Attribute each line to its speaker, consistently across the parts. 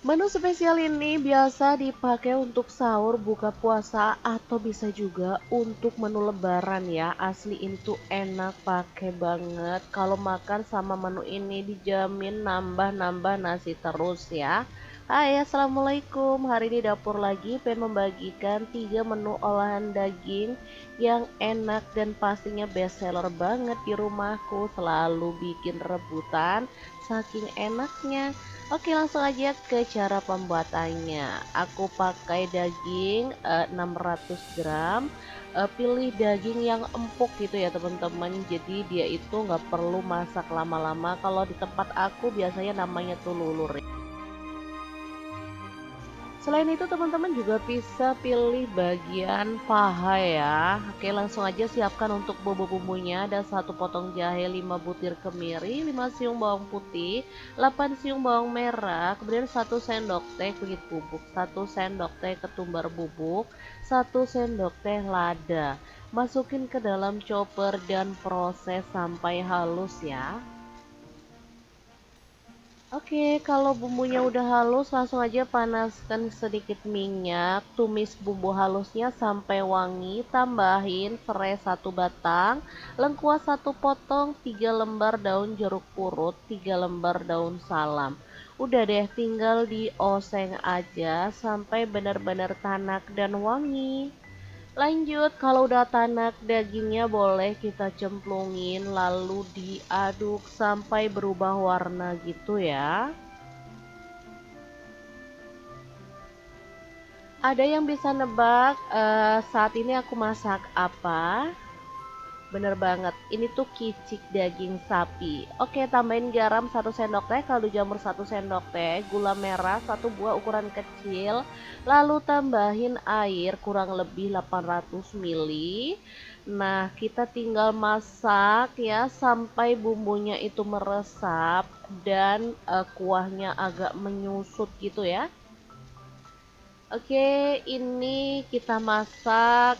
Speaker 1: Menu spesial ini biasa dipakai untuk sahur, buka puasa, atau bisa juga untuk menu lebaran ya. Asli ini tuh enak pakai banget. Kalau makan sama menu ini dijamin nambah-nambah nasi terus ya. Hai, assalamualaikum. Hari ini dapur lagi pengen membagikan 3 menu olahan daging yang enak dan pastinya best seller banget di rumahku. Selalu bikin rebutan saking enaknya. Oke, langsung aja ke cara pembuatannya. Aku pakai daging 600 gram. Pilih daging yang empuk gitu ya teman-teman. Jadi dia itu nggak perlu masak lama-lama. Kalau di tempat aku biasanya namanya tuh lulur. Selain itu teman-teman juga bisa pilih bagian paha ya. Oke, langsung aja siapkan untuk bumbu-bumbunya. Ada 1 potong jahe, 5 butir kemiri, 5 siung bawang putih, 8 siung bawang merah, kemudian 1 sendok teh kunyit bubuk, 1 sendok teh ketumbar bubuk, 1 sendok teh lada. Masukin ke dalam chopper dan proses sampai halus ya. Oke, kalau bumbunya udah halus, langsung aja panaskan sedikit minyak, tumis bumbu halusnya sampai wangi, tambahin serai 1 batang, lengkuas 1 potong, 3 lembar daun jeruk purut, 3 lembar daun salam. Udah deh, tinggal dioseng aja sampai benar-benar tanak dan wangi. Lanjut, kalau udah tanak dagingnya boleh kita cemplungin lalu diaduk sampai berubah warna gitu ya. Ada yang bisa nebak saat ini aku masak apa? Bener banget, ini tuh kicik daging sapi. Oke, tambahin garam 1 sendok teh, kaldu jamur 1 sendok teh, gula merah 1 buah ukuran kecil, lalu tambahin air kurang lebih 800 ml. Nah, kita tinggal masak ya sampai bumbunya itu meresap dan kuahnya agak menyusut gitu ya. Oke, ini kita masak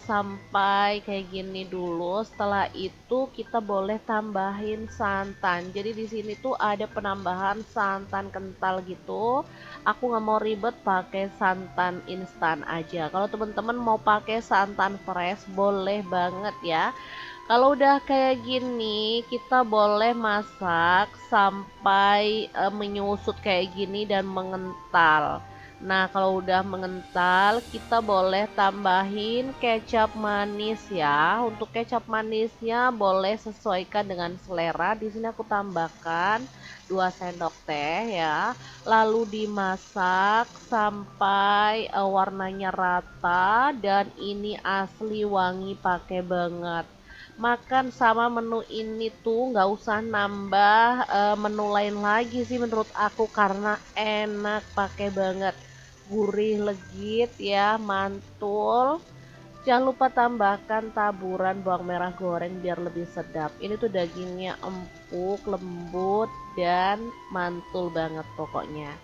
Speaker 1: sampai kayak gini dulu. Setelah itu kita boleh tambahin santan. Jadi di sini tuh ada penambahan santan kental gitu. Aku nggak mau ribet pakai santan instan aja. Kalau teman-teman mau pakai santan fresh boleh banget ya. Kalau udah kayak gini, kita boleh masak sampai menyusut kayak gini dan mengental. Nah, kalau udah mengental, kita boleh tambahin kecap manis ya. Untuk kecap manisnya boleh sesuaikan dengan selera. Di sini aku tambahkan 2 sendok teh ya. Lalu dimasak sampai warnanya rata dan ini asli wangi pakai banget. Makan sama menu ini tuh nggak usah nambah menu lain lagi sih menurut aku karena enak pakai banget, gurih legit ya, mantul. Jangan lupa tambahkan taburan bawang merah goreng biar lebih sedap. Ini tuh dagingnya empuk, lembut, dan mantul banget pokoknya.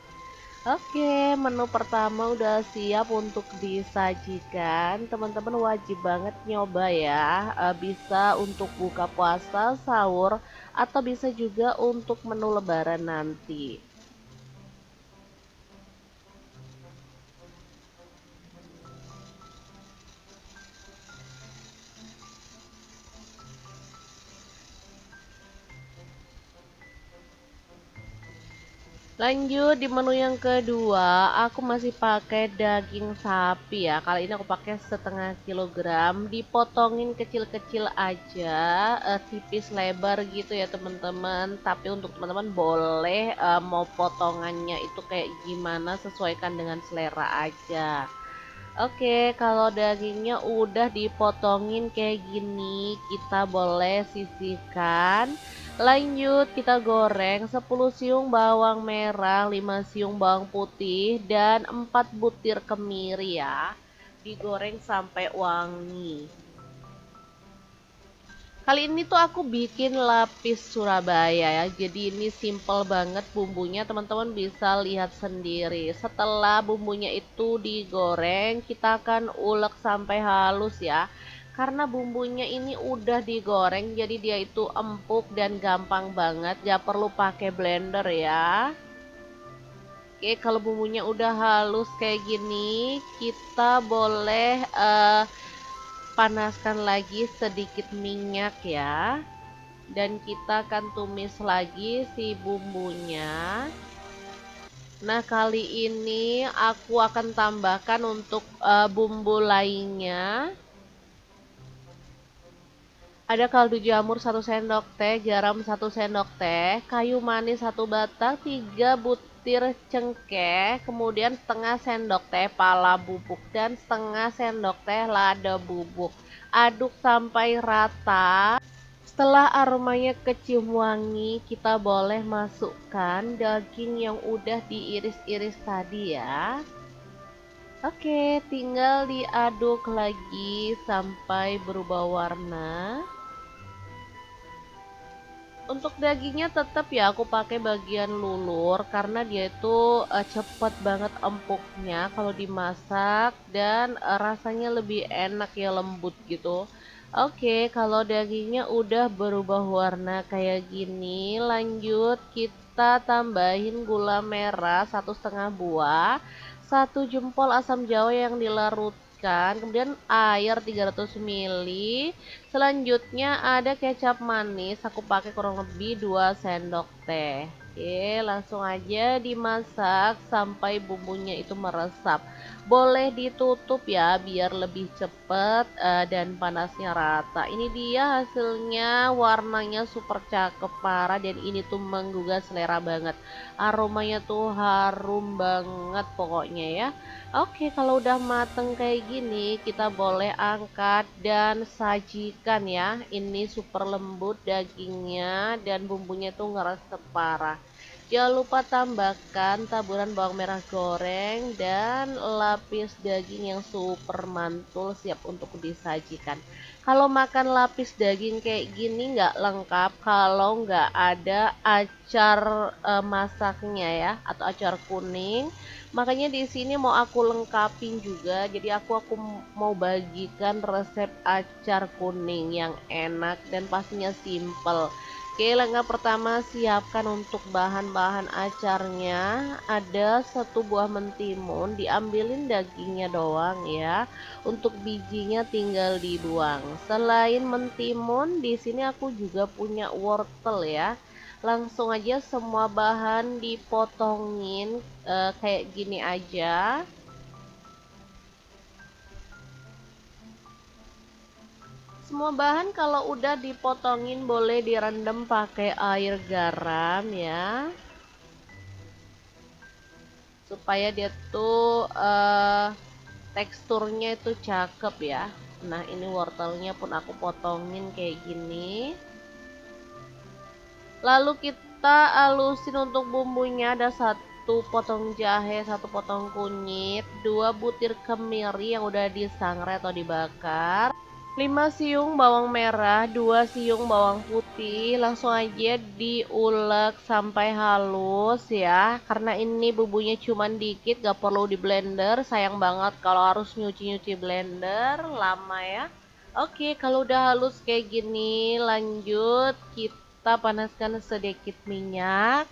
Speaker 1: Oke, menu pertama udah siap untuk disajikan. Teman-teman wajib banget nyoba ya. Bisa untuk buka puasa, sahur, atau bisa juga untuk menu lebaran nanti. Lanjut di menu yang kedua, aku masih pakai daging sapi ya. Kali ini aku pakai 1/2 kilogram, dipotongin kecil-kecil aja, tipis lebar gitu ya teman-teman. Tapi untuk teman-teman boleh mau potongannya itu kayak gimana, sesuaikan dengan selera aja. Oke, kalau dagingnya udah dipotongin kayak gini, kita boleh sisihkan. Lanjut kita goreng 10 siung bawang merah, 5 siung bawang putih, dan 4 butir kemiri ya. Digoreng sampai wangi. Kali ini tuh aku bikin lapis Surabaya ya. Jadi ini simple banget bumbunya, teman-teman bisa lihat sendiri. Setelah bumbunya itu digoreng, kita akan ulek sampai halus ya. Karena bumbunya ini udah digoreng, jadi dia itu empuk dan gampang banget. Gak perlu pakai blender ya. Oke, kalau bumbunya udah halus kayak gini, kita boleh panaskan lagi sedikit minyak ya. Dan kita akan tumis lagi si bumbunya. Nah, kali ini aku akan tambahkan untuk bumbu lainnya. Ada kaldu jamur 1 sendok teh, garam 1 sendok teh, kayu manis 1 batang, 3 butir cengkeh, kemudian setengah sendok teh pala bubuk dan setengah sendok teh lada bubuk. Aduk sampai rata. Setelah aromanya kecium wangi, kita boleh masukkan daging yang udah diiris-iris tadi ya. Oke, tinggal diaduk lagi sampai berubah warna. Untuk dagingnya tetap ya aku pakai bagian lulur karena dia itu cepet banget empuknya kalau dimasak dan rasanya lebih enak ya, lembut gitu. Oke, kalau dagingnya udah berubah warna kayak gini, lanjut kita tambahin gula merah 1,5 buah, 1 jempol asam jawa yang dilarutkan, kemudian air 300 ml. Selanjutnya ada kecap manis, aku pakai kurang lebih 2 sendok teh. Oke, langsung aja dimasak sampai bumbunya itu meresap. Boleh ditutup ya biar lebih cepet dan panasnya rata. Ini dia hasilnya, warnanya super cakep parah dan ini tuh menggugah selera banget. Aromanya tuh harum banget pokoknya ya. Oke, kalau udah mateng kayak gini, kita boleh angkat dan sajikan ya. Ini super lembut dagingnya dan bumbunya tuh ngeresep parah. Jangan lupa tambahkan taburan bawang merah goreng dan lapis daging yang super mantul siap untuk disajikan. Kalau makan lapis daging kayak gini nggak lengkap kalau nggak ada acar masaknya ya, atau acar kuning. Makanya di sini mau aku lengkapin juga. Jadi aku mau bagikan resep acar kuning yang enak dan pastinya simple. Oke, langkah pertama siapkan untuk bahan-bahan acarnya. Ada 1 buah mentimun, diambilin dagingnya doang ya. Untuk bijinya tinggal dibuang. Selain mentimun, di sini aku juga punya wortel ya. Langsung aja semua bahan dipotongin kayak gini aja. Semua bahan kalau udah dipotongin boleh direndam pakai air garam ya. Supaya dia tuh teksturnya itu cakep ya. Nah, ini wortelnya pun aku potongin kayak gini. Lalu kita alusin untuk bumbunya, ada 1 potong jahe, 1 potong kunyit, 2 butir kemiri yang udah disangrai atau dibakar, 5 siung bawang merah, 2 siung bawang putih. Langsung aja diulek sampai halus ya. Karena ini bumbunya cuman dikit, gak perlu di blender. Sayang banget kalau harus nyuci-nyuci blender, lama ya. Oke, kalau udah halus kayak gini, lanjut kita panaskan sedikit minyak.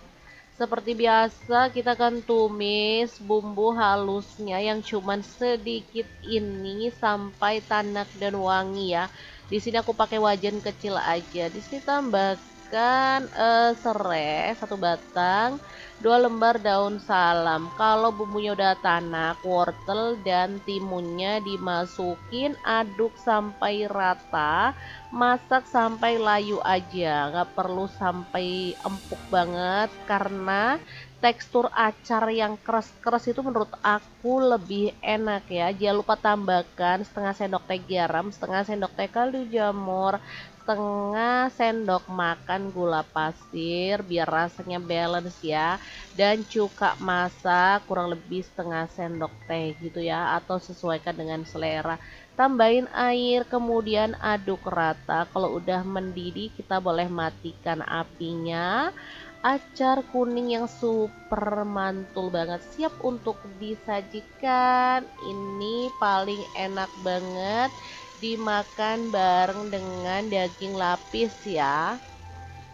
Speaker 1: Seperti biasa kita akan tumis bumbu halusnya yang cuman sedikit ini sampai tanak dan wangi ya. Di sini aku pakai wajan kecil aja. Di sini tambahkan serai 1 batang, 2 lembar daun salam. Kalau bumbunya udah tanak, wortel dan timunnya dimasukin, aduk sampai rata. Masak sampai layu aja, nggak perlu sampai empuk banget karena tekstur acar yang keras-keras itu menurut aku lebih enak ya. Jangan lupa tambahkan setengah sendok teh garam, setengah sendok teh kaldu jamur, setengah sendok makan gula pasir biar rasanya balance ya, dan cuka masak kurang lebih setengah sendok teh gitu ya, atau sesuaikan dengan selera. Tambahin air, kemudian aduk rata. Kalau udah mendidih, kita boleh matikan apinya. Acar kuning yang super mantul banget, siap untuk disajikan. Ini paling enak banget dimakan bareng dengan daging lapis ya.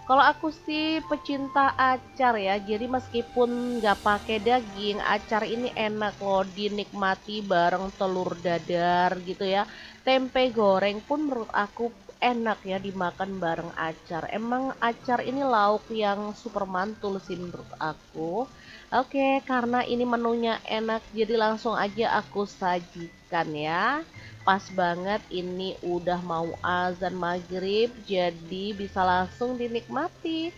Speaker 1: Kalau aku sih pecinta acar ya, jadi meskipun nggak pakai daging, acar ini enak loh dinikmati bareng telur dadar gitu ya. Tempe goreng pun menurut aku enak ya dimakan bareng acar. Emang acar ini lauk yang super mantul sih menurut aku. Oke, karena ini menunya enak, jadi langsung aja aku sajikan ya. Pas banget ini udah mau azan maghrib, jadi bisa langsung dinikmati.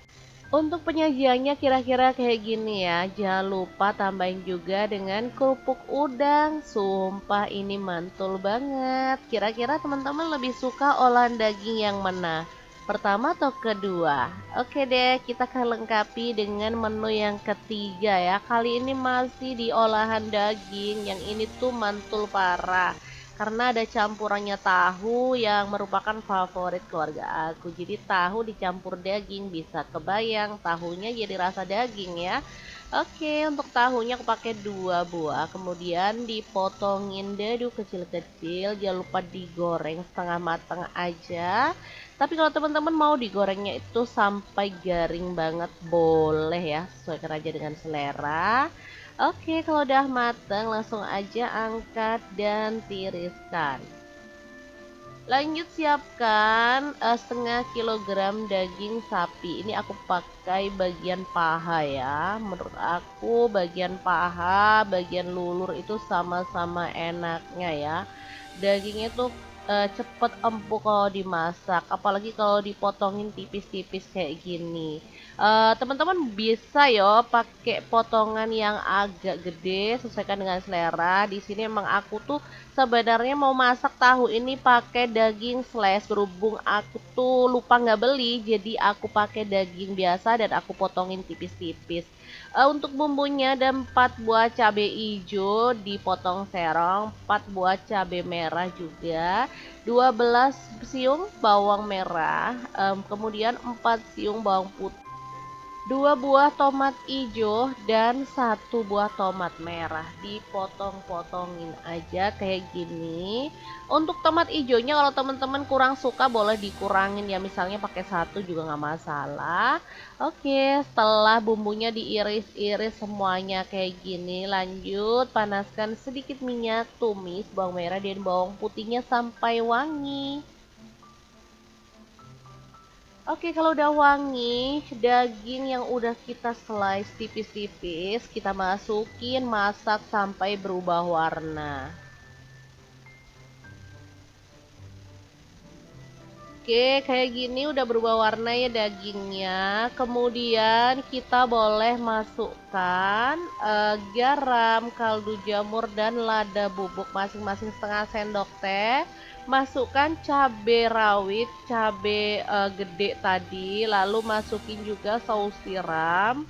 Speaker 1: Untuk penyajiannya kira-kira kayak gini ya. Jangan lupa tambahin juga dengan kerupuk udang. Sumpah ini mantul banget. Kira-kira teman-teman lebih suka olahan daging yang mana? Pertama atau kedua? Oke deh, kita akan lengkapi dengan menu yang ketiga ya. Kali ini masih di olahan daging. Yang ini tuh mantul parah karena ada campurannya tahu yang merupakan favorit keluarga aku. Jadi tahu dicampur daging, bisa kebayang tahunya jadi rasa daging ya. Oke, untuk tahunya aku pakai 2 buah, kemudian dipotongin dadu kecil-kecil. Jangan lupa digoreng setengah matang aja. Tapi kalau teman-teman mau digorengnya itu sampai garing banget boleh ya, sesuaikan aja dengan selera. Oke, kalau udah mateng langsung aja angkat dan tiriskan. Lanjut siapkan setengah kilogram daging sapi. Ini aku pakai bagian paha ya. Menurut aku bagian paha, bagian lulur itu sama-sama enaknya ya. Dagingnya tuh cepet empuk kalau dimasak, apalagi kalau dipotongin tipis-tipis kayak gini. Teman-teman bisa yo pakai potongan yang agak gede, sesuaikan dengan selera. Di sini emang aku tuh sebenarnya mau masak tahu ini pakai daging slash, berhubung aku tuh lupa nggak beli, jadi aku pakai daging biasa dan aku potongin tipis-tipis. Untuk bumbunya ada 4 buah cabai hijau dipotong serong, 4 buah cabai merah juga, 12 siung bawang merah, kemudian 4 siung bawang putih, 2 buah tomat hijau dan 1 buah tomat merah. Dipotong-potongin aja kayak gini. Untuk tomat hijaunya kalau teman-teman kurang suka boleh dikurangin ya, misalnya pakai 1 juga nggak masalah. Oke, setelah bumbunya diiris-iris semuanya kayak gini, lanjut panaskan sedikit minyak, tumis bawang merah dan bawang putihnya sampai wangi. Oke, kalau udah wangi, daging yang udah kita slice tipis-tipis, kita masukin, masak sampai berubah warna. Oke, kayak gini udah berubah warna ya dagingnya. Kemudian kita boleh masukkan garam, kaldu jamur, dan lada bubuk masing-masing setengah sendok teh. Masukkan cabai rawit, cabai gede tadi, lalu masukin juga saus tiram,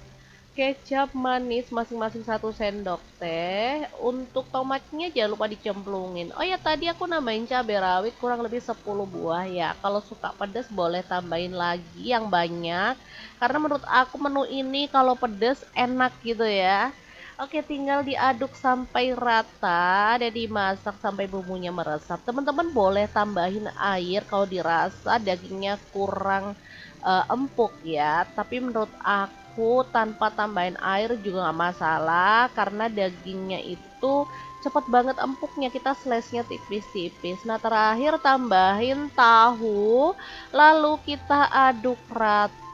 Speaker 1: kecap manis masing-masing 1 sendok teh. Untuk tomatnya jangan lupa dicemplungin. Oh ya, tadi aku nambahin cabai rawit kurang lebih 10 buah ya. Kalau suka pedas boleh tambahin lagi yang banyak, karena menurut aku menu ini kalau pedas enak gitu ya. Oke, tinggal diaduk sampai rata dan dimasak sampai bumbunya meresap. Teman-teman boleh tambahin air kalau dirasa dagingnya kurang empuk ya. Tapi menurut aku tanpa tambahin air juga nggak masalah, karena dagingnya itu cepet banget empuknya, kita slice-nya tipis-tipis. Nah, terakhir tambahin tahu, lalu kita aduk rata.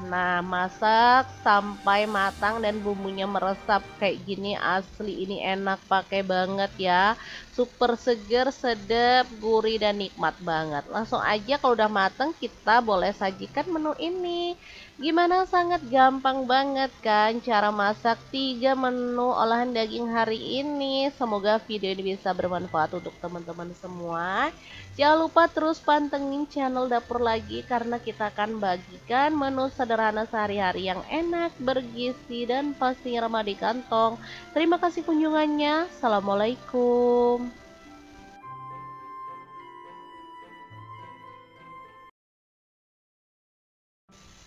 Speaker 1: Nah, masak sampai matang dan bumbunya meresap kayak gini, asli ini enak pakai banget ya. Super seger, sedap, gurih, dan nikmat banget. Langsung aja kalau udah mateng kita boleh sajikan menu ini. Gimana, sangat gampang banget kan cara masak 3 menu olahan daging hari ini. Semoga video ini bisa bermanfaat untuk teman-teman semua. Jangan lupa terus pantengin channel Dapur Lagi, karena kita akan bagikan menu sederhana sehari-hari yang enak, bergizi, dan pastinya ramah di kantong. Terima kasih kunjungannya. Assalamualaikum.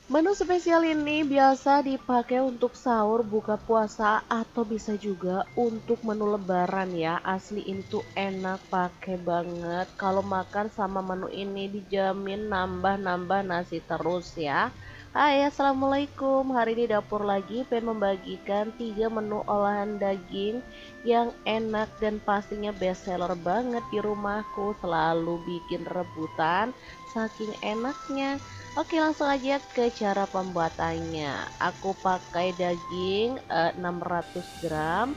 Speaker 1: Menu spesial ini biasa dipakai untuk sahur, buka puasa, atau bisa juga untuk menu lebaran ya. Asli ini tuh enak pakai banget. Kalau makan sama menu ini dijamin nambah-nambah nasi terus ya. Hai, assalamualaikum. Hari ini dapur lagi pengen membagikan 3 menu olahan daging yang enak dan pastinya best seller banget di rumahku. Selalu bikin rebutan saking enaknya. Oke, langsung aja ke cara pembuatannya. Aku pakai daging 600 gram.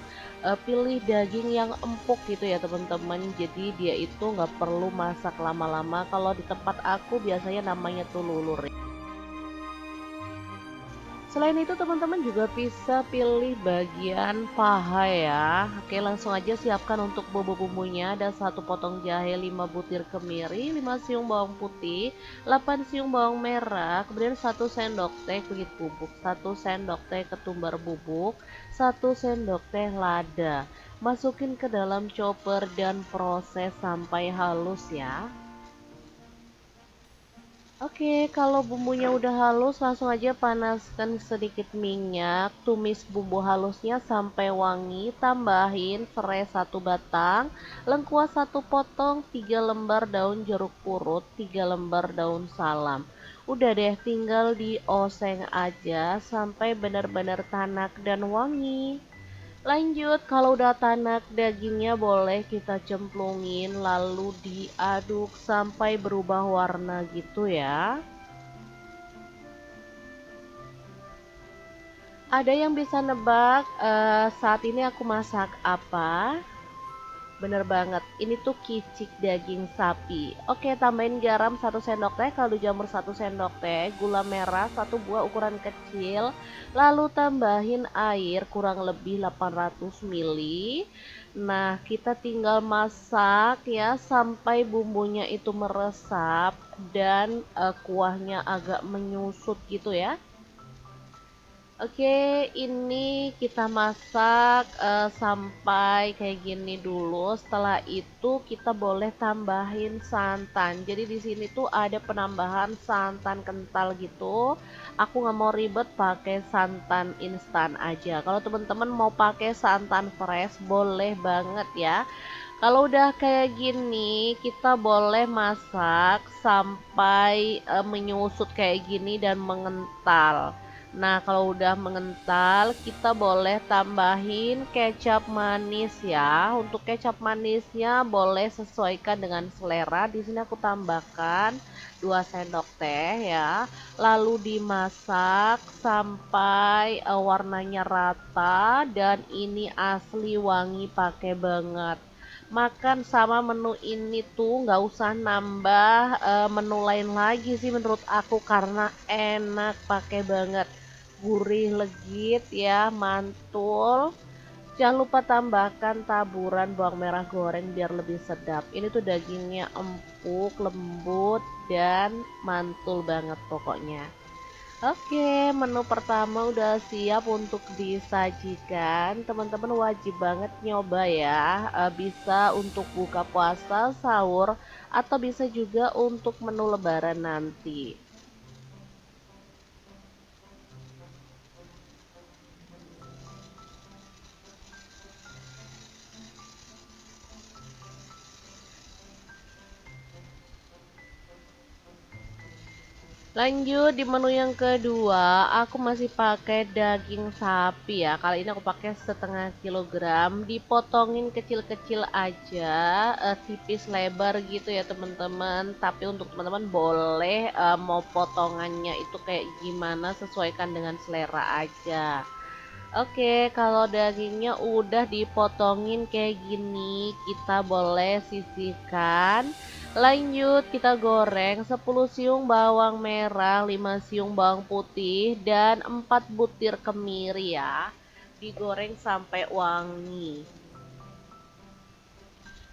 Speaker 1: Pilih daging yang empuk gitu ya teman-teman. Jadi dia itu nggak perlu masak lama-lama. Kalau di tempat aku biasanya namanya tuh lulur. Selain itu teman-teman juga bisa pilih bagian paha ya. Oke, langsung aja siapkan untuk bumbu-bumbunya. Ada 1 potong jahe, 5 butir kemiri, 5 siung bawang putih, 8 siung bawang merah, kemudian 1 sendok teh kunyit bubuk, 1 sendok teh ketumbar bubuk, 1 sendok teh lada. Masukin ke dalam chopper dan proses sampai halus ya. Oke, kalau bumbunya udah halus, langsung aja panaskan sedikit minyak, tumis bumbu halusnya sampai wangi, tambahin serai 1 batang, lengkuas 1 potong, 3 lembar daun jeruk purut, 3 lembar daun salam. Udah deh, tinggal dioseng aja sampai benar-benar tanak dan wangi. Lanjut, kalau udah tanak dagingnya boleh kita cemplungin lalu diaduk sampai berubah warna gitu ya. Ada yang bisa nebak saat ini aku masak apa? Bener banget, ini tuh kicik daging sapi. Oke, tambahin garam 1 sendok teh, kaldu jamur 1 sendok teh, gula merah 1 buah ukuran kecil, lalu tambahin air kurang lebih 800 ml. Nah, kita tinggal masak ya sampai bumbunya itu meresap dan kuahnya agak menyusut gitu ya. Oke, ini kita masak sampai kayak gini dulu. Setelah itu kita boleh tambahin santan. Jadi di sini tuh ada penambahan santan kental gitu. Aku nggak mau ribet pakai santan instan aja. Kalau teman-teman mau pakai santan fresh boleh banget ya. Kalau udah kayak gini, kita boleh masak sampai menyusut kayak gini dan mengental. Nah, kalau udah mengental, kita boleh tambahin kecap manis ya. Untuk kecap manisnya boleh sesuaikan dengan selera. Di sini aku tambahkan 2 sendok teh ya. Lalu dimasak sampai warnanya rata dan ini asli wangi pakai banget. Makan sama menu ini tuh nggak usah nambah menu lain lagi sih menurut aku karena enak pakai banget, gurih legit ya, mantul. Jangan lupa tambahkan taburan bawang merah goreng biar lebih sedap. Ini tuh dagingnya empuk, lembut, dan mantul banget pokoknya. Oke, menu pertama udah siap untuk disajikan. Teman-teman wajib banget nyoba ya. Bisa untuk buka puasa, sahur, atau bisa juga untuk menu lebaran nanti. Lanjut di menu yang kedua, aku masih pakai daging sapi ya. Kali ini aku pakai 1/2 kilogram, dipotongin kecil-kecil aja, tipis lebar gitu ya teman-teman. Tapi untuk teman-teman boleh mau potongannya itu kayak gimana, sesuaikan dengan selera aja. Oke, kalau dagingnya udah dipotongin kayak gini, kita boleh sisihkan. Lanjut kita goreng 10 siung bawang merah, 5 siung bawang putih, dan 4 butir kemiri ya. Digoreng sampai wangi.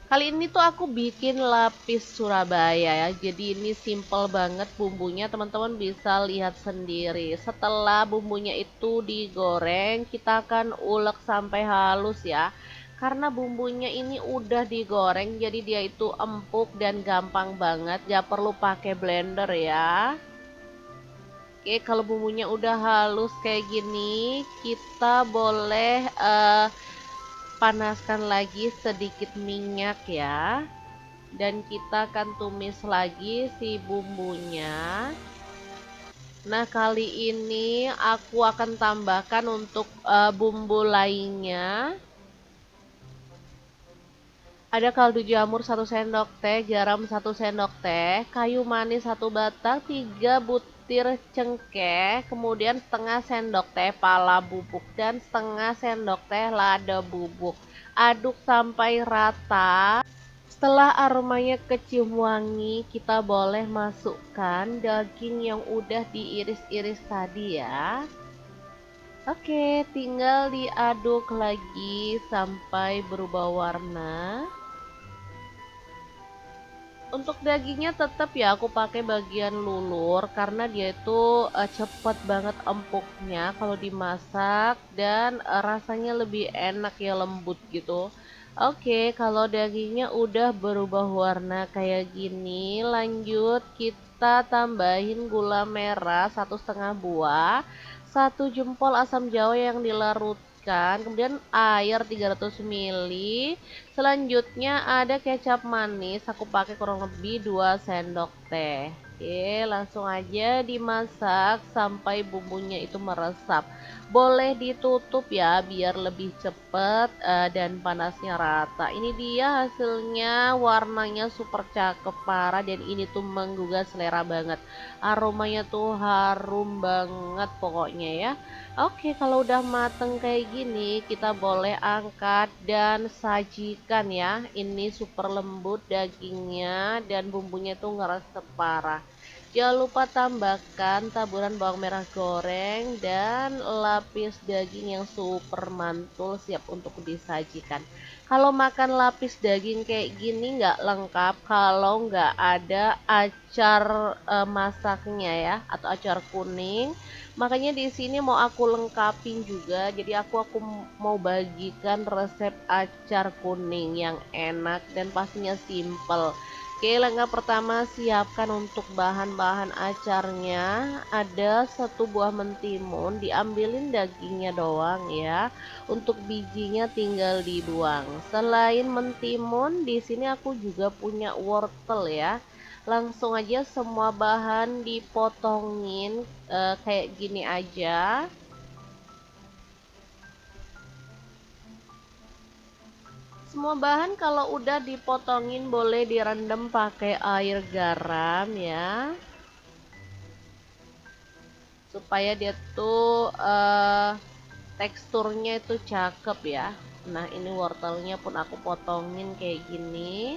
Speaker 1: Kali ini tuh aku bikin lapis Surabaya ya. Jadi ini simple banget bumbunya, teman-teman bisa lihat sendiri. Setelah bumbunya itu digoreng, kita akan ulek sampai halus ya. Karena bumbunya ini udah digoreng, jadi dia itu empuk dan gampang banget. Gak perlu pakai blender ya. Oke, kalau bumbunya udah halus kayak gini, kita boleh panaskan lagi sedikit minyak ya. Dan kita akan tumis lagi si bumbunya. Nah, kali ini aku akan tambahkan untuk bumbu lainnya. Ada kaldu jamur 1 sendok teh, garam 1 sendok teh, kayu manis 1 batang, 3 butir cengkeh, kemudian setengah sendok teh pala bubuk dan setengah sendok teh lada bubuk. Aduk sampai rata. Setelah aromanya kecium wangi, kita boleh masukkan daging yang udah diiris-iris tadi ya. Oke, tinggal diaduk lagi sampai berubah warna. Untuk dagingnya tetap ya aku pakai bagian lulur karena dia itu cepet banget empuknya kalau dimasak dan rasanya lebih enak ya, lembut gitu. Oke, kalau dagingnya udah berubah warna kayak gini, lanjut kita tambahin gula merah 1,5 buah, 1 jempol asam jawa yang dilarutkan, kemudian air 300 ml. Selanjutnya ada kecap manis, aku pakai kurang lebih 2 sendok teh. Oke, langsung aja dimasak sampai bumbunya itu meresap. Boleh ditutup ya biar lebih cepet dan panasnya rata. Ini dia hasilnya, warnanya super cakep parah dan ini tuh menggugah selera banget. Aromanya tuh harum banget pokoknya ya. Oke, kalau udah mateng kayak gini, kita boleh angkat dan sajikan ya. Ini super lembut dagingnya dan bumbunya tuh ngeresep parah. Jangan lupa tambahkan taburan bawang merah goreng dan lapis daging yang super mantul siap untuk disajikan. Kalau makan lapis daging kayak gini nggak lengkap kalau nggak ada acar masaknya ya, atau acar kuning. Makanya di sini mau aku lengkapin juga. Jadi aku mau bagikan resep acar kuning yang enak dan pastinya simple. Oke, langkah pertama siapkan untuk bahan-bahan acarnya. Ada 1 buah mentimun, diambilin dagingnya doang ya. Untuk bijinya tinggal dibuang. Selain mentimun, di sini aku juga punya wortel ya. Langsung aja semua bahan dipotongin kayak gini aja. Semua bahan kalau udah dipotongin boleh direndam pakai air garam ya, supaya dia tuh teksturnya itu cakep ya. Nah, ini wortelnya pun aku potongin kayak gini.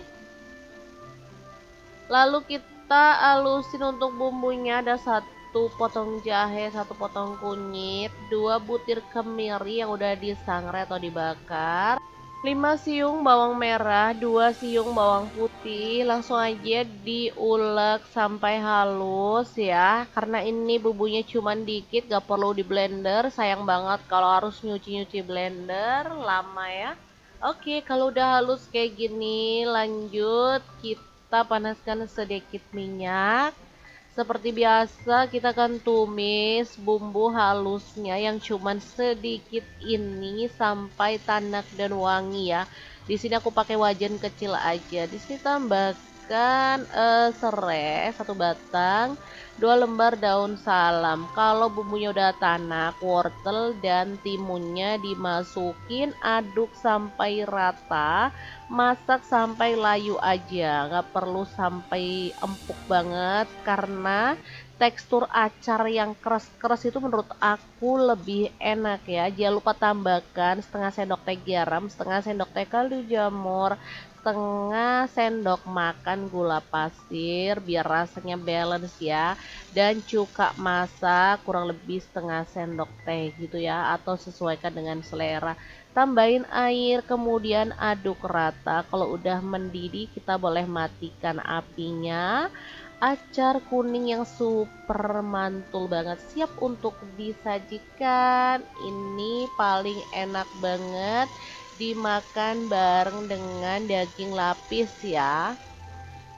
Speaker 1: Lalu kita alusin untuk bumbunya. Ada 1 potong jahe, 1 potong kunyit, 2 butir kemiri yang udah disangrai atau dibakar, 5 siung bawang merah, 2 siung bawang putih. Langsung aja diulek sampai halus ya. Karena ini bumbunya cuman dikit, gak perlu di blender. Sayang banget kalau harus nyuci-nyuci blender, lama ya. Oke, kalau udah halus kayak gini, lanjut kita panaskan sedikit minyak. Seperti biasa kita akan tumis bumbu halusnya yang cuman sedikit ini sampai tanak dan wangi ya. Di sini aku pakai wajan kecil aja. Di sini tambahkan serai 1 batang, 2 lembar daun salam. Kalau bumbunya udah tanak, wortel dan timunnya dimasukin, aduk sampai rata. Masak sampai layu aja, nggak perlu sampai empuk banget karena tekstur acar yang keras-keras itu menurut aku lebih enak ya. Jangan lupa tambahkan setengah sendok teh garam, setengah sendok teh kaldu jamur, setengah sendok makan gula pasir biar rasanya balance ya, dan cuka masak kurang lebih setengah sendok teh gitu ya, atau sesuaikan dengan selera. Tambahin air, kemudian aduk rata. Kalau udah mendidih, kita boleh matikan apinya. Acar kuning yang super mantul banget, siap untuk disajikan. Ini paling enak banget dimakan bareng dengan daging lapis ya.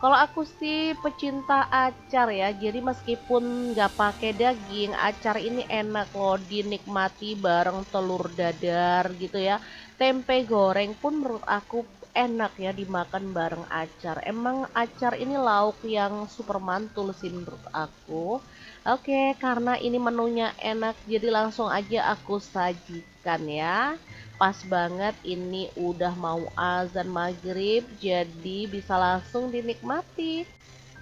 Speaker 1: Kalau aku sih pecinta acar ya, jadi meskipun nggak pakai daging, acar ini enak loh dinikmati bareng telur dadar gitu ya. Tempe goreng pun menurut aku enak ya dimakan bareng acar. Emang acar ini lauk yang super mantul sih menurut aku. Oke, karena ini menunya enak, jadi langsung aja aku sajikan ya. Pas banget ini udah mau azan maghrib, jadi bisa langsung dinikmati.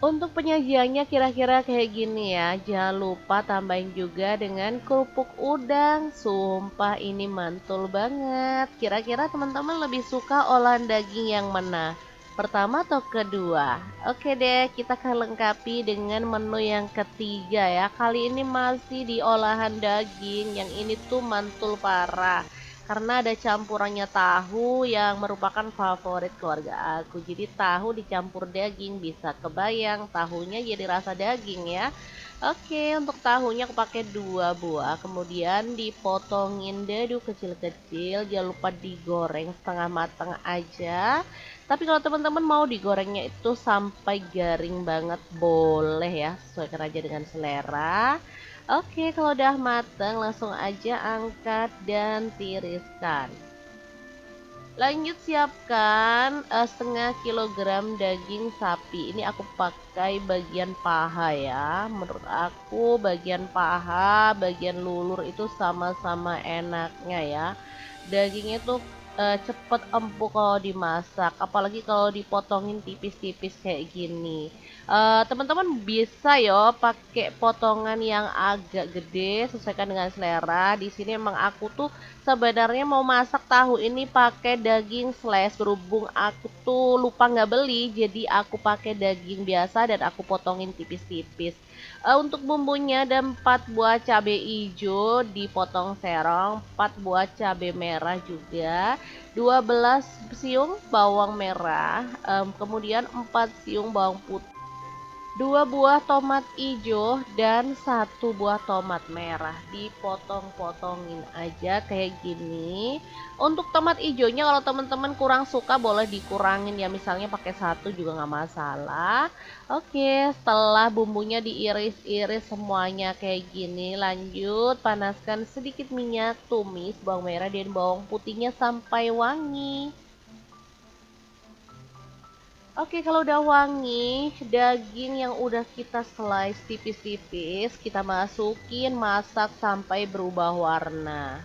Speaker 1: Untuk penyajiannya kira-kira kayak gini ya. Jangan lupa tambahin juga dengan kerupuk udang. Sumpah ini mantul banget. Kira-kira teman-teman lebih suka olahan daging yang mana? Pertama atau kedua? Oke deh, kita akan lengkapi dengan menu yang ketiga ya. Kali ini masih di olahan daging. Yang ini tuh mantul parah karena ada campurannya tahu yang merupakan favorit keluarga aku. Jadi tahu dicampur daging, bisa kebayang tahunya jadi rasa daging ya. Oke, untuk tahunya aku pakai 2 buah, kemudian dipotongin dadu kecil-kecil. Jangan lupa digoreng setengah matang aja. Tapi kalau teman-teman mau digorengnya itu sampai garing banget boleh ya, sesuaikan aja dengan selera. Oke, kalau udah matang langsung aja angkat dan tiriskan. Lanjut siapkan setengah kilogram daging sapi. Ini aku pakai bagian paha ya. Menurut aku bagian paha, bagian lulur itu sama-sama enaknya ya. Dagingnya tuh cepet empuk kalau dimasak, apalagi kalau dipotongin tipis-tipis kayak gini. Teman-teman bisa yo pakai potongan yang agak gede, sesuaikan dengan selera. Di sini emang aku tuh sebenarnya mau masak tahu ini pakai daging slash, berhubung aku tuh lupa nggak beli, jadi aku pakai daging biasa dan aku potongin tipis-tipis. Untuk bumbunya ada 4 buah cabai hijau dipotong serong, 4 buah cabai merah juga, 12 siung bawang merah, kemudian 4 siung bawang putih, 2 buah tomat hijau dan 1 buah tomat merah. Dipotong-potongin aja kayak gini. Untuk tomat hijaunya kalau teman-teman kurang suka boleh dikurangin ya, misalnya pakai 1 juga nggak masalah. Oke, setelah bumbunya diiris-iris semuanya kayak gini, lanjut panaskan sedikit minyak, tumis bawang merah dan bawang putihnya sampai wangi. Oke, kalau udah wangi, daging yang udah kita slice tipis-tipis, kita masukin, masak sampai berubah warna.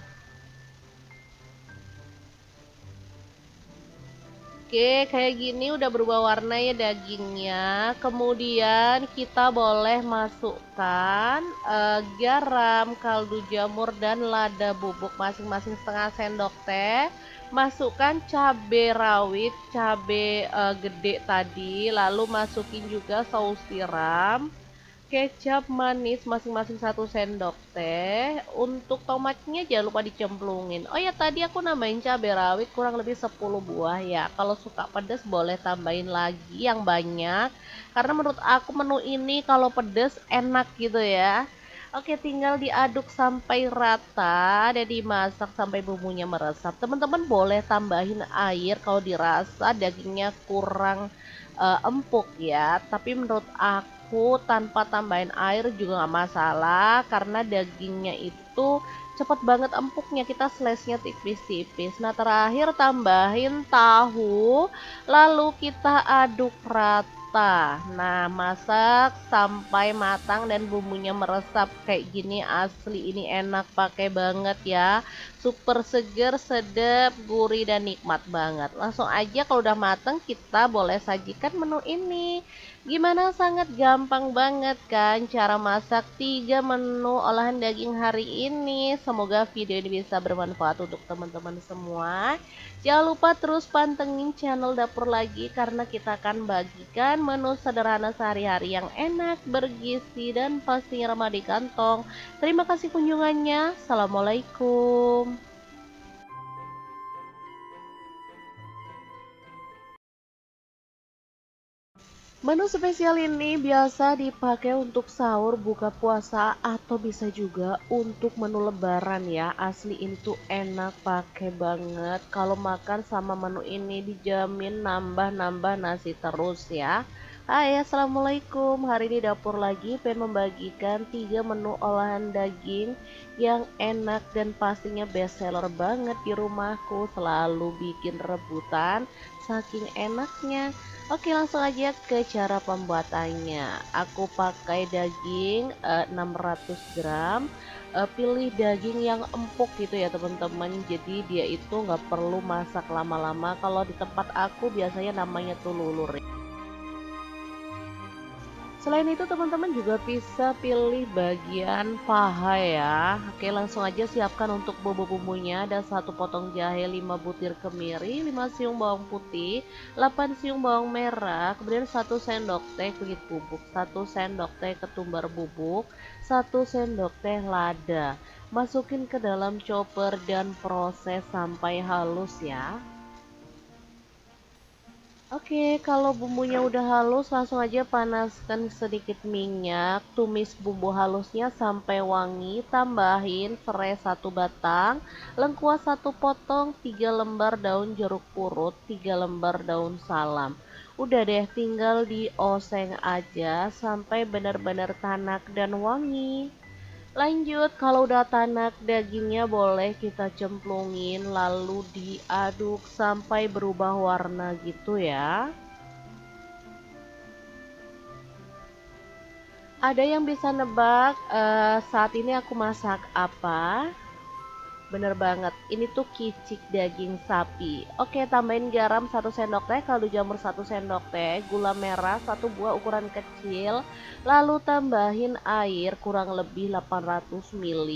Speaker 1: Oke, kayak gini udah berubah warna ya dagingnya. Kemudian kita boleh masukkan garam, kaldu jamur, dan lada bubuk masing-masing setengah sendok teh. Masukkan cabai rawit, cabai gede tadi, lalu masukin juga saus tiram, kecap manis masing-masing 1 sendok teh. Untuk tomatnya jangan lupa dicemplungin. Oh ya, tadi aku nambahin cabai rawit kurang lebih 10 buah ya. Kalau suka pedas boleh tambahin lagi yang banyak, karena menurut aku menu ini kalau pedas enak gitu ya. Oke, tinggal diaduk sampai rata dan dimasak sampai bumbunya meresap. Teman-teman boleh tambahin air kalau dirasa dagingnya kurang empuk ya. Tapi menurut aku tanpa tambahin air juga nggak masalah, karena dagingnya itu cepet banget empuknya, kita slice-nya tipis-tipis. Nah, terakhir tambahin tahu, lalu kita aduk rata. Nah, masak sampai matang dan bumbunya meresap kayak gini, asli ini enak pakai banget ya. Super seger, sedap, gurih, dan nikmat banget. Langsung aja kalau udah mateng kita boleh sajikan menu ini. Gimana, sangat gampang banget kan cara masak 3 menu olahan daging hari ini. Semoga video ini bisa bermanfaat untuk teman-teman semua. Jangan lupa terus pantengin channel Dapur Lagi, karena kita akan bagikan menu sederhana sehari-hari yang enak, bergizi, dan pastinya ramah di kantong. Terima kasih kunjungannya. Assalamualaikum. Menu spesial ini biasa dipakai untuk sahur, buka puasa, atau bisa juga untuk menu lebaran ya. Asli ini tuh enak pakai banget. Kalau makan sama menu ini dijamin nambah-nambah nasi terus ya. Hai, assalamualaikum. Hari ini dapur lagi pengen membagikan 3 menu olahan daging yang enak dan pastinya best seller banget di rumahku. Selalu bikin rebutan saking enaknya. Oke, langsung aja ke cara pembuatannya. Aku pakai daging 600 gram. Pilih daging yang empuk gitu ya teman-teman. Jadi dia itu nggak perlu masak lama-lama. Kalau di tempat aku biasanya namanya tuh lulur. Selain itu teman-teman juga bisa pilih bagian paha ya. Oke, langsung aja siapkan untuk bumbu-bumbunya. Ada 1 potong jahe, 5 butir kemiri, 5 siung bawang putih, 8 siung bawang merah, kemudian 1 sendok teh kunyit bubuk, 1 sendok teh ketumbar bubuk, 1 sendok teh lada. Masukin ke dalam chopper dan proses sampai halus ya. Oke, kalau bumbunya udah halus, langsung aja panaskan sedikit minyak, tumis bumbu halusnya sampai wangi, tambahin serai 1 batang, lengkuas 1 potong, 3 lembar daun jeruk purut, 3 lembar daun salam. Udah deh, tinggal dioseng aja sampai benar-benar tanak dan wangi. Lanjut, kalau udah tanak dagingnya boleh kita cemplungin lalu diaduk sampai berubah warna gitu ya. Ada yang bisa nebak saat ini aku masak apa? Bener banget, ini tuh kicik daging sapi. Oke, tambahin garam 1 sendok teh, kaldu jamur 1 sendok teh, gula merah 1 buah ukuran kecil, lalu tambahin air kurang lebih 800 ml.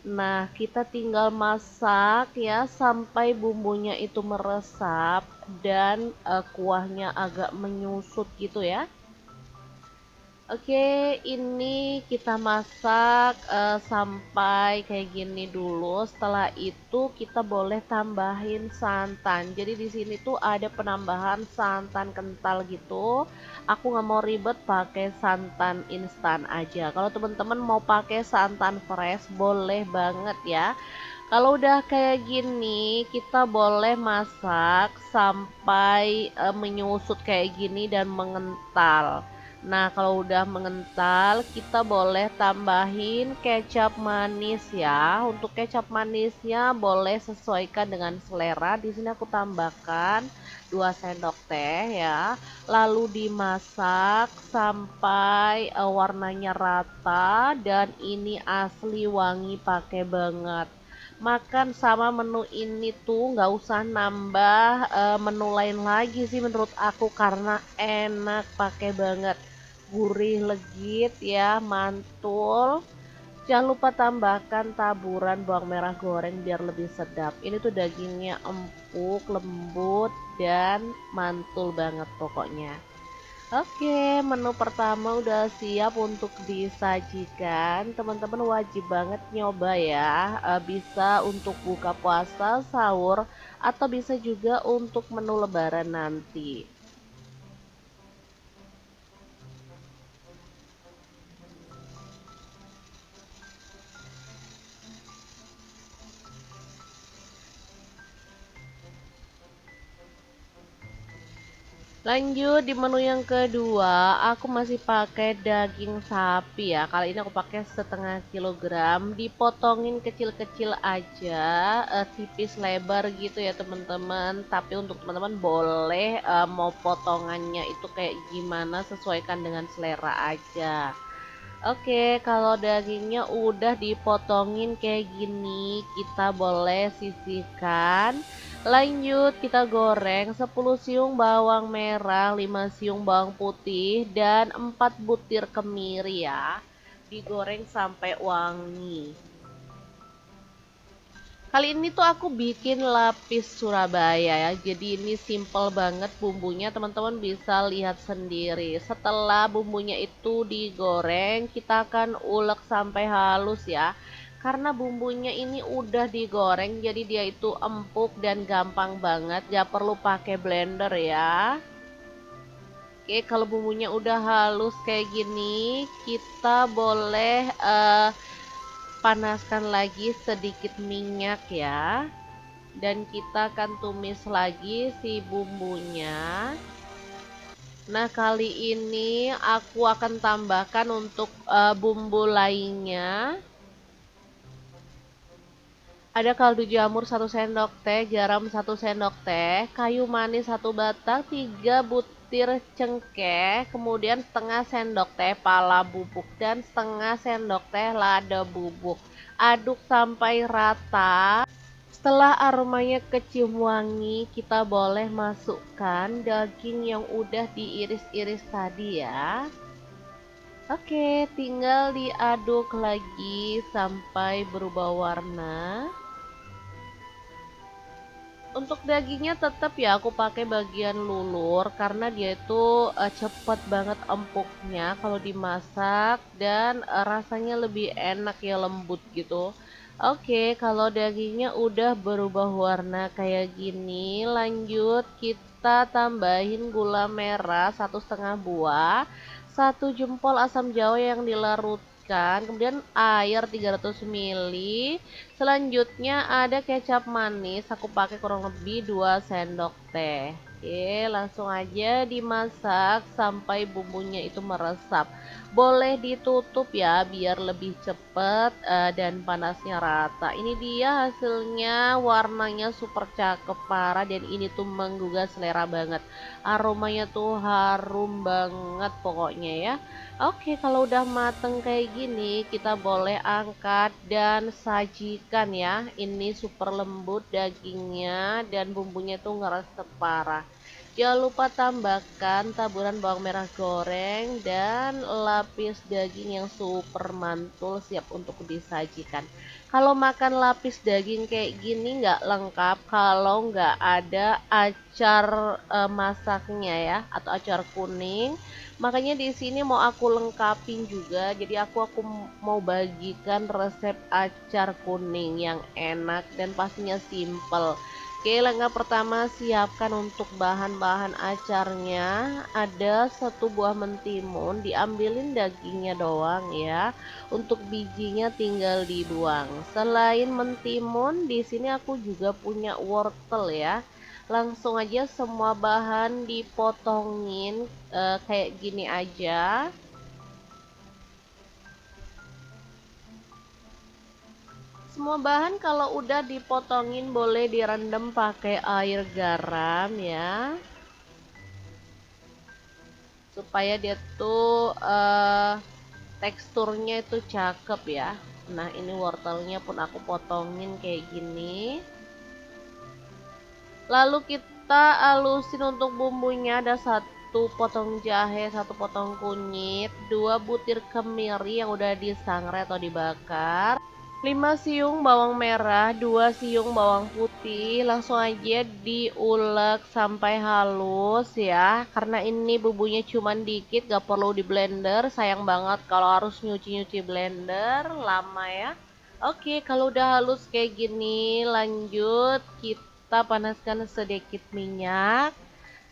Speaker 1: Nah, kita tinggal masak ya sampai bumbunya itu meresap dan kuahnya agak menyusut gitu ya. Oke, ini kita masak sampai kayak gini dulu. Setelah itu kita boleh tambahin santan. Jadi di sini tuh ada penambahan santan kental gitu. Aku nggak mau ribet pakai santan instan aja. Kalau teman-teman mau pakai santan fresh boleh banget ya. Kalau udah kayak gini, kita boleh masak sampai menyusut kayak gini dan mengental. Nah, kalau udah mengental, kita boleh tambahin kecap manis ya. Untuk kecap manisnya boleh sesuaikan dengan selera. Di sini aku tambahkan 2 sendok teh ya. Lalu dimasak sampai warnanya rata dan ini asli wangi pakai banget. Makan sama menu ini tuh nggak usah nambah menu lain lagi sih menurut aku karena enak pakai banget, gurih legit ya, mantul. Jangan lupa tambahkan taburan bawang merah goreng biar lebih sedap. Ini tuh dagingnya empuk, lembut, dan mantul banget pokoknya. Oke, menu pertama udah siap untuk disajikan. Teman-teman wajib banget nyoba ya. Bisa untuk buka puasa, sahur, atau bisa juga untuk menu lebaran nanti. Lanjut di menu yang kedua, aku masih pakai daging sapi ya. Kali ini aku pakai 1/2 kilogram, dipotongin kecil-kecil aja, tipis lebar gitu ya teman-teman. Tapi untuk teman-teman boleh mau potongannya itu kayak gimana, sesuaikan dengan selera aja. Oke, kalau dagingnya udah dipotongin kayak gini, kita boleh sisihkan. Lanjut kita goreng 10 siung bawang merah, 5 siung bawang putih, dan 4 butir kemiri ya. Digoreng sampai wangi. Kali ini tuh aku bikin lapis Surabaya ya. Jadi ini simple banget bumbunya, teman-teman bisa lihat sendiri. Setelah bumbunya itu digoreng, kita akan ulek sampai halus ya. Karena bumbunya ini udah digoreng, jadi dia itu empuk dan gampang banget. Gak perlu pakai blender ya. Oke, kalau bumbunya udah halus kayak gini, kita boleh panaskan lagi sedikit minyak ya, dan kita akan tumis lagi si bumbunya. Nah, kali ini aku akan tambahkan untuk bumbu lainnya. Ada kaldu jamur 1 sendok teh, garam 1 sendok teh, kayu manis 1 batang, 3 butir cengkeh, kemudian setengah sendok teh pala bubuk dan setengah sendok teh lada bubuk. Aduk sampai rata. Setelah aromanya kecium wangi, kita boleh masukkan daging yang udah diiris-iris tadi ya. Oke, tinggal diaduk lagi sampai berubah warna. Untuk dagingnya tetap ya aku pakai bagian lulur karena dia itu cepet banget empuknya kalau dimasak dan rasanya lebih enak ya, lembut gitu. Oke, kalau dagingnya udah berubah warna kayak gini, lanjut kita tambahin gula merah 1,5 buah, 1 jempol asam jawa yang dilarutkan, kemudian air 300 ml. Selanjutnya ada kecap manis, aku pakai kurang lebih 2 sendok teh. Oke, langsung aja dimasak sampai bumbunya itu meresap. Boleh ditutup ya biar lebih cepet dan panasnya rata. Ini dia hasilnya, warnanya super cakep parah dan ini tuh menggugah selera banget. Aromanya tuh harum banget pokoknya ya. Oke, kalau udah mateng kayak gini, kita boleh angkat dan sajikan ya. Ini super lembut dagingnya dan bumbunya tuh ngeresep parah. Jangan lupa tambahkan taburan bawang merah goreng dan lapis daging yang super mantul siap untuk disajikan. Kalau makan lapis daging kayak gini nggak lengkap kalau nggak ada acar masaknya ya, atau acar kuning. Makanya di sini mau aku lengkapin juga. Jadi aku mau bagikan resep acar kuning yang enak dan pastinya simple. Oke, langkah pertama siapkan untuk bahan-bahan acarnya. Ada 1 buah mentimun, diambilin dagingnya doang ya. Untuk bijinya tinggal dibuang. Selain mentimun, di sini aku juga punya wortel ya. Langsung aja semua bahan dipotongin kayak gini aja. Semua bahan kalau udah dipotongin boleh direndam pakai air garam ya, supaya dia tuh teksturnya itu cakep ya. Nah, ini wortelnya pun aku potongin kayak gini. Lalu kita alusin untuk bumbunya. Ada 1 potong jahe, 1 potong kunyit, 2 butir kemiri yang udah disangrai atau dibakar, 5 siung bawang merah, 2 siung bawang putih. Langsung aja diulek sampai halus ya. Karena ini bumbunya cuman dikit, gak perlu di blender. Sayang banget kalau harus nyuci-nyuci blender, lama ya. Oke, kalau udah halus kayak gini, lanjut kita panaskan sedikit minyak.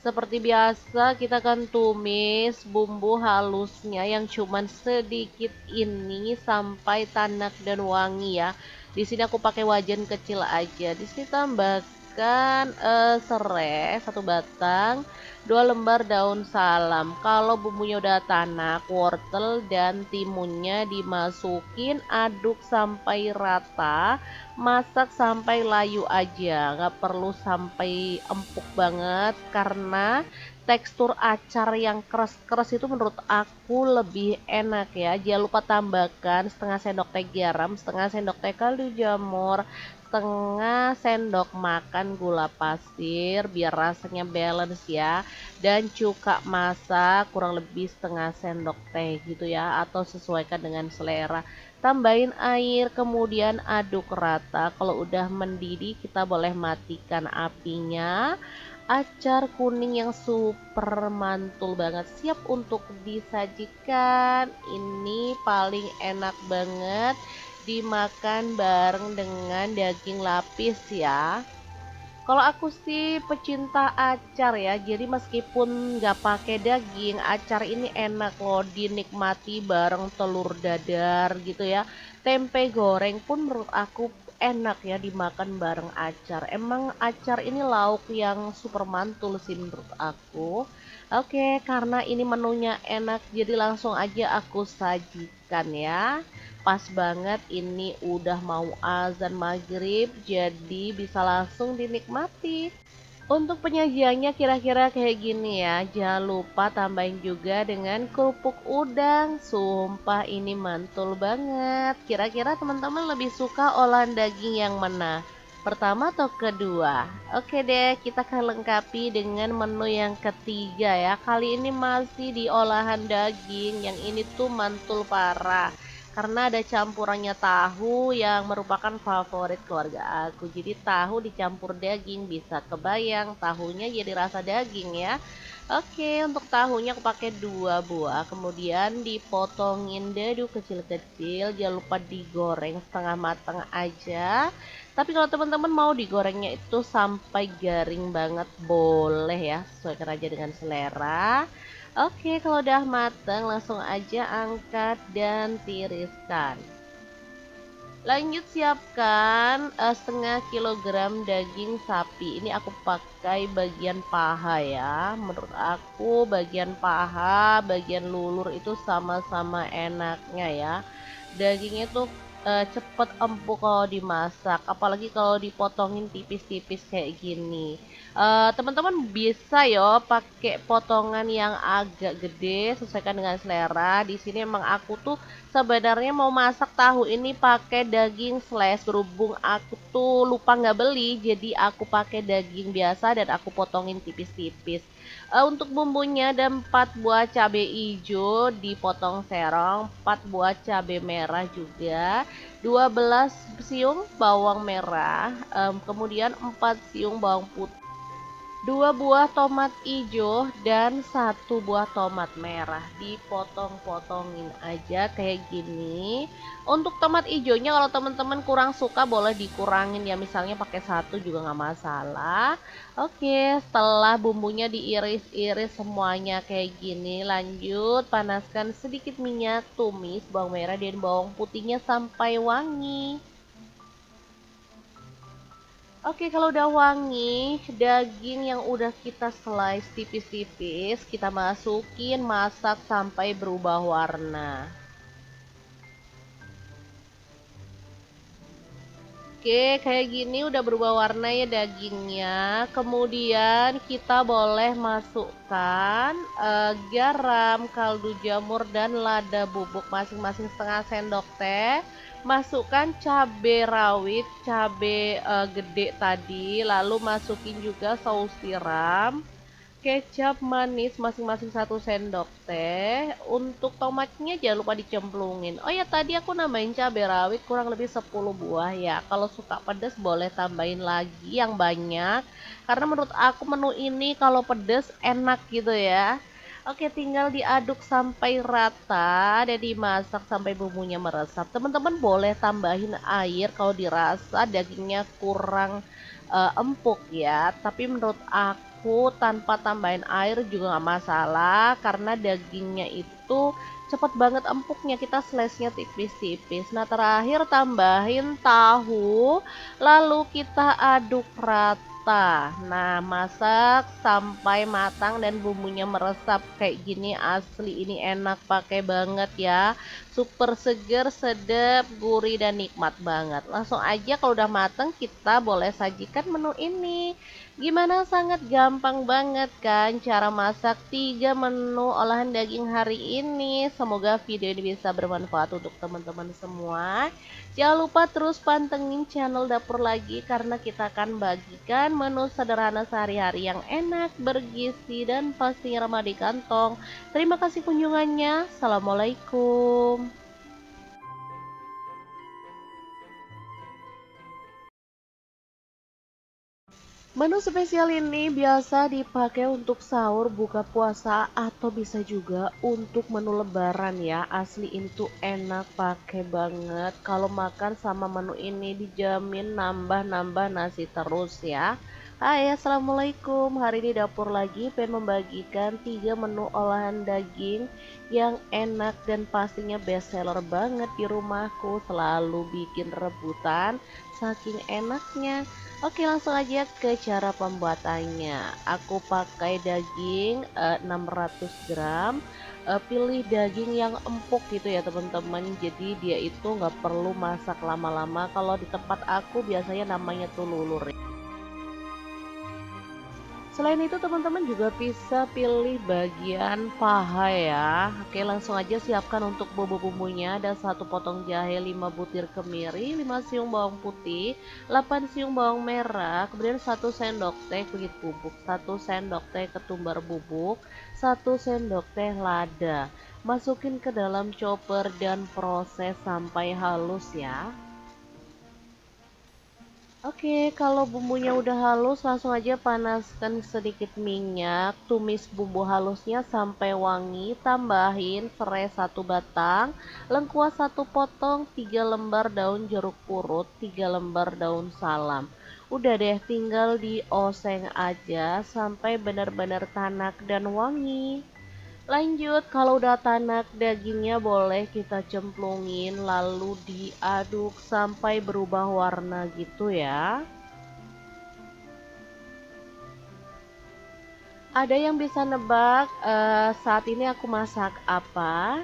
Speaker 1: Seperti biasa kita akan tumis bumbu halusnya yang cuman sedikit ini sampai tanak dan wangi ya. Di sini aku pakai wajan kecil aja. Di sini tambahkan serai 1 batang, 2 lembar daun salam. Kalau bumbunya udah tanak, wortel dan timunnya dimasukin, aduk sampai rata. Masak sampai layu aja, nggak perlu sampai empuk banget karena tekstur acar yang keras-keras itu menurut aku lebih enak ya. Jangan lupa tambahkan setengah sendok teh garam, setengah sendok teh kaldu jamur, setengah sendok makan gula pasir biar rasanya balance ya, dan cuka masak kurang lebih setengah sendok teh gitu ya, atau sesuaikan dengan selera. Tambahin air, kemudian aduk rata. Kalau udah mendidih, kita boleh matikan apinya. Acar kuning yang super mantul banget siap untuk disajikan. Ini paling enak banget dimakan bareng dengan daging lapis ya. Kalau aku sih pecinta acar ya, jadi meskipun nggak pakai daging, acar ini enak loh dinikmati bareng telur dadar gitu ya. Tempe goreng pun menurut aku enak ya dimakan bareng acar. Emang acar ini lauk yang super mantul sih menurut aku. Oke, karena ini menunya enak, jadi langsung aja aku sajikan ya. Pas banget ini udah mau azan maghrib, jadi bisa langsung dinikmati. Untuk penyajiannya kira-kira kayak gini ya. Jangan lupa tambahin juga dengan kerupuk udang. Sumpah ini mantul banget. Kira-kira teman-teman lebih suka olahan daging yang mana? Pertama atau kedua? Oke deh, kita akan lengkapi dengan menu yang ketiga ya. Kali ini masih di olahan daging. Yang ini tuh mantul parah karena ada campurannya tahu yang merupakan favorit keluarga aku. Jadi tahu dicampur daging, bisa kebayang tahunya jadi rasa daging ya. Oke, untuk tahunya aku pakai 2 buah, kemudian dipotongin dadu kecil-kecil. Jangan lupa digoreng setengah matang aja. Tapi kalau teman-teman mau digorengnya itu sampai garing banget boleh ya, sesuaikan aja dengan selera. Oke, kalau udah matang langsung aja angkat dan tiriskan. Lanjut siapkan setengah kilogram daging sapi. Ini aku pakai bagian paha ya. Menurut aku bagian paha, bagian lulur itu sama-sama enaknya ya. Dagingnya tuh cepet empuk kalau dimasak, apalagi kalau dipotongin tipis-tipis kayak gini. Teman-teman bisa yo pakai potongan yang agak gede, sesuaikan dengan selera. Di sini emang aku tuh sebenarnya mau masak tahu ini pakai daging slash, berhubung aku tuh lupa nggak beli, jadi aku pakai daging biasa dan aku potongin tipis-tipis. Untuk bumbunya ada 4 buah cabai hijau dipotong serong, 4 buah cabai merah juga, 12 siung bawang merah, kemudian 4 siung bawang putih, 2 buah tomat hijau dan 1 buah tomat merah. Dipotong-potongin aja kayak gini. Untuk tomat hijaunya kalau teman-teman kurang suka boleh dikurangin ya, misalnya pakai 1 juga nggak masalah. Oke, setelah bumbunya diiris-iris semuanya kayak gini, lanjut panaskan sedikit minyak, tumis bawang merah dan bawang putihnya sampai wangi. Oke, kalau udah wangi, daging yang udah kita slice tipis-tipis, kita masukin, masak sampai berubah warna. Oke, kayak gini udah berubah warna ya dagingnya. Kemudian kita boleh masukkan garam, kaldu jamur, dan lada bubuk masing-masing setengah sendok teh. Masukkan cabai rawit, cabai gede tadi, lalu masukin juga saus tiram, kecap manis masing-masing 1 sendok teh. Untuk tomatnya jangan lupa dicemplungin. Oh ya, tadi aku nambahin cabai rawit kurang lebih 10 buah ya. Kalau suka pedas boleh tambahin lagi yang banyak, karena menurut aku menu ini kalau pedas enak gitu ya. Oke, tinggal diaduk sampai rata dan dimasak sampai bumbunya meresap. Teman-teman boleh tambahin air kalau dirasa dagingnya kurang empuk ya. Tapi menurut aku tanpa tambahin air juga nggak masalah, karena dagingnya itu cepet banget empuknya, kita slice-nya tipis-tipis. Nah, terakhir tambahin tahu, lalu kita aduk rata. Nah, masak sampai matang dan bumbunya meresap kayak gini, asli ini enak pakai banget ya. Super seger, sedap, gurih, dan nikmat banget. Langsung aja kalau udah matang kita boleh sajikan menu ini. Gimana, sangat gampang banget kan cara masak 3 menu olahan daging hari ini. Semoga video ini bisa bermanfaat untuk teman-teman semua. Jangan lupa terus pantengin channel Dapur Lagi, karena kita akan bagikan menu sederhana sehari-hari yang enak, bergizi, dan pastinya ramah di kantong. Terima kasih kunjungannya. Assalamualaikum. Menu spesial ini biasa dipakai untuk sahur, buka puasa, atau bisa juga untuk menu lebaran ya. Asli ini tuh enak pakai banget. Kalau makan sama menu ini dijamin nambah-nambah nasi terus ya. Hai, assalamualaikum. Hari ini dapur lagi pengen membagikan 3 menu olahan daging yang enak dan pastinya best seller banget di rumahku. Selalu bikin rebutan saking enaknya. Oke, langsung aja ke cara pembuatannya. Aku pakai daging 600 gram. Pilih daging yang empuk gitu ya teman-teman. Jadi dia itu nggak perlu masak lama-lama. Kalau di tempat aku biasanya namanya tuh lulur. Selain itu teman-teman juga bisa pilih bagian paha ya. Oke, langsung aja siapkan untuk bumbu-bumbunya. Ada 1 potong jahe, 5 butir kemiri, 5 siung bawang putih, 8 siung bawang merah, kemudian 1 sendok teh kunyit bubuk, 1 sendok teh ketumbar bubuk, 1 sendok teh lada. Masukin ke dalam chopper dan proses sampai halus ya. Oke, kalau bumbunya udah halus, langsung aja panaskan sedikit minyak, tumis bumbu halusnya sampai wangi, tambahin serai 1 batang, lengkuas 1 potong, 3 lembar daun jeruk purut, 3 lembar daun salam. Udah deh, tinggal dioseng aja sampai benar-benar tanak dan wangi. Lanjut, kalau udah tanak dagingnya boleh kita cemplungin lalu diaduk sampai berubah warna gitu ya. Ada yang bisa nebak saat ini aku masak apa?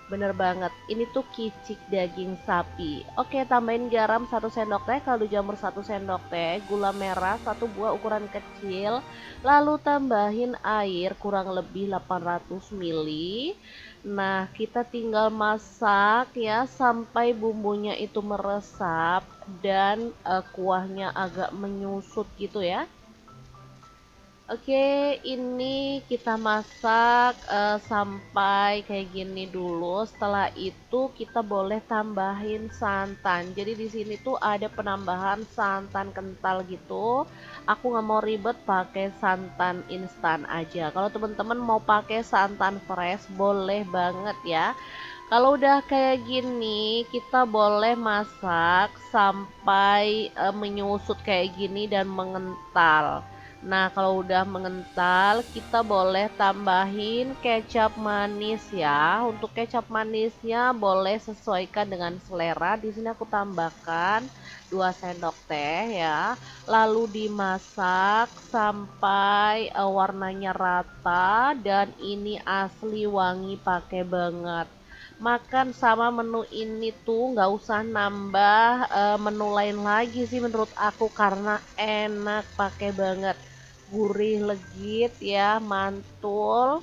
Speaker 1: Bener banget, ini tuh kicik daging sapi. Oke, tambahin garam 1 sendok teh, kaldu jamur 1 sendok teh, gula merah 1 buah ukuran kecil, lalu tambahin air kurang lebih 800 ml. Nah, kita tinggal masak ya sampai bumbunya itu meresap dan kuahnya agak menyusut gitu ya. Oke, ini kita masak sampai kayak gini dulu. Setelah itu kita boleh tambahin santan. Jadi di sini tuh ada penambahan santan kental gitu. Aku nggak mau ribet pakai santan instan aja. Kalau teman-teman mau pakai santan fresh boleh banget ya. Kalau udah kayak gini, kita boleh masak sampai menyusut kayak gini dan mengental. Nah, kalau udah mengental, kita boleh tambahin kecap manis ya. Untuk kecap manisnya boleh sesuaikan dengan selera. Di sini aku tambahkan 2 sendok teh ya. Lalu dimasak sampai warnanya rata dan ini asli wangi pakai banget. Makan sama menu ini tuh nggak usah nambah menu lain lagi sih menurut aku karena enak pakai banget, gurih legit ya, mantul.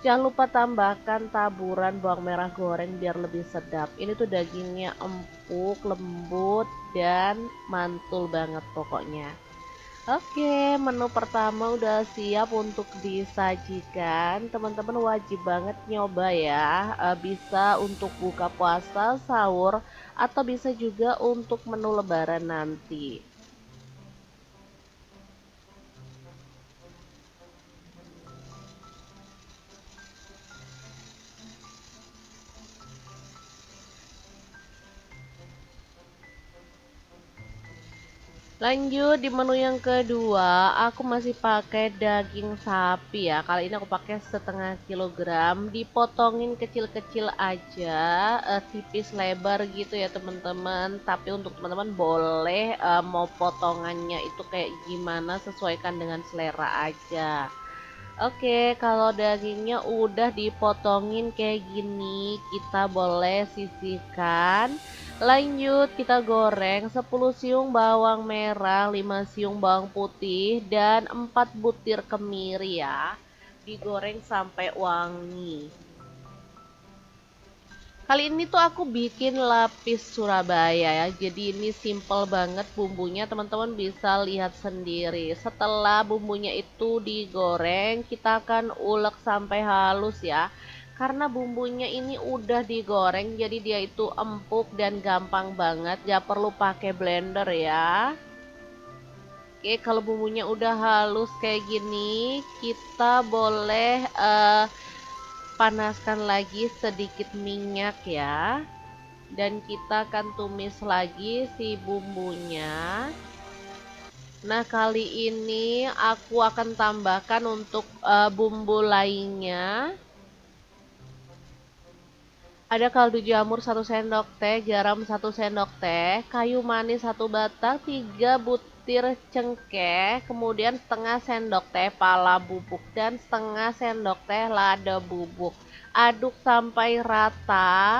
Speaker 1: Jangan lupa tambahkan taburan bawang merah goreng biar lebih sedap. Ini tuh dagingnya empuk, lembut, dan mantul banget pokoknya. Oke, menu pertama udah siap untuk disajikan. Teman-teman wajib banget nyoba ya. Bisa untuk buka puasa, sahur, atau bisa juga untuk menu lebaran nanti. Lanjut di menu yang kedua, aku masih pakai daging sapi ya. Kali ini aku pakai 1/2 kilogram, dipotongin kecil-kecil aja, tipis lebar gitu ya teman-teman. Tapi untuk teman-teman boleh mau potongannya itu kayak gimana, sesuaikan dengan selera aja. Oke, kalau dagingnya udah dipotongin kayak gini, kita boleh sisihkan. Lanjut kita goreng 10 siung bawang merah, 5 siung bawang putih, dan 4 butir kemiri ya. Digoreng sampai wangi. Kali ini tuh aku bikin lapis Surabaya ya. Jadi ini simple banget bumbunya, teman-teman bisa lihat sendiri. Setelah bumbunya itu digoreng, kita akan ulek sampai halus ya. Karena bumbunya ini udah digoreng, jadi dia itu empuk dan gampang banget. Gak perlu pakai blender ya. Oke, kalau bumbunya udah halus kayak gini, kita boleh panaskan lagi sedikit minyak ya, dan kita akan tumis lagi si bumbunya. Nah, kali ini aku akan tambahkan untuk bumbu lainnya. Ada kaldu jamur 1 sendok teh, garam 1 sendok teh, kayu manis 1 batang, 3 butir cengkeh, kemudian setengah sendok teh pala bubuk dan setengah sendok teh lada bubuk. Aduk sampai rata.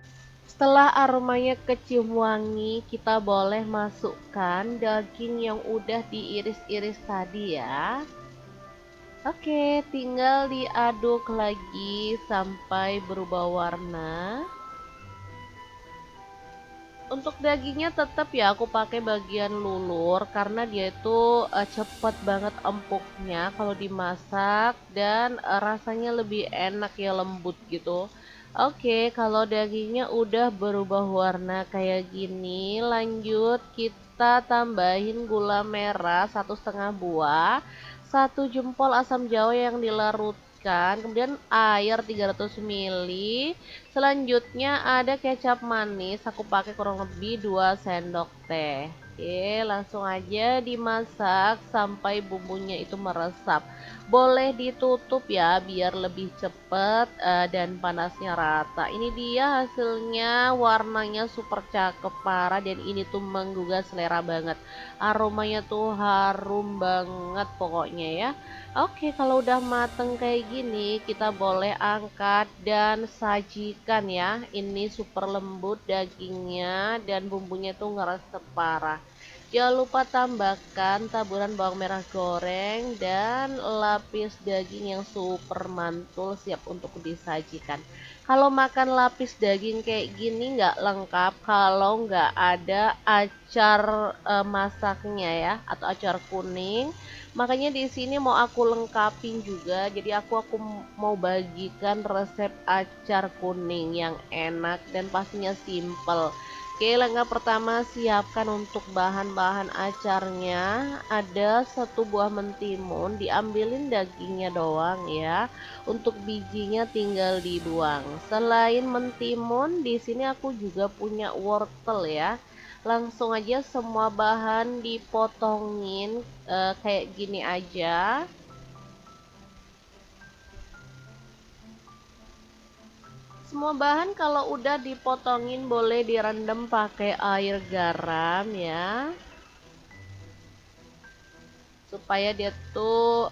Speaker 1: Setelah aromanya kecium wangi, kita boleh masukkan daging yang udah diiris-iris tadi ya. Oke, tinggal diaduk lagi sampai berubah warna. Untuk dagingnya tetap ya aku pakai bagian lulur karena dia itu cepet banget empuknya kalau dimasak dan rasanya lebih enak ya, lembut gitu. Oke, kalau dagingnya udah berubah warna kayak gini, lanjut kita tambahin gula merah 1,5 buah, 1 jempol asam jawa yang dilarutkan, kemudian air 300 ml. Selanjutnya ada kecap manis, aku pakai kurang lebih 2 sendok teh. Oke, langsung aja dimasak sampai bumbunya itu meresap. Boleh ditutup ya biar lebih cepet dan panasnya rata. Ini dia hasilnya, warnanya super cakep parah dan ini tuh menggugah selera banget. Aromanya tuh harum banget pokoknya ya. Oke, kalau udah mateng kayak gini, kita boleh angkat dan sajikan ya. Ini super lembut dagingnya dan bumbunya tuh ngeresep parah. Jangan lupa tambahkan taburan bawang merah goreng dan lapis daging yang super mantul siap untuk disajikan. Kalau makan lapis daging kayak gini nggak lengkap kalau nggak ada acar masaknya ya, atau acar kuning. Makanya di sini mau aku lengkapin juga. Jadi aku mau bagikan resep acar kuning yang enak dan pastinya simple. Oke, langkah pertama siapkan untuk bahan-bahan acarnya. Ada 1 buah mentimun, diambilin dagingnya doang ya. Untuk bijinya tinggal dibuang. Selain mentimun, di sini aku juga punya wortel ya. Langsung aja semua bahan dipotongin kayak gini aja. Semua bahan kalau udah dipotongin boleh direndam pakai air garam ya, supaya dia tuh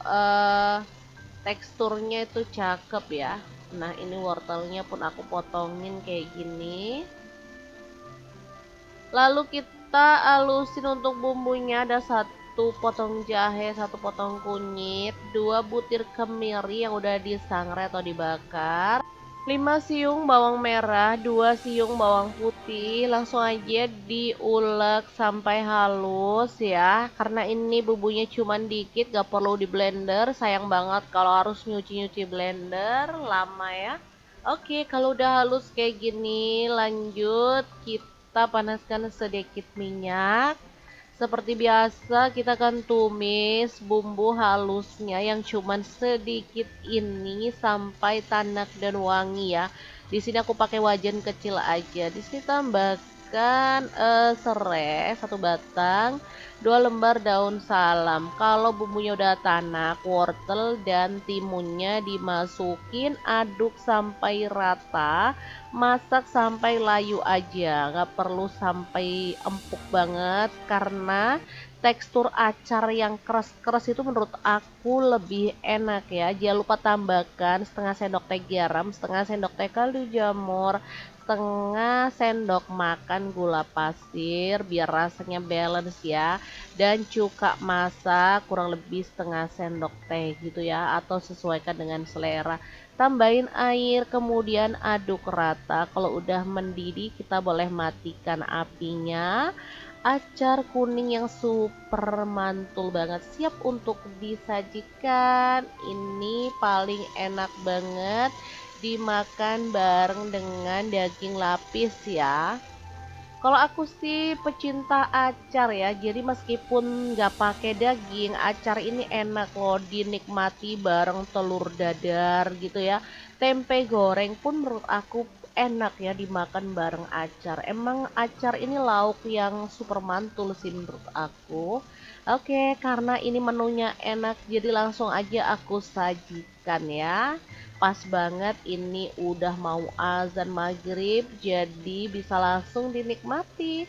Speaker 1: teksturnya itu cakep ya. Nah, ini wortelnya pun aku potongin kayak gini. Lalu kita alusin untuk bumbunya. Ada 1 potong jahe, 1 potong kunyit, 2 butir kemiri yang udah disangrai atau dibakar, 5 siung bawang merah, 2 siung bawang putih. Langsung aja diulek sampai halus ya. Karena ini bumbunya cuman dikit, gak perlu di blender. Sayang banget kalau harus nyuci-nyuci blender, lama ya. Oke, kalau udah halus kayak gini, lanjut kita panaskan sedikit minyak. Seperti biasa kita akan tumis bumbu halusnya yang cuman sedikit ini sampai tanak dan wangi ya. Di sini aku pakai wajan kecil aja. Di sini tambahkan serai 1 batang, 2 lembar daun salam. Kalau bumbunya udah tanak, wortel dan timunnya dimasukin, aduk sampai rata. Masak sampai layu aja, nggak perlu sampai empuk banget karena tekstur acar yang keras-keras itu menurut aku lebih enak ya. Jangan lupa tambahkan setengah sendok teh garam, setengah sendok teh kaldu jamur, setengah sendok makan gula pasir biar rasanya balance ya, dan cuka masak kurang lebih setengah sendok teh gitu ya, atau sesuaikan dengan selera. Tambahin air, kemudian aduk rata. Kalau udah mendidih, kita boleh matikan apinya. Acar kuning yang super mantul banget, siap untuk disajikan. Ini paling enak banget dimakan bareng dengan daging lapis ya. Kalau aku sih pecinta acar ya, jadi meskipun nggak pakai daging, acar ini enak loh dinikmati bareng telur dadar gitu ya. Tempe goreng pun menurut aku enak ya dimakan bareng acar. Emang acar ini lauk yang super mantul sih menurut aku. Oke, karena ini menunya enak, jadi langsung aja aku sajikan ya. Pas banget ini udah mau azan maghrib, jadi bisa langsung dinikmati.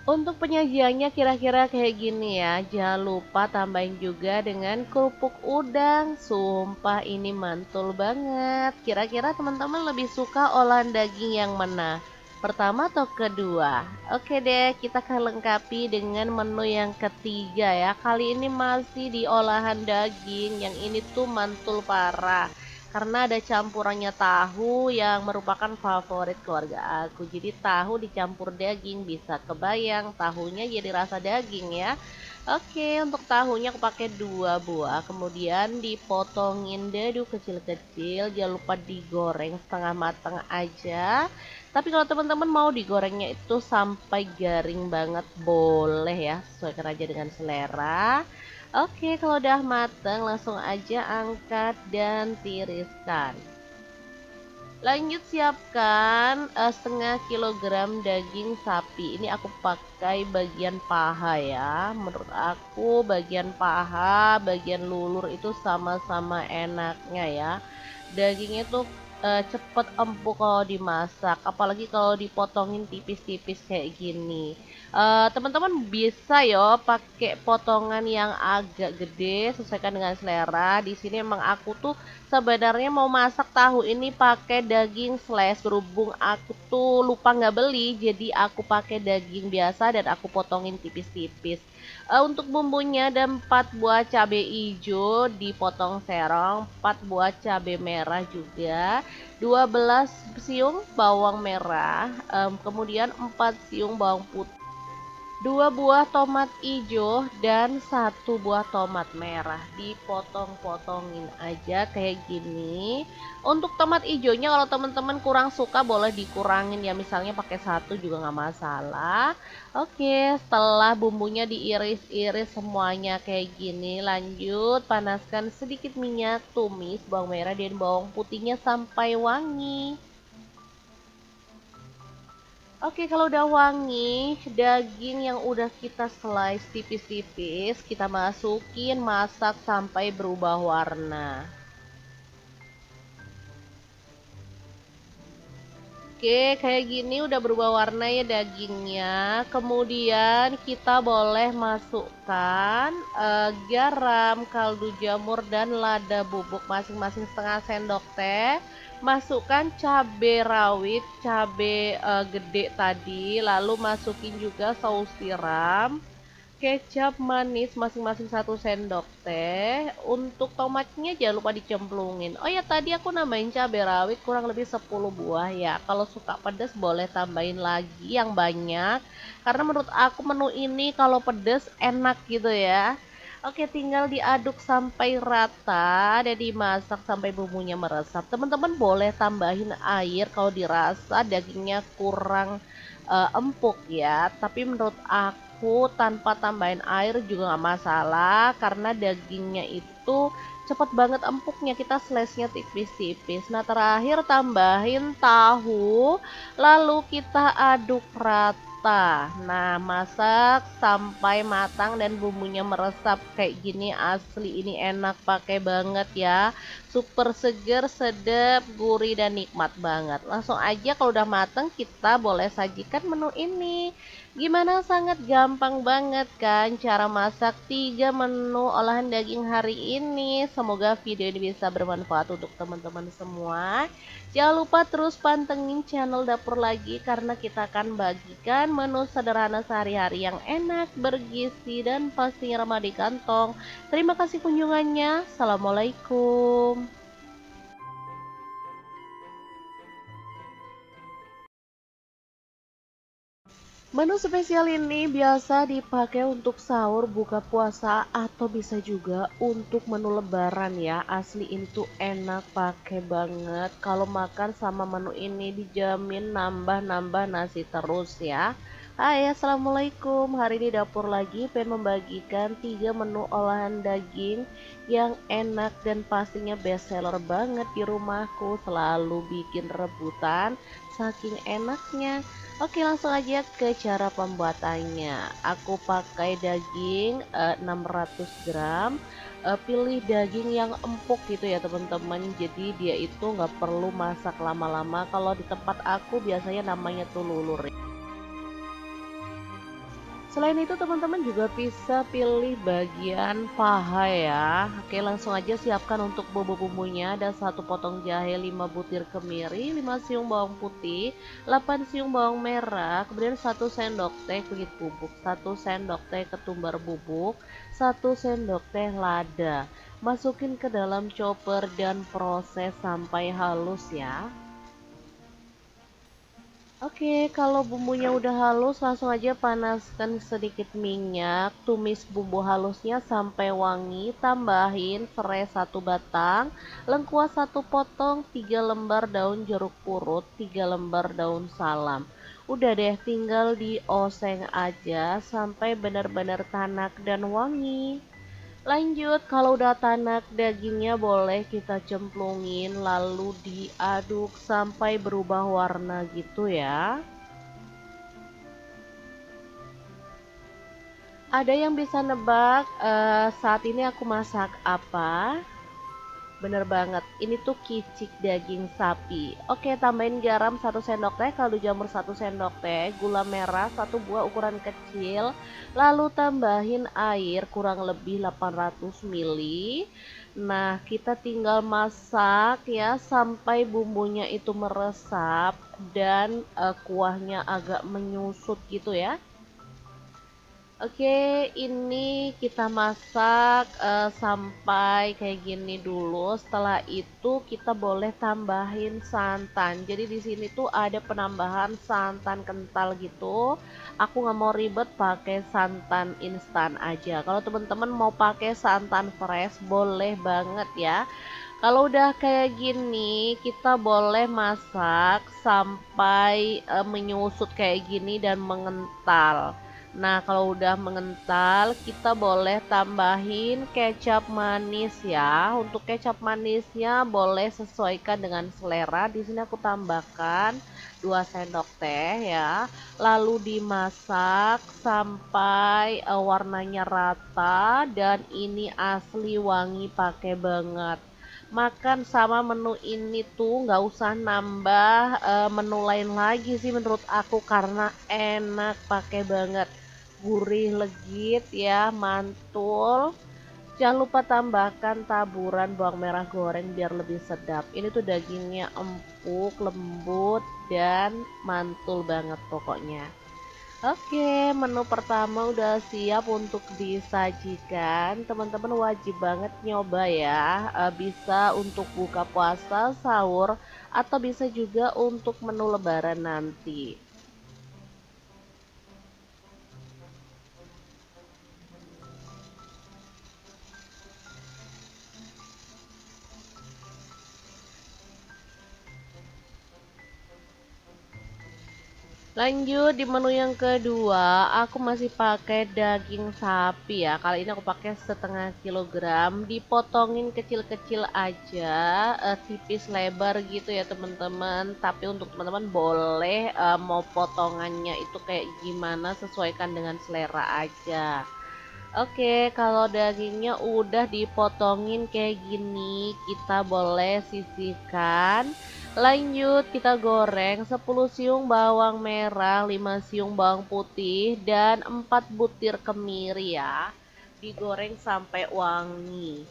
Speaker 1: Untuk penyajiannya kira-kira kayak gini ya. Jangan lupa tambahin juga dengan kerupuk udang. Sumpah ini mantul banget. Kira-kira teman-teman lebih suka olahan daging yang mana? Pertama atau kedua? Oke deh, kita akan lengkapi dengan menu yang ketiga ya. Kali ini masih di olahan daging. Yang ini tuh mantul parah karena ada campurannya tahu yang merupakan favorit keluarga aku. Jadi tahu dicampur daging, bisa kebayang tahunya jadi rasa daging ya. Oke, untuk tahunya aku pakai 2 buah, kemudian dipotongin dadu kecil-kecil. Jangan lupa digoreng setengah matang aja. Tapi kalau teman-teman mau digorengnya itu sampai garing banget boleh ya, sesuaikan aja dengan selera. Oke, kalau udah mateng langsung aja angkat dan tiriskan. Lanjut siapkan setengah kilogram daging sapi. Ini aku pakai bagian paha ya. Menurut aku bagian paha, bagian lulur itu sama-sama enaknya ya. Dagingnya tuh cepet empuk kalau dimasak, apalagi kalau dipotongin tipis-tipis kayak gini. Teman-teman bisa yo pakai potongan yang agak gede, sesuaikan dengan selera. Di sini emang aku tuh sebenarnya mau masak tahu ini pakai daging slash, berhubung aku tuh lupa nggak beli, jadi aku pakai daging biasa dan aku potongin tipis-tipis. Untuk bumbunya ada 4 buah cabai hijau dipotong serong, 4 buah cabai merah juga, 12 siung bawang merah, kemudian 4 siung bawang putih, 2 buah tomat hijau dan 1 buah tomat merah. Dipotong-potongin aja kayak gini. Untuk tomat hijaunya kalau teman-teman kurang suka boleh dikurangin ya, misalnya pakai 1 juga nggak masalah. Oke, setelah bumbunya diiris-iris semuanya kayak gini, lanjut panaskan sedikit minyak, tumis bawang merah dan bawang putihnya sampai wangi. Oke, kalau udah wangi, daging yang udah kita slice tipis-tipis, kita masukin, masak sampai berubah warna. Oke, kayak gini udah berubah warna ya dagingnya. Kemudian kita boleh masukkan garam, kaldu jamur, dan lada bubuk masing-masing setengah sendok teh. Masukkan cabai rawit, cabai gede tadi, lalu masukin juga saus tiram, kecap manis masing-masing 1 sendok teh. Untuk tomatnya jangan lupa dicemplungin. Oh ya, tadi aku nambahin cabai rawit kurang lebih 10 buah ya. Kalau suka pedas boleh tambahin lagi yang banyak, karena menurut aku menu ini kalau pedas enak gitu ya. Oke, tinggal diaduk sampai rata dan dimasak sampai bumbunya meresap. Teman-teman boleh tambahin air kalau dirasa dagingnya kurang empuk ya. Tapi menurut aku tanpa tambahin air juga nggak masalah, karena dagingnya itu cepet banget empuknya, kita slice-nya tipis-tipis. Nah, terakhir tambahin tahu, lalu kita aduk rata. Nah, masak sampai matang dan bumbunya meresap kayak gini, asli ini enak pakai banget ya. Super seger, sedap, gurih, dan nikmat banget. Langsung aja kalau udah mateng kita boleh sajikan menu ini. Gimana, sangat gampang banget kan cara masak 3 menu olahan daging hari ini. Semoga video ini bisa bermanfaat untuk teman-teman semua. Jangan lupa terus pantengin channel Dapur Lagi, karena kita akan bagikan menu sederhana sehari-hari yang enak, bergizi, dan pastinya ramah di kantong. Terima kasih kunjungannya. Assalamualaikum. Menu spesial ini biasa dipakai untuk sahur, buka puasa, atau bisa juga untuk menu lebaran ya. Asli ini tuh enak pakai banget. Kalau makan sama menu ini dijamin nambah-nambah nasi terus ya. Hai, assalamualaikum. Hari ini dapur lagi pengen membagikan 3 menu olahan daging yang enak dan pastinya best seller banget di rumahku. Selalu bikin rebutan saking enaknya. Oke, langsung aja ke cara pembuatannya. Aku pakai daging 600 gram. Pilih daging yang empuk gitu ya teman-teman. Jadi dia itu nggak perlu masak lama-lama. Kalau di tempat aku biasanya namanya tuh lulur. Selain itu teman-teman juga bisa pilih bagian paha ya. Oke, langsung aja siapkan untuk bumbu-bumbunya. Ada 1 potong jahe, 5 butir kemiri, 5 siung bawang putih, 8 siung bawang merah, kemudian 1 sendok teh kunyit bubuk, 1 sendok teh ketumbar bubuk, 1 sendok teh lada. Masukin ke dalam chopper dan proses sampai halus ya. Oke, kalau bumbunya udah halus, langsung aja panaskan sedikit minyak, tumis bumbu halusnya sampai wangi, tambahin serai 1 batang, lengkuas 1 potong, 3 lembar daun jeruk purut, 3 lembar daun salam. Udah deh, tinggal dioseng aja sampai benar-benar tanak dan wangi. Lanjut, kalau udah tanak dagingnya boleh kita cemplungin lalu diaduk sampai berubah warna gitu ya. Ada yang bisa nebak saat ini aku masak apa? Bener banget, ini tuh kicik daging sapi. Oke, tambahin garam 1 sendok teh, kaldu jamur 1 sendok teh, gula merah 1 buah ukuran kecil, lalu tambahin air kurang lebih 800 ml. Nah, kita tinggal masak ya sampai bumbunya itu meresap dan kuahnya agak menyusut gitu ya. Oke, ini kita masak sampai kayak gini dulu. Setelah itu kita boleh tambahin santan. Jadi di sini tuh ada penambahan santan kental gitu. Aku nggak mau ribet pakai santan instan aja. Kalau teman-teman mau pakai santan fresh boleh banget ya. Kalau udah kayak gini, kita boleh masak sampai menyusut kayak gini dan mengental. Nah, kalau udah mengental, kita boleh tambahin kecap manis ya. Untuk kecap manisnya boleh sesuaikan dengan selera. Di sini aku tambahkan 2 sendok teh ya. Lalu dimasak sampai warnanya rata dan ini asli wangi pakai banget. Makan sama menu ini tuh nggak usah nambah menu lain lagi sih menurut aku karena enak pakai banget, gurih legit ya, mantul. Jangan lupa tambahkan taburan bawang merah goreng biar lebih sedap. Ini tuh dagingnya empuk, lembut, dan mantul banget pokoknya. Oke, menu pertama udah siap untuk disajikan. Teman-teman wajib banget nyoba ya. Bisa untuk buka puasa, sahur, atau bisa juga untuk menu lebaran nanti. Lanjut di menu yang kedua, aku masih pakai daging sapi ya. Kali ini aku pakai 1/2 kilogram, dipotongin kecil-kecil aja, tipis lebar gitu ya teman-teman. Tapi untuk teman-teman boleh mau potongannya itu kayak gimana, sesuaikan dengan selera aja. Oke, kalau dagingnya udah dipotongin kayak gini, kita boleh sisihkan. Lanjut, kita goreng 10 siung bawang merah, 5 siung bawang putih, dan 4 butir kemiri ya. Digoreng sampai wangi.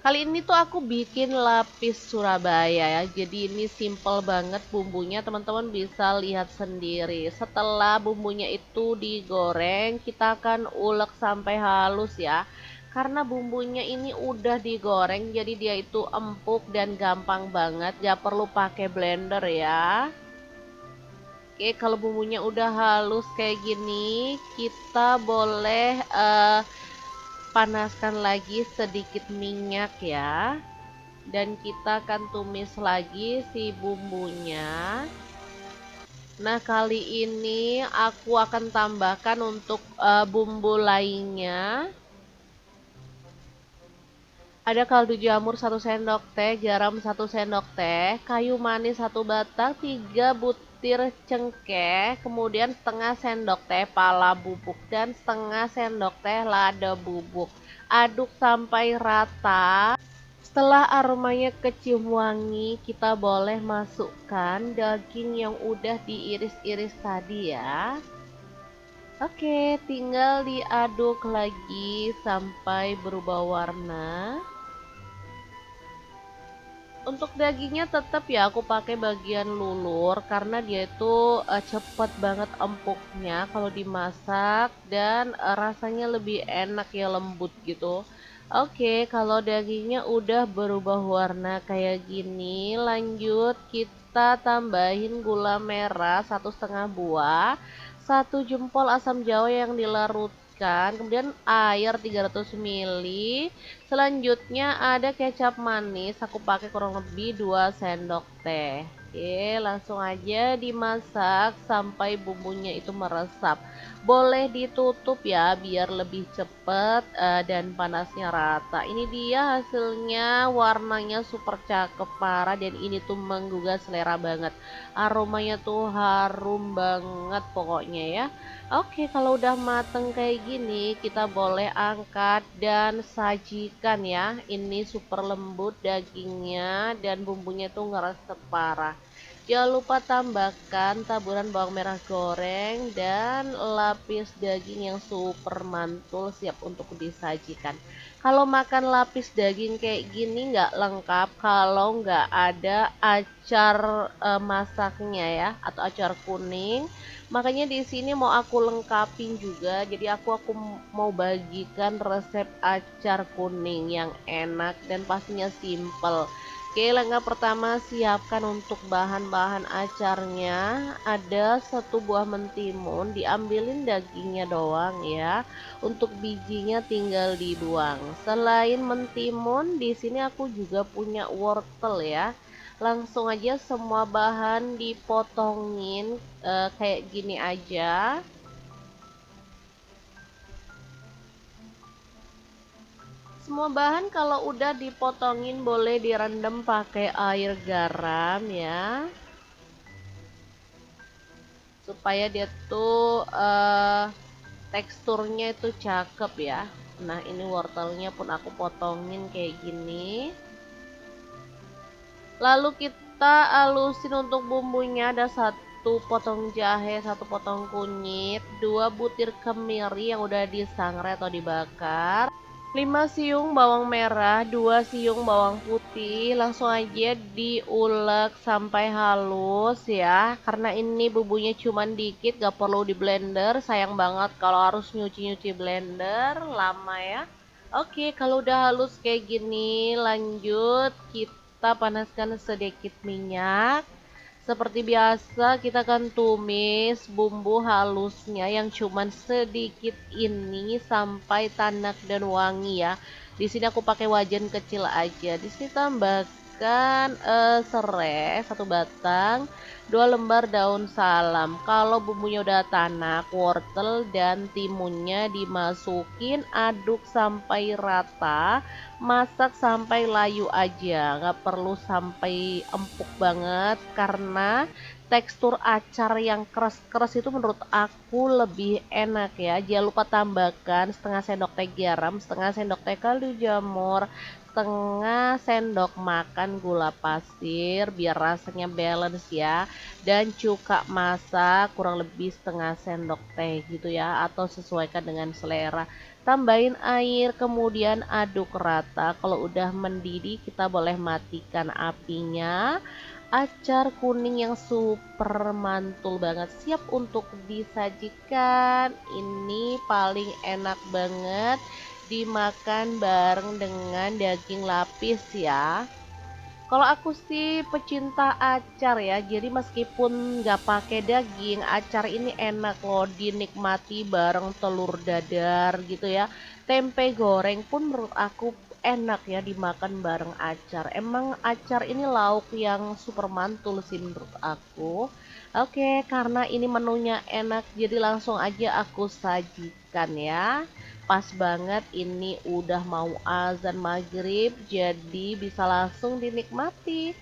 Speaker 1: Kali ini tuh aku bikin lapis Surabaya ya. Jadi ini simple banget bumbunya, teman-teman bisa lihat sendiri. Setelah bumbunya itu digoreng, kita akan ulek sampai halus ya. Karena bumbunya ini udah digoreng, jadi dia itu empuk dan gampang banget. Gak perlu pakai blender ya. Oke, kalau bumbunya udah halus kayak gini, kita boleh panaskan lagi sedikit minyak ya, dan kita akan tumis lagi si bumbunya. Nah, kali ini aku akan tambahkan untuk bumbu lainnya. Ada kaldu jamur 1 sendok teh, garam 1 sendok teh, kayu manis 1 batang, 3 butir cengkeh, kemudian setengah sendok teh pala bubuk dan setengah sendok teh lada bubuk. Aduk sampai rata. Setelah aromanya kecium wangi, kita boleh masukkan daging yang udah diiris-iris tadi ya. Oke, tinggal diaduk lagi sampai berubah warna. Untuk dagingnya tetap ya aku pakai bagian lulur karena dia itu cepet banget empuknya kalau dimasak dan rasanya lebih enak ya, lembut gitu. Oke, kalau dagingnya udah berubah warna kayak gini, lanjut kita tambahin gula merah 1,5 buah, 1 jempol asam jawa yang dilarutkan, kemudian air 300 ml. Selanjutnya ada kecap manis, aku pakai kurang lebih 2 sendok teh. Oke, langsung aja dimasak sampai bumbunya itu meresap. Boleh ditutup ya biar lebih cepet dan panasnya rata. Ini dia hasilnya, warnanya super cakep parah dan ini tuh menggugah selera banget. Aromanya tuh harum banget pokoknya ya. Oke, kalau udah mateng kayak gini, kita boleh angkat dan sajikan ya. Ini super lembut dagingnya dan bumbunya tuh ngeresep parah. Jangan lupa tambahkan taburan bawang merah goreng dan lapis daging yang super mantul siap untuk disajikan. Kalau makan lapis daging kayak gini nggak lengkap kalau nggak ada acar masaknya ya, atau acar kuning. Makanya di sini mau aku lengkapin juga. Jadi aku mau bagikan resep acar kuning yang enak dan pastinya simple. Oke, langkah pertama siapkan untuk bahan-bahan acarnya. Ada 1 buah mentimun, diambilin dagingnya doang ya. Untuk bijinya tinggal dibuang. Selain mentimun, di sini aku juga punya wortel ya. Langsung aja semua bahan dipotongin kayak gini aja. Semua bahan kalau udah dipotongin boleh direndam pakai air garam ya, supaya dia tuh teksturnya itu cakep ya. Nah, ini wortelnya pun aku potongin kayak gini. Lalu kita halusin untuk bumbunya. Ada 1 potong jahe, 1 potong kunyit, 2 butir kemiri yang udah disangrai atau dibakar, 5 siung bawang merah, 2 siung bawang putih. Langsung aja diulek sampai halus ya. Karena ini bumbunya cuman dikit, gak perlu di blender. Sayang banget kalau harus nyuci-nyuci blender, lama ya. Oke, kalau udah halus kayak gini, lanjut kita panaskan sedikit minyak. Seperti biasa kita akan tumis bumbu halusnya yang cuman sedikit ini sampai tanak dan wangi ya. Di sini aku pakai wajan kecil aja. Di sini tambahkan serai 1 batang, 2 lembar daun salam. Kalau bumbunya udah tanak, wortel dan timunnya dimasukin, aduk sampai rata. Masak sampai layu aja, nggak perlu sampai empuk banget karena tekstur acar yang keras-keras itu menurut aku lebih enak ya. Jangan lupa tambahkan setengah sendok teh garam, setengah sendok teh kaldu jamur, setengah sendok makan gula pasir biar rasanya balance ya, dan cuka masak kurang lebih setengah sendok teh gitu ya, atau sesuaikan dengan selera. Tambahin air, kemudian aduk rata. Kalau udah mendidih, kita boleh matikan apinya. Acar kuning yang super mantul banget siap untuk disajikan. Ini paling enak banget dimakan bareng dengan daging lapis ya. Kalau aku sih pecinta acar ya, jadi meskipun nggak pakai daging, acar ini enak loh dinikmati bareng telur dadar gitu ya. Tempe goreng pun menurut aku enak ya dimakan bareng acar. Emang acar ini lauk yang super mantul sih menurut aku. Oke, karena ini menunya enak, jadi langsung aja aku sajikan ya. Pas banget ini udah mau azan maghrib, jadi bisa langsung dinikmati.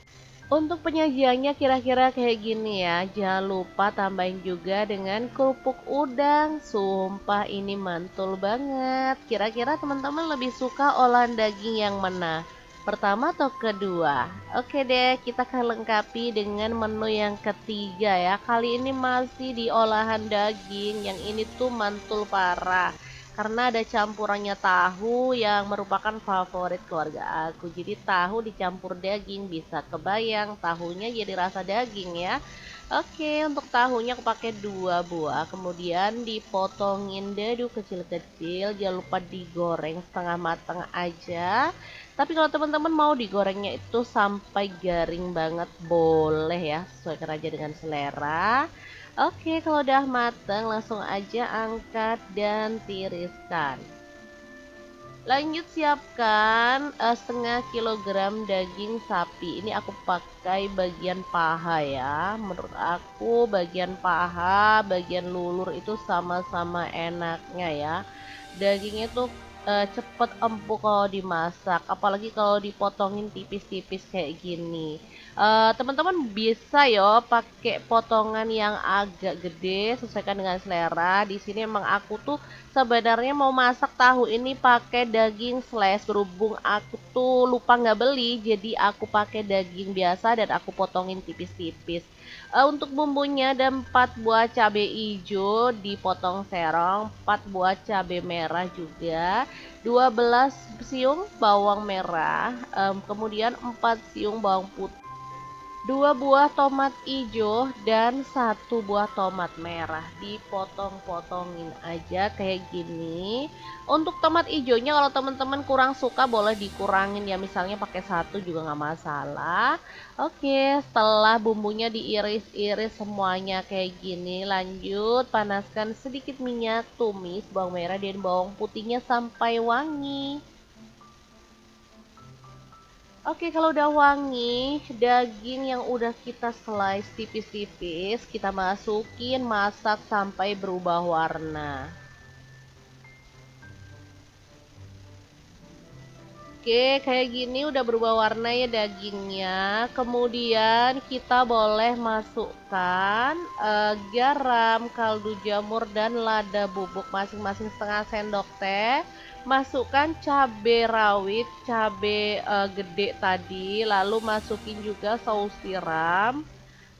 Speaker 1: Untuk penyajiannya kira-kira kayak gini ya. Jangan lupa tambahin juga dengan kerupuk udang. Sumpah ini mantul banget. Kira-kira teman-teman lebih suka olahan daging yang mana? Pertama atau kedua? Oke deh, kita akan lengkapi dengan menu yang ketiga ya. Kali ini masih di olahan daging. Yang ini tuh mantul parah karena ada campurannya tahu yang merupakan favorit keluarga aku. Jadi tahu dicampur daging, bisa kebayang tahunya jadi rasa daging ya. Oke, untuk tahunya aku pakai 2 buah, kemudian dipotongin dadu kecil-kecil. Jangan lupa digoreng setengah matang aja. Tapi kalau teman-teman mau digorengnya itu sampai garing banget boleh ya, sesuaikan aja dengan selera. Oke, kalau udah matang langsung aja angkat dan tiriskan. Lanjut siapkan setengah kilogram daging sapi. Ini aku pakai bagian paha ya. Menurut aku bagian paha, bagian lulur itu sama-sama enaknya ya. Dagingnya tuh cepet empuk kalau dimasak, apalagi kalau dipotongin tipis-tipis kayak gini. Teman-teman bisa yo pakai potongan yang agak gede, sesuaikan dengan selera. Di sini emang aku tuh sebenarnya mau masak tahu ini pakai daging slash, berhubung aku tuh lupa nggak beli, jadi aku pakai daging biasa dan aku potongin tipis-tipis. Untuk bumbunya ada 4 buah cabai hijau dipotong serong, 4 buah cabai merah juga, 12 siung bawang merah, kemudian 4 siung bawang putih, 2 buah tomat hijau dan 1 buah tomat merah. Dipotong-potongin aja kayak gini. Untuk tomat hijaunya kalau teman-teman kurang suka boleh dikurangin ya, misalnya pakai 1 juga nggak masalah. Oke, setelah bumbunya diiris-iris semuanya kayak gini, lanjut panaskan sedikit minyak, tumis bawang merah dan bawang putihnya sampai wangi. Oke, kalau udah wangi, daging yang udah kita slice tipis-tipis, kita masukin, masak sampai berubah warna. Oke, kayak gini udah berubah warna ya dagingnya. Kemudian kita boleh masukkan garam, kaldu jamur, dan lada bubuk masing-masing setengah sendok teh. Masukkan cabai rawit, cabai gede tadi, lalu masukin juga saus tiram,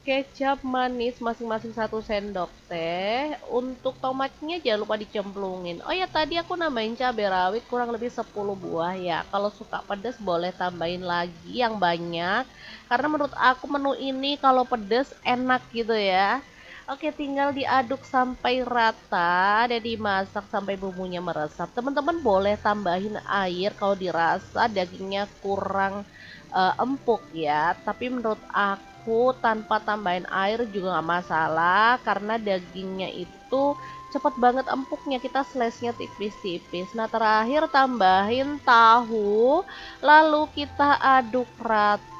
Speaker 1: kecap manis masing-masing 1 sendok teh. Untuk tomatnya jangan lupa dicemplungin. Oh ya, tadi aku nambahin cabai rawit kurang lebih 10 buah ya. Kalau suka pedas boleh tambahin lagi yang banyak, karena menurut aku menu ini kalau pedas enak gitu ya. Oke, tinggal diaduk sampai rata dan dimasak sampai bumbunya meresap. Teman-teman boleh tambahin air kalau dirasa dagingnya kurang empuk ya. Tapi menurut aku tanpa tambahin air juga nggak masalah, karena dagingnya itu cepet banget empuknya, kita slice-nya tipis-tipis. Nah, terakhir tambahin tahu, lalu kita aduk rata.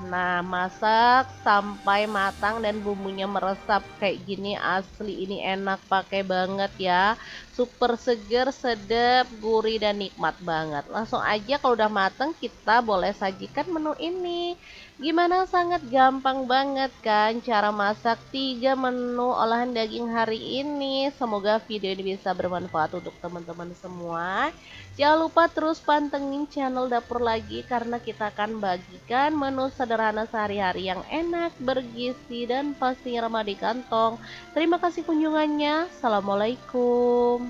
Speaker 1: Nah, masak sampai matang dan bumbunya meresap kayak gini, asli ini enak pakai banget ya. Super seger, sedap, gurih, dan nikmat banget. Langsung aja kalau udah matang kita boleh sajikan menu ini. Gimana, sangat gampang banget kan cara masak 3 menu olahan daging hari ini. Semoga video ini bisa bermanfaat untuk teman-teman semua. Jangan lupa terus pantengin channel Dapur Lagi, karena kita akan bagikan menu sederhana sehari-hari yang enak, bergizi, dan pastinya ramah di kantong. Terima kasih kunjungannya. Assalamualaikum.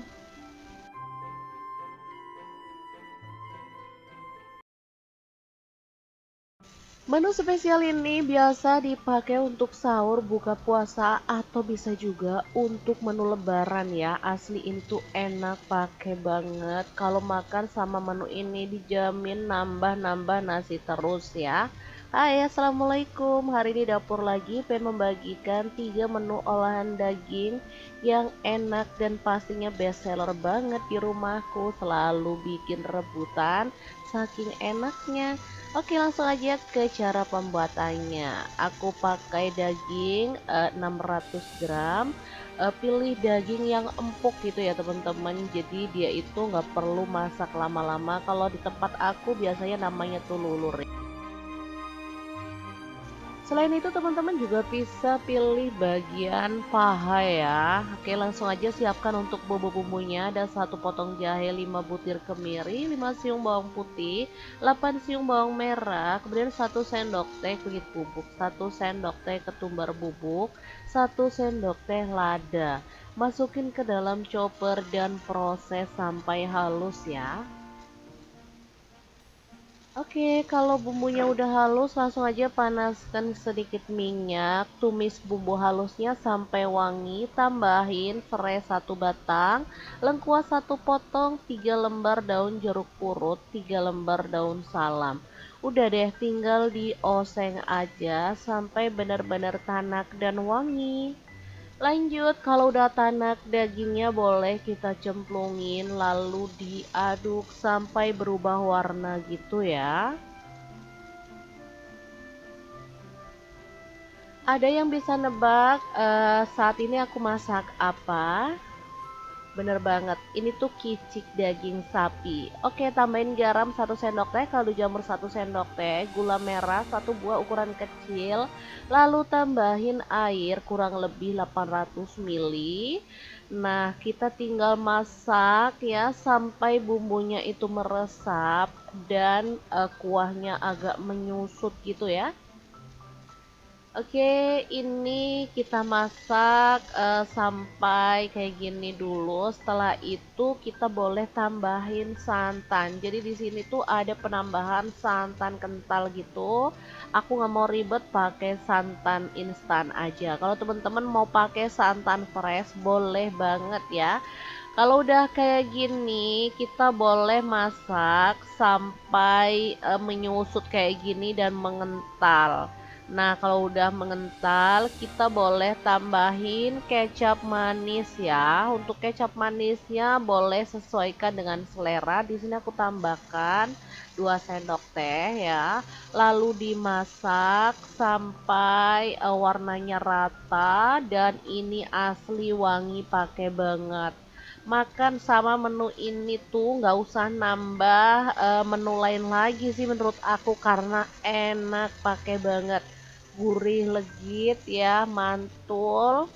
Speaker 1: Menu spesial ini biasa dipakai untuk sahur, buka puasa, atau bisa juga untuk menu lebaran ya. Asli ini tuh enak pakai banget. Kalau makan sama menu ini dijamin nambah-nambah nasi terus ya. Hai, assalamualaikum. Hari ini dapur lagi pengen membagikan 3 menu olahan daging yang enak dan pastinya best seller banget di rumahku. Selalu bikin rebutan saking enaknya. Oke, langsung aja ke cara pembuatannya. Aku pakai daging 600 gram. Pilih daging yang empuk gitu ya teman-teman. Jadi dia itu nggak perlu masak lama-lama. Kalau di tempat aku biasanya namanya tuh lulur. Selain itu teman-teman juga bisa pilih bagian paha ya. Oke, langsung aja siapkan untuk bumbu-bumbunya. Ada 1 potong jahe, 5 butir kemiri, 5 siung bawang putih, 8 siung bawang merah, kemudian 1 sendok teh kunyit bubuk, 1 sendok teh ketumbar bubuk, 1 sendok teh lada. Masukin ke dalam chopper dan proses sampai halus ya. Oke, kalau bumbunya udah halus, langsung aja panaskan sedikit minyak, tumis bumbu halusnya sampai wangi, tambahin serai 1 batang, lengkuas 1 potong, 3 lembar daun jeruk purut, 3 lembar daun salam. Udah deh, tinggal dioseng aja sampai benar-benar tanak dan wangi. Lanjut, kalau udah tanak dagingnya boleh kita cemplungin lalu diaduk sampai berubah warna gitu ya. Ada yang bisa nebak saat ini aku masak apa? Bener banget, ini tuh kicik daging sapi. Oke, tambahin garam 1 sendok teh, kaldu jamur 1 sendok teh, gula merah 1 buah ukuran kecil, lalu tambahin air kurang lebih 800 ml. Nah, kita tinggal masak ya sampai bumbunya itu meresap dan kuahnya agak menyusut gitu ya. Oke, ini kita masak sampai kayak gini dulu. Setelah itu kita boleh tambahin santan. Jadi di sini tuh ada penambahan santan kental gitu. Aku nggak mau ribet pakai santan instan aja. Kalau teman-teman mau pakai santan fresh boleh banget ya. Kalau udah kayak gini, kita boleh masak sampai menyusut kayak gini dan mengental. Nah, kalau udah mengental, kita boleh tambahin kecap manis ya. Untuk kecap manisnya boleh sesuaikan dengan selera. Di sini aku tambahkan 2 sendok teh ya. Lalu dimasak sampai warnanya rata dan ini asli wangi pakai banget. Makan sama menu ini tuh nggak usah nambah menu lain lagi sih menurut aku karena enak pakai banget, gurih legit ya, mantul.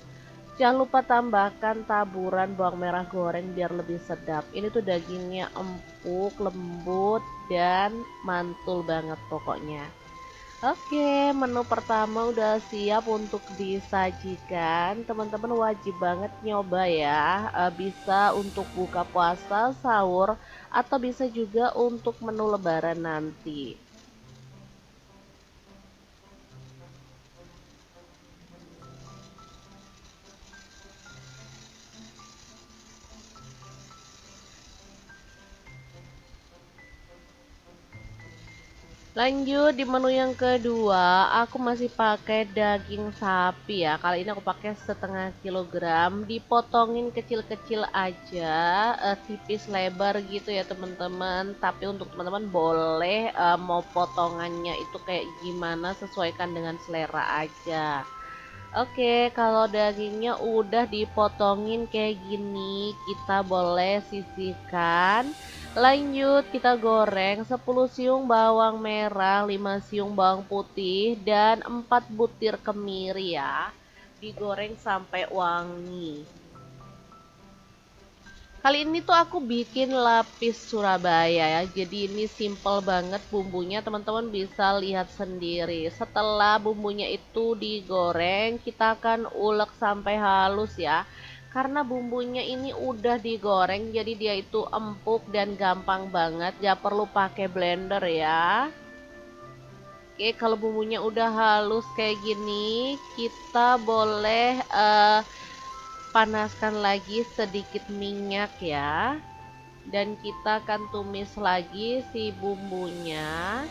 Speaker 1: Jangan lupa tambahkan taburan bawang merah goreng biar lebih sedap. Ini tuh dagingnya empuk, lembut, dan mantul banget pokoknya. Oke, menu pertama udah siap untuk disajikan. Teman-teman wajib banget nyoba ya. Bisa untuk buka puasa, sahur, atau bisa juga untuk menu lebaran nanti. Lanjut di menu yang kedua, aku masih pakai daging sapi ya. Kali ini aku pakai 1/2 kilogram, dipotongin kecil-kecil aja, tipis lebar gitu ya teman-teman. Tapi untuk teman-teman boleh mau potongannya itu kayak gimana, sesuaikan dengan selera aja. Oke, kalau dagingnya udah dipotongin kayak gini, kita boleh sisihkan. Lanjut kita goreng 10 siung bawang merah, 5 siung bawang putih, dan 4 butir kemiri ya. Digoreng sampai wangi. Kali ini tuh aku bikin lapis Surabaya ya. Jadi ini simple banget bumbunya, teman-teman bisa lihat sendiri. Setelah bumbunya itu digoreng, kita akan ulek sampai halus ya. Karena bumbunya ini udah digoreng, jadi dia itu empuk dan gampang banget. Gak perlu pakai blender ya. Oke, kalau bumbunya udah halus kayak gini, kita boleh panaskan lagi sedikit minyak ya, dan kita akan tumis lagi si bumbunya.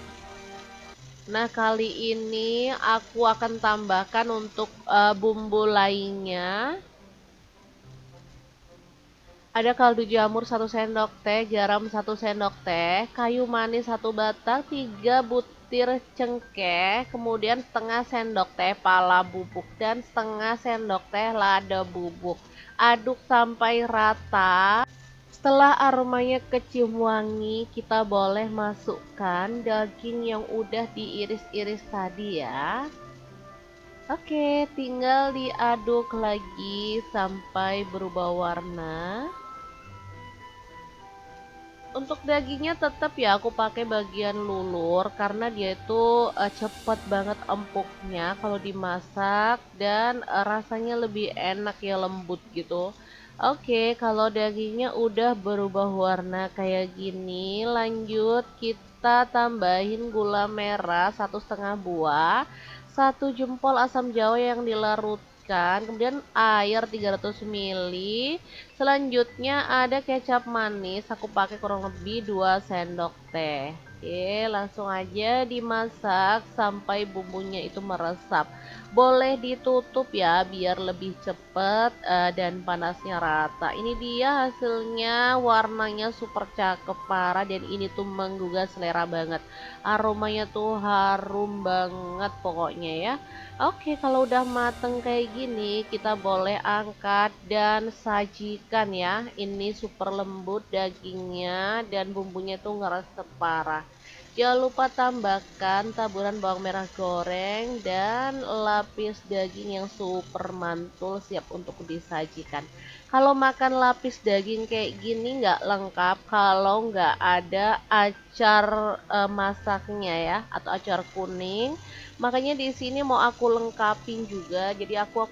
Speaker 1: Nah, kali ini aku akan tambahkan untuk bumbu lainnya. Ada kaldu jamur 1 sendok teh, garam 1 sendok teh, kayu manis 1 batang, 3 butir cengkeh, kemudian setengah sendok teh pala bubuk dan setengah sendok teh lada bubuk. Aduk sampai rata. Setelah aromanya kecium wangi, kita boleh masukkan daging yang udah diiris-iris tadi ya. Oke, tinggal diaduk lagi sampai berubah warna. Untuk dagingnya tetap ya aku pakai bagian lulur karena dia itu cepet banget empuknya kalau dimasak dan rasanya lebih enak ya, lembut gitu. Oke, kalau dagingnya udah berubah warna kayak gini, lanjut kita tambahin gula merah 1,5 buah, 1 jempol asam jawa yang dilarutkan, kemudian air 300 ml. Selanjutnya ada kecap manis, aku pakai kurang lebih 2 sendok teh. Oke, langsung aja dimasak sampai bumbunya itu meresap. Boleh ditutup ya biar lebih cepet dan panasnya rata. Ini dia hasilnya, warnanya super cakep parah dan ini tuh menggugah selera banget. Aromanya tuh harum banget pokoknya ya. Oke, kalau udah mateng kayak gini, kita boleh angkat dan sajikan ya. Ini super lembut dagingnya dan bumbunya tuh ngeresep parah. Jangan lupa tambahkan taburan bawang merah goreng dan lapis daging yang super mantul siap untuk disajikan. Kalau makan lapis daging kayak gini nggak lengkap kalau nggak ada acar masaknya ya, atau acar kuning. Makanya di sini mau aku lengkapin juga. Jadi aku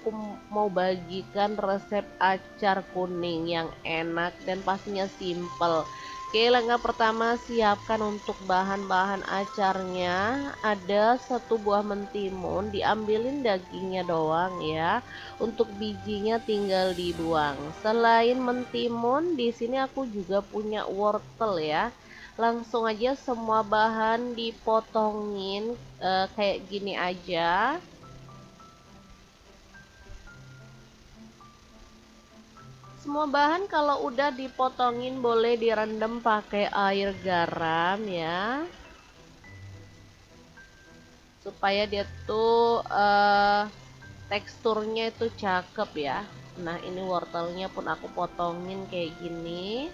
Speaker 1: mau bagikan resep acar kuning yang enak dan pastinya simple. Oke, langkah pertama siapkan untuk bahan-bahan acarnya. Ada 1 buah mentimun, diambilin dagingnya doang ya. Untuk bijinya tinggal dibuang. Selain mentimun, di sini aku juga punya wortel ya. Langsung aja semua bahan dipotongin kayak gini aja. Semua bahan kalau udah dipotongin boleh direndam pakai air garam ya, supaya dia tuh teksturnya itu cakep ya. Nah, ini wortelnya pun aku potongin kayak gini.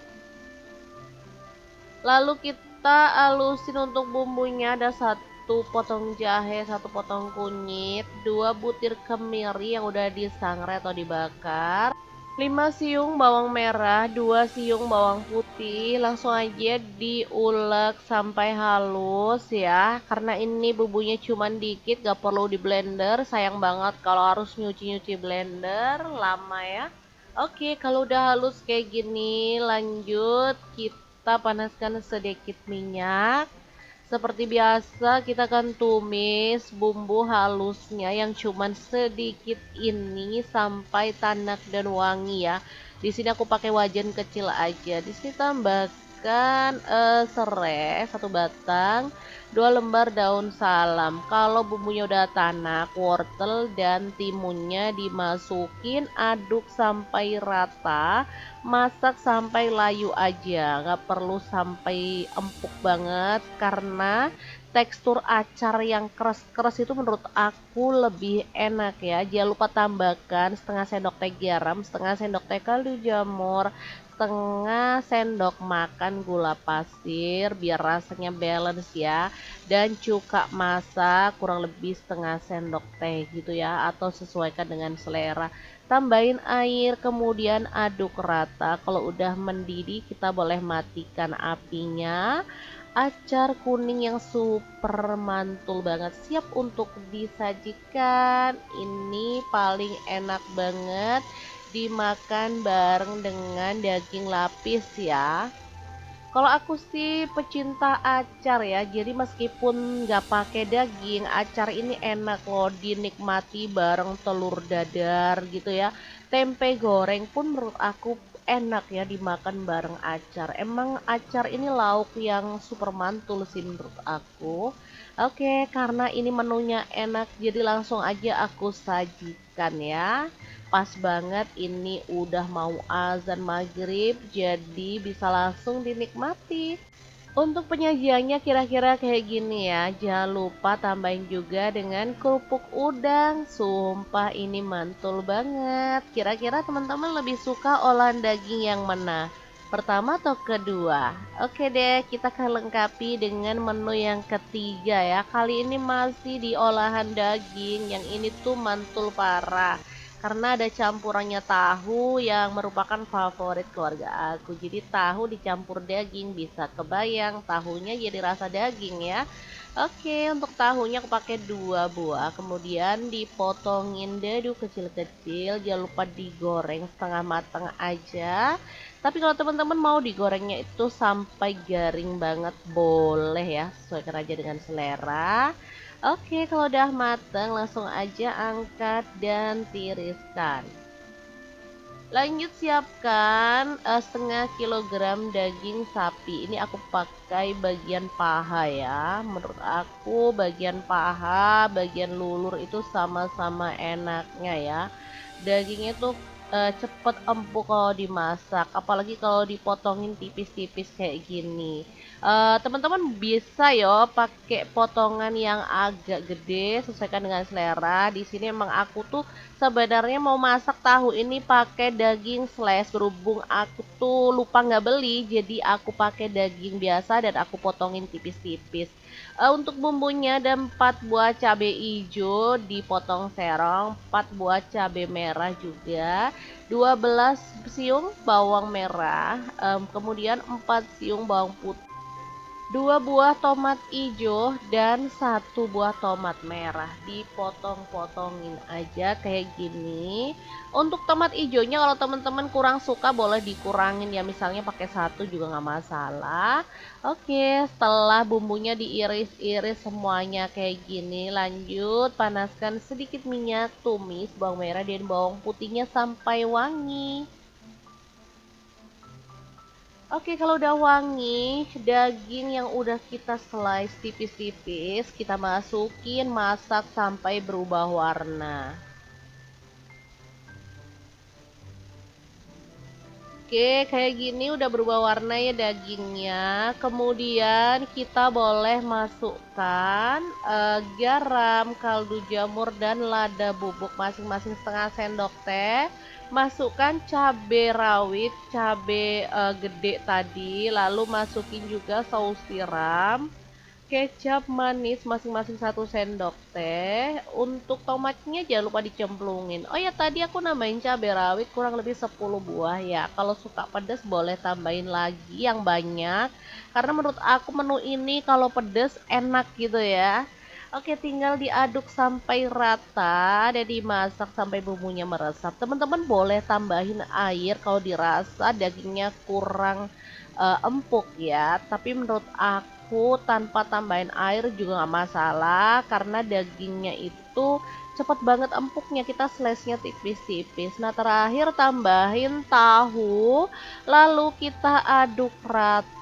Speaker 1: Lalu kita alusin untuk bumbunya. Ada 1 potong jahe, 1 potong kunyit, 2 butir kemiri yang udah disangrai atau dibakar, 5 siung bawang merah, 2 siung bawang putih. Langsung aja diulek sampai halus ya. Karena ini bumbunya cuma dikit, gak perlu di blender. Sayang banget kalau harus nyuci-nyuci blender, lama ya. Oke, kalau udah halus kayak gini, lanjut kita panaskan sedikit minyak. Seperti biasa kita akan tumis bumbu halusnya yang cuman sedikit ini sampai tanak dan wangi ya. Di sini aku pakai wajan kecil aja. Di sini tambahkan serai 1 batang, 2 lembar daun salam. Kalau bumbunya udah tanak, wortel dan timunnya dimasukin, aduk sampai rata. Masak sampai layu aja, nggak perlu sampai empuk banget karena tekstur acar yang keras-keras itu menurut aku lebih enak ya. Jangan lupa tambahkan setengah sendok teh garam, setengah sendok teh kaldu jamur, setengah sendok makan gula pasir biar rasanya balance ya, dan cuka masak kurang lebih setengah sendok teh gitu ya, atau sesuaikan dengan selera. Tambahin air, kemudian aduk rata. Kalau udah mendidih, kita boleh matikan apinya. Acar kuning yang super mantul banget siap untuk disajikan. Ini paling enak banget dimakan bareng dengan daging lapis ya. Kalau aku sih pecinta acar ya, jadi meskipun nggak pakai daging, acar ini enak loh dinikmati bareng telur dadar gitu ya. Tempe goreng pun menurut aku enak ya dimakan bareng acar. Emang acar ini lauk yang super mantul sih menurut aku. Oke, karena ini menunya enak, jadi langsung aja aku sajikan ya. Pas banget ini udah mau azan maghrib, jadi bisa langsung dinikmati. Untuk penyajiannya kira-kira kayak gini ya. Jangan lupa tambahin juga dengan kerupuk udang. Sumpah ini mantul banget. Kira-kira teman-teman lebih suka olahan daging yang mana? Pertama atau kedua? Oke deh, kita akan lengkapi dengan menu yang ketiga ya. Kali ini masih di olahan daging. Yang ini tuh mantul parah karena ada campurannya tahu yang merupakan favorit keluarga aku. Jadi tahu dicampur daging, bisa kebayang tahunya jadi rasa daging ya. Oke, untuk tahunya aku pakai 2 buah, kemudian dipotongin dadu kecil-kecil. Jangan lupa digoreng setengah matang aja. Tapi kalau teman-teman mau digorengnya itu sampai garing banget boleh ya, sesuaikan aja dengan selera. Oke, kalau udah mateng langsung aja angkat dan tiriskan. Lanjut siapkan setengah kilogram daging sapi. Ini aku pakai bagian paha ya. Menurut aku bagian paha, bagian lulur itu sama-sama enaknya ya. Dagingnya tuh cepet empuk kalau dimasak, apalagi kalau dipotongin tipis-tipis kayak gini. Teman-teman bisa yo pakai potongan yang agak gede, sesuaikan dengan selera. Di sini emang aku tuh sebenarnya mau masak tahu ini pakai daging slash, berhubung aku tuh lupa nggak beli, jadi aku pakai daging biasa dan aku potongin tipis-tipis. Untuk bumbunya ada 4 buah cabai hijau dipotong serong, 4 buah cabai merah juga, 12 siung bawang merah, kemudian 4 siung bawang putih, 2 buah tomat hijau dan 1 buah tomat merah. Dipotong-potongin aja kayak gini. Untuk tomat hijaunya kalau teman-teman kurang suka boleh dikurangin ya, misalnya pakai 1 juga nggak masalah. Oke, setelah bumbunya diiris-iris semuanya kayak gini, lanjut panaskan sedikit minyak, tumis bawang merah dan bawang putihnya sampai wangi. Oke, kalau udah wangi, daging yang udah kita slice tipis-tipis, kita masukin, masak sampai berubah warna. Oke, kayak gini udah berubah warna ya dagingnya. Kemudian kita boleh masukkan garam, kaldu jamur, dan lada bubuk masing-masing setengah sendok teh. Masukkan cabai rawit, cabai gede tadi, lalu masukin juga saus tiram, kecap manis masing-masing 1 sendok teh. Untuk tomatnya jangan lupa dicemplungin. Oh ya, tadi aku nambahin cabai rawit kurang lebih 10 buah ya. Kalau suka pedas boleh tambahin lagi yang banyak, karena menurut aku menu ini kalau pedas enak gitu ya. Oke, tinggal diaduk sampai rata dan dimasak sampai bumbunya meresap. Teman-teman boleh tambahin air kalau dirasa dagingnya kurang empuk ya. Tapi menurut aku tanpa tambahin air juga nggak masalah, karena dagingnya itu cepet banget empuknya, kita slice-nya tipis-tipis. Nah, terakhir tambahin tahu, lalu kita aduk rata.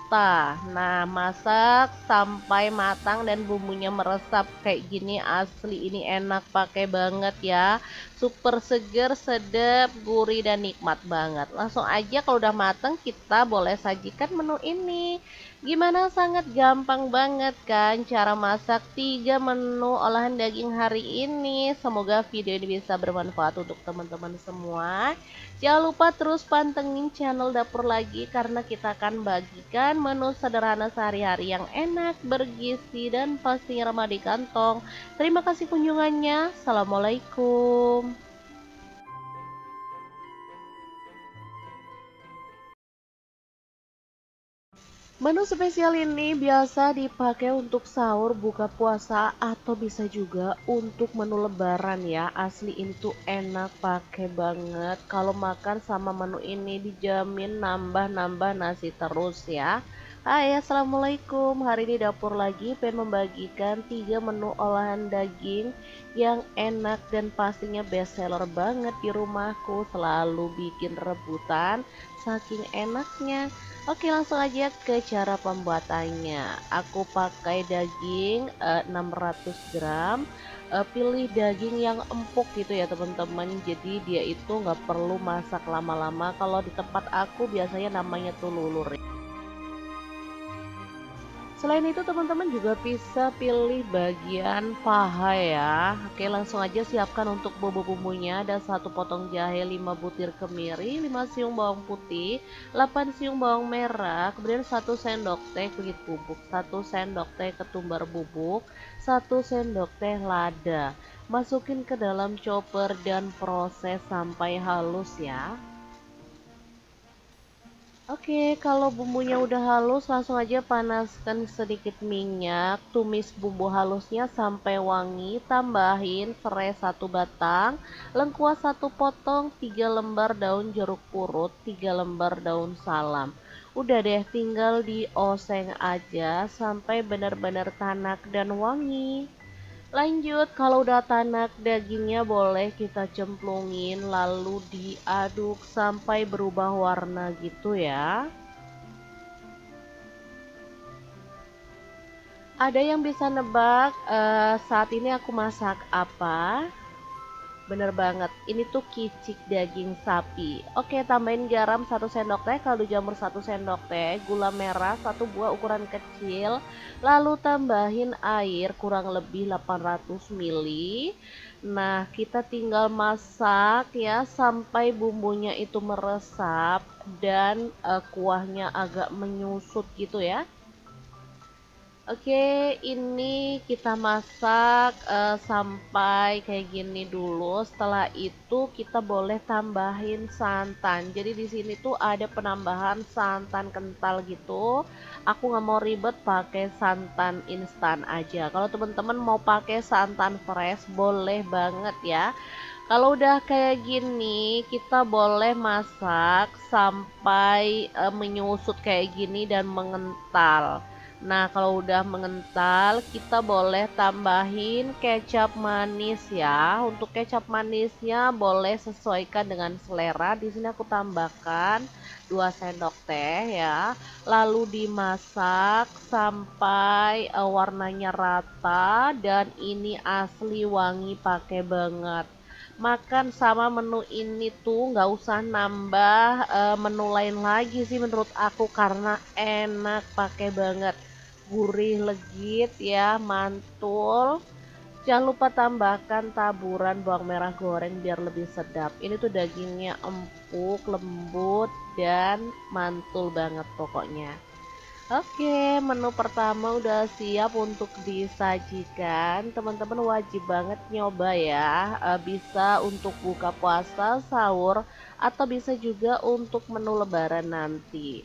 Speaker 1: Nah, masak sampai matang dan bumbunya meresap kayak gini, asli ini enak pakai banget ya. Super seger, sedap, gurih, dan nikmat banget. Langsung aja kalau udah mateng kita boleh sajikan menu ini. Gimana, sangat gampang banget kan cara masak 3 menu olahan daging hari ini. Semoga video ini bisa bermanfaat untuk teman-teman semua. Jangan lupa terus pantengin channel Dapur Lagi, karena kita akan bagikan menu sederhana sehari-hari yang enak, bergizi, dan pastinya ramah di kantong. Terima kasih kunjungannya. Assalamualaikum. Menu spesial ini biasa dipakai untuk sahur, buka puasa, atau bisa juga untuk menu lebaran ya. Asli ini tuh enak pakai banget. Kalau makan sama menu ini dijamin nambah-nambah nasi terus ya. Hai, assalamualaikum. Hari ini dapur lagi pengen membagikan 3 menu olahan daging yang enak dan pastinya best seller banget di rumahku. Selalu bikin rebutan saking enaknya. Oke, langsung aja ke cara pembuatannya. Aku pakai daging 600 gram. Pilih daging yang empuk gitu ya teman-teman. Jadi dia itu nggak perlu masak lama-lama. Kalau di tempat aku biasanya namanya tuh lulur. Selain itu teman-teman juga bisa pilih bagian paha ya. Oke, langsung aja siapkan untuk bumbu-bumbunya. Ada 1 potong jahe, 5 butir kemiri, 5 siung bawang putih, 8 siung bawang merah, kemudian 1 sendok teh kunyit bubuk, 1 sendok teh ketumbar bubuk, 1 sendok teh lada. Masukin ke dalam chopper dan proses sampai halus ya. Oke, kalau bumbunya udah halus, langsung aja panaskan sedikit minyak, tumis bumbu halusnya sampai wangi, tambahin serai 1 batang, lengkuas 1 potong, 3 lembar daun jeruk purut, 3 lembar daun salam. Udah deh, tinggal dioseng aja sampai benar-benar tanak dan wangi. Lanjut, kalau udah tanak dagingnya boleh kita cemplungin lalu diaduk sampai berubah warna gitu ya. Ada yang bisa nebak saat ini aku masak apa? Bener banget, ini tuh kicik daging sapi. Oke, tambahin garam 1 sendok teh, kaldu jamur 1 sendok teh, gula merah 1 buah ukuran kecil, lalu tambahin air kurang lebih 800 ml. Nah, kita tinggal masak ya sampai bumbunya itu meresap dan kuahnya agak menyusut gitu ya. Oke, ini kita masak sampai kayak gini dulu. Setelah itu kita boleh tambahin santan. Jadi di sini tuh ada penambahan santan kental gitu. Aku nggak mau ribet pakai santan instan aja. Kalau teman-teman mau pakai santan fresh boleh banget ya. Kalau udah kayak gini, kita boleh masak sampai menyusut kayak gini dan mengental. Nah, kalau udah mengental, kita boleh tambahin kecap manis ya. Untuk kecap manisnya boleh sesuaikan dengan selera. Di sini aku tambahkan 2 sendok teh ya. Lalu dimasak sampai warnanya rata dan ini asli wangi pakai banget. Makan sama menu ini tuh nggak usah nambah menu lain lagi sih menurut aku karena enak pakai banget, gurih legit ya, mantul. Jangan lupa tambahkan taburan bawang merah goreng biar lebih sedap. Ini tuh dagingnya empuk, lembut dan mantul banget pokoknya. Oke, menu pertama udah siap untuk disajikan. Teman-teman wajib banget nyoba ya. Bisa untuk buka puasa, sahur, atau bisa juga untuk menu lebaran nanti.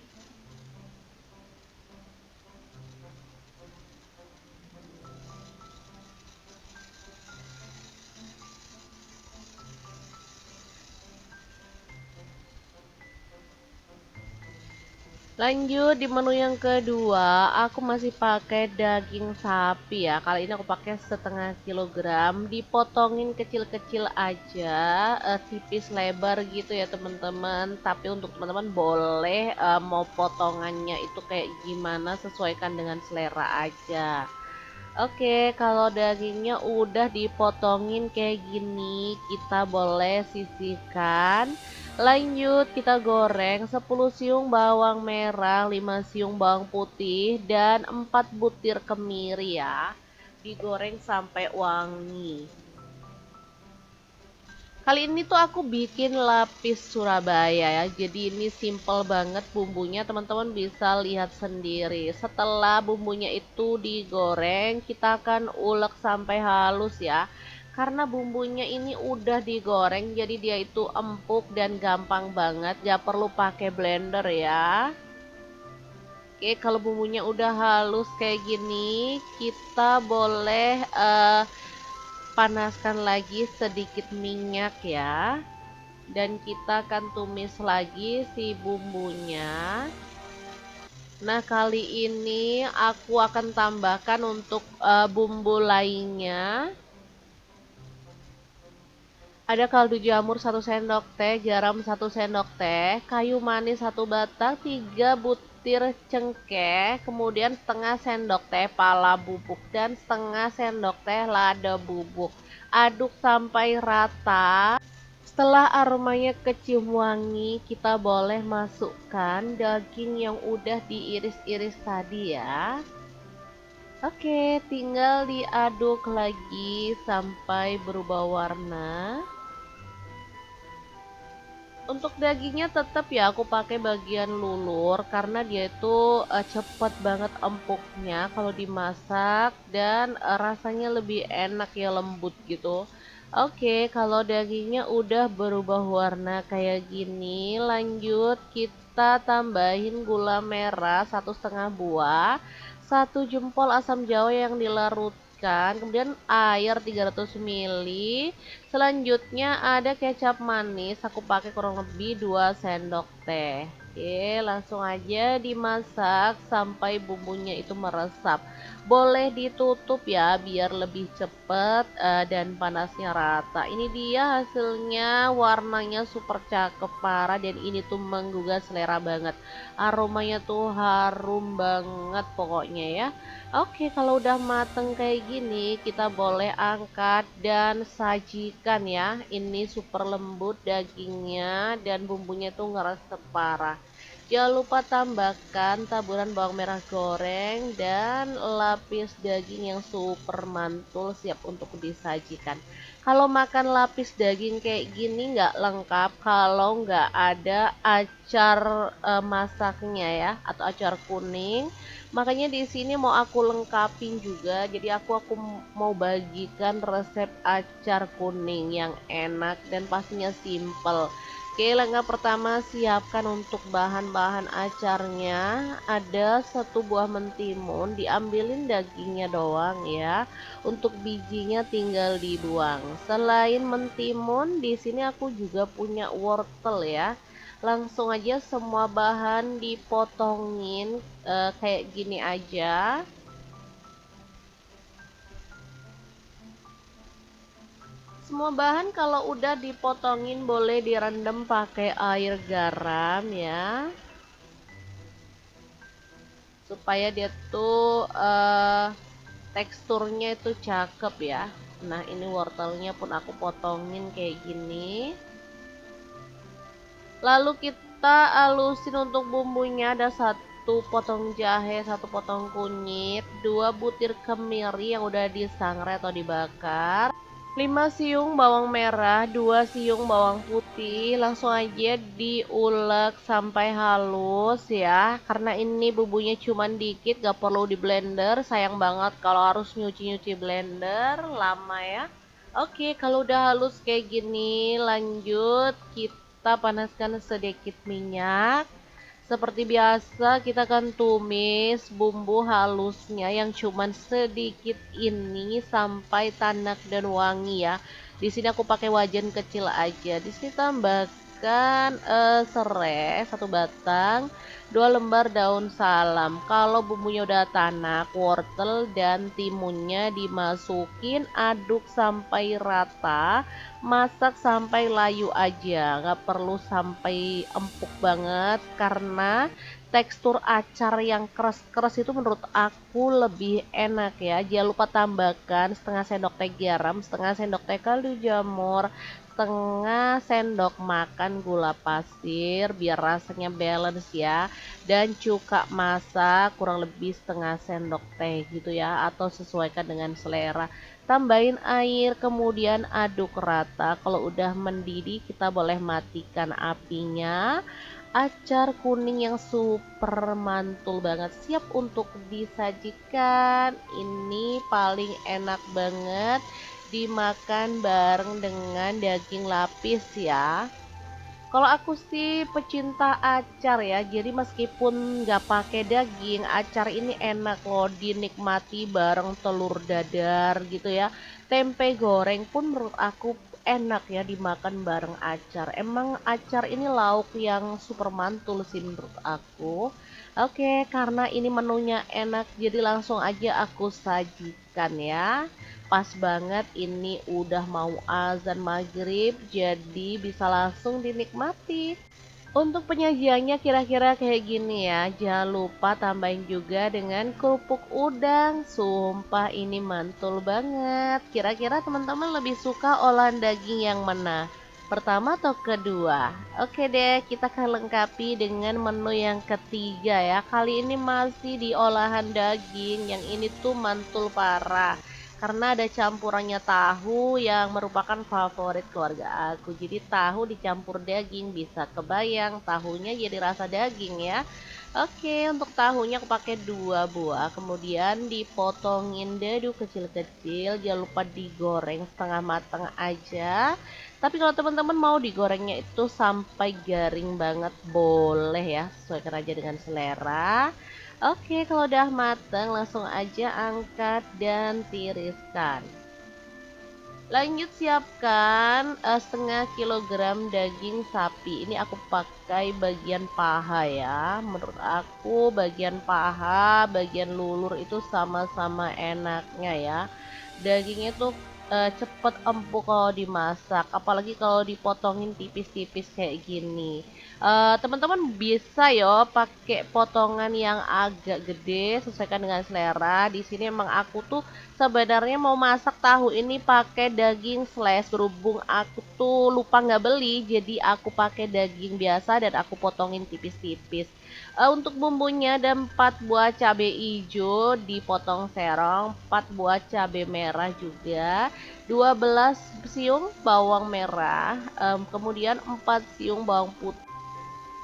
Speaker 1: Lanjut di menu yang kedua, aku masih pakai daging sapi ya. Kali ini aku pakai 1/2 kilogram, dipotongin kecil-kecil aja, tipis lebar gitu ya teman-teman. Tapi untuk teman-teman boleh mau potongannya itu kayak gimana, sesuaikan dengan selera aja. Oke, kalau dagingnya udah dipotongin kayak gini, kita boleh sisihkan. Lanjut, kita goreng 10 siung bawang merah, 5 siung bawang putih, dan 4 butir kemiri ya. Digoreng sampai wangi. Kali ini tuh aku bikin lapis Surabaya ya. Jadi ini simple banget bumbunya, teman-teman bisa lihat sendiri. Setelah bumbunya itu digoreng, kita akan ulek sampai halus ya. Karena bumbunya ini udah digoreng, jadi dia itu empuk dan gampang banget. Gak perlu pakai blender ya. Oke, kalau bumbunya udah halus kayak gini, kita boleh panaskan lagi sedikit minyak ya, dan kita akan tumis lagi si bumbunya. Nah, kali ini aku akan tambahkan untuk bumbu lainnya. Ada kaldu jamur 1 sendok teh, garam 1 sendok teh, kayu manis 1 batang, 3 butir cengkeh, kemudian setengah sendok teh pala bubuk dan setengah sendok teh lada bubuk. Aduk sampai rata. Setelah aromanya kecium wangi, kita boleh masukkan daging yang udah diiris-iris tadi ya. Oke, tinggal diaduk lagi sampai berubah warna. Untuk dagingnya tetap ya aku pakai bagian lulur karena dia itu cepet banget empuknya kalau dimasak dan rasanya lebih enak ya, lembut gitu. Oke, kalau dagingnya udah berubah warna kayak gini, lanjut kita tambahin gula merah 1,5 buah, 1 jempol asam jawa yang dilarutkan, kemudian air 300 ml. Selanjutnya ada kecap manis, aku pakai kurang lebih 2 sendok teh. Oke, langsung aja dimasak sampai bumbunya itu meresap. Boleh ditutup ya biar lebih cepet dan panasnya rata. Ini dia hasilnya, warnanya super cakep parah dan ini tuh menggugah selera banget. Aromanya tuh harum banget pokoknya ya. Oke, kalau udah mateng kayak gini, kita boleh angkat dan sajikan ya. Ini super lembut dagingnya dan bumbunya tuh ngeresep parah. Jangan lupa tambahkan taburan bawang merah goreng dan lapis daging yang super mantul siap untuk disajikan. Kalau makan lapis daging kayak gini nggak lengkap kalau nggak ada acar masaknya ya, atau acar kuning. Makanya di sini mau aku lengkapin juga. Jadi aku mau bagikan resep acar kuning yang enak dan pastinya simple. Oke, langkah pertama siapkan untuk bahan-bahan acarnya. Ada 1 buah mentimun, diambilin dagingnya doang ya. Untuk bijinya tinggal dibuang. Selain mentimun, di sini aku juga punya wortel ya. Langsung aja semua bahan dipotongin kayak gini aja. Semua bahan kalau udah dipotongin boleh direndam pakai air garam ya, supaya dia tuh teksturnya itu cakep ya. Nah, ini wortelnya pun aku potongin kayak gini. Lalu kita alusin untuk bumbunya. Ada 1 potong jahe, 1 potong kunyit, 2 butir kemiri yang udah disangrai atau dibakar, 5 siung bawang merah, 2 siung bawang putih. Langsung aja diulek sampai halus ya. Karena ini bumbunya cuman dikit, gak perlu di blender. Sayang banget kalau harus nyuci-nyuci blender, lama ya. Oke, kalau udah halus kayak gini, lanjut kita panaskan sedikit minyak. Seperti biasa kita akan tumis bumbu halusnya yang cuman sedikit ini sampai tanak dan wangi ya. Di sini aku pakai wajan kecil aja. Di sini tambahkan serai 1 batang, 2 lembar daun salam. Kalau bumbunya udah tanak, wortel dan timunnya dimasukin, aduk sampai rata. Masak sampai layu aja, nggak perlu sampai empuk banget karena tekstur acar yang keras-keras itu menurut aku lebih enak ya. Jangan lupa tambahkan setengah sendok teh garam, setengah sendok teh kaldu jamur, setengah sendok makan gula pasir biar rasanya balance ya, dan cuka masak kurang lebih setengah sendok teh gitu ya, atau sesuaikan dengan selera. Tambahin air, kemudian aduk rata. Kalau udah mendidih, kita boleh matikan apinya. Acar kuning yang super mantul banget, siap untuk disajikan. Ini paling enak banget dimakan bareng dengan daging lapis ya. Kalau aku sih pecinta acar ya, jadi meskipun nggak pakai daging, acar ini enak loh dinikmati bareng telur dadar gitu ya. Tempe goreng pun menurut aku enak ya dimakan bareng acar. Emang acar ini lauk yang super mantul sih menurut aku. Oke, karena ini menunya enak, jadi langsung aja aku sajikan ya. Pas banget ini udah mau azan maghrib, jadi bisa langsung dinikmati. Untuk penyajiannya kira-kira kayak gini ya. Jangan lupa tambahin juga dengan kerupuk udang. Sumpah ini mantul banget. Kira-kira teman-teman lebih suka olahan daging yang mana? Pertama atau kedua? Oke deh, kita akan lengkapi dengan menu yang ketiga ya. Kali ini masih di olahan daging. Yang ini tuh mantul parah karena ada campurannya tahu yang merupakan favorit keluarga aku. Jadi tahu dicampur daging, bisa kebayang tahunya jadi rasa daging ya. Oke, untuk tahunya aku pakai 2 buah, kemudian dipotongin dadu kecil-kecil. Jangan lupa digoreng setengah matang aja. Tapi kalau teman-teman mau digorengnya itu sampai garing banget boleh ya, sesuaikan aja dengan selera. Oke, kalau udah mateng langsung aja angkat dan tiriskan. Lanjut siapkan setengah kilogram daging sapi. Ini aku pakai bagian paha ya. Menurut aku bagian paha, bagian lulur itu sama-sama enaknya ya. Dagingnya tuh cepet empuk kalau dimasak, apalagi kalau dipotongin tipis-tipis kayak gini. Teman-teman bisa yo pakai potongan yang agak gede, sesuaikan dengan selera. Di sini emang aku tuh sebenarnya mau masak tahu ini pakai daging slash, berhubung aku tuh lupa nggak beli, jadi aku pakai daging biasa dan aku potongin tipis-tipis. Untuk bumbunya ada 4 buah cabai hijau dipotong serong, 4 buah cabai merah juga, 12 siung bawang merah, kemudian 4 siung bawang putih,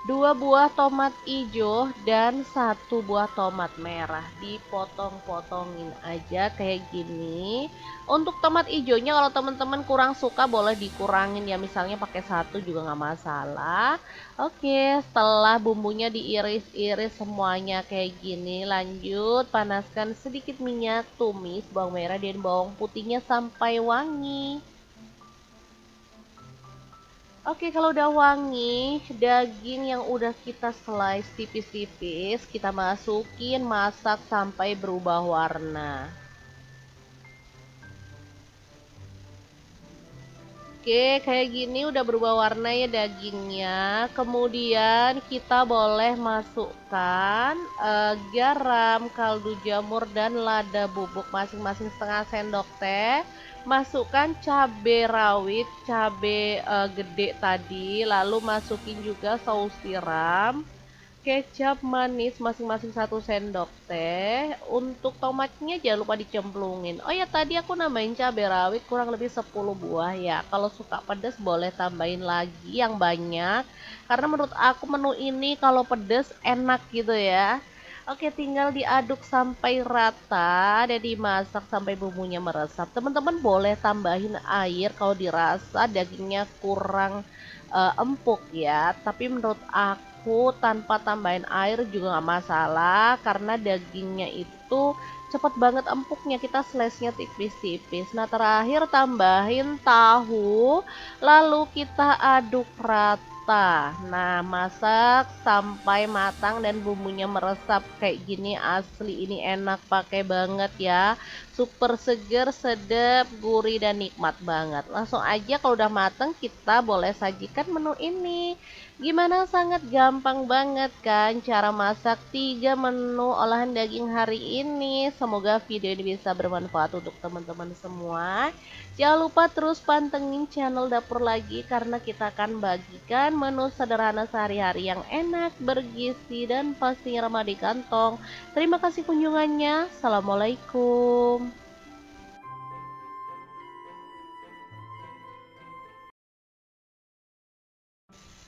Speaker 1: 2 buah tomat hijau dan 1 buah tomat merah. Dipotong-potongin aja kayak gini. Untuk tomat hijaunya kalau teman-teman kurang suka boleh dikurangin ya, misalnya pakai 1 juga nggak masalah. Oke, setelah bumbunya diiris-iris semuanya kayak gini, lanjut panaskan sedikit minyak, tumis bawang merah dan bawang putihnya sampai wangi. Oke, kalau udah wangi, daging yang udah kita slice tipis-tipis, kita masukin, masak sampai berubah warna. Oke, kayak gini udah berubah warna ya dagingnya. Kemudian kita boleh masukkan garam, kaldu jamur, dan lada bubuk masing-masing setengah sendok teh. Masukkan cabai rawit, cabai gede tadi, lalu masukin juga saus tiram, kecap manis masing-masing 1 sendok teh. Untuk tomatnya jangan lupa dicemplungin. Oh ya, tadi aku nambahin cabai rawit kurang lebih 10 buah ya. Kalau suka pedas boleh tambahin lagi yang banyak, karena menurut aku menu ini kalau pedas enak gitu ya. Oke, tinggal diaduk sampai rata dan dimasak sampai bumbunya meresap. Teman-teman boleh tambahin air kalau dirasa dagingnya kurang empuk ya. Tapi menurut aku tanpa tambahin air juga nggak masalah, karena dagingnya itu cepet banget empuknya, kita slice-nya tipis-tipis. Nah, terakhir tambahin tahu, lalu kita aduk rata. Nah, masak sampai matang dan bumbunya meresap kayak gini, asli ini enak pakai banget ya. Super seger, sedap, gurih, dan nikmat banget. Langsung aja kalau udah mateng kita boleh sajikan menu ini. Gimana, sangat gampang banget kan cara masak 3 menu olahan daging hari ini. Semoga video ini bisa bermanfaat untuk teman-teman semua. Jangan lupa terus pantengin channel Dapur Lagi, karena kita akan bagikan menu sederhana sehari-hari yang enak, bergizi, dan pastinya ramah di kantong. Terima kasih kunjungannya. Assalamualaikum.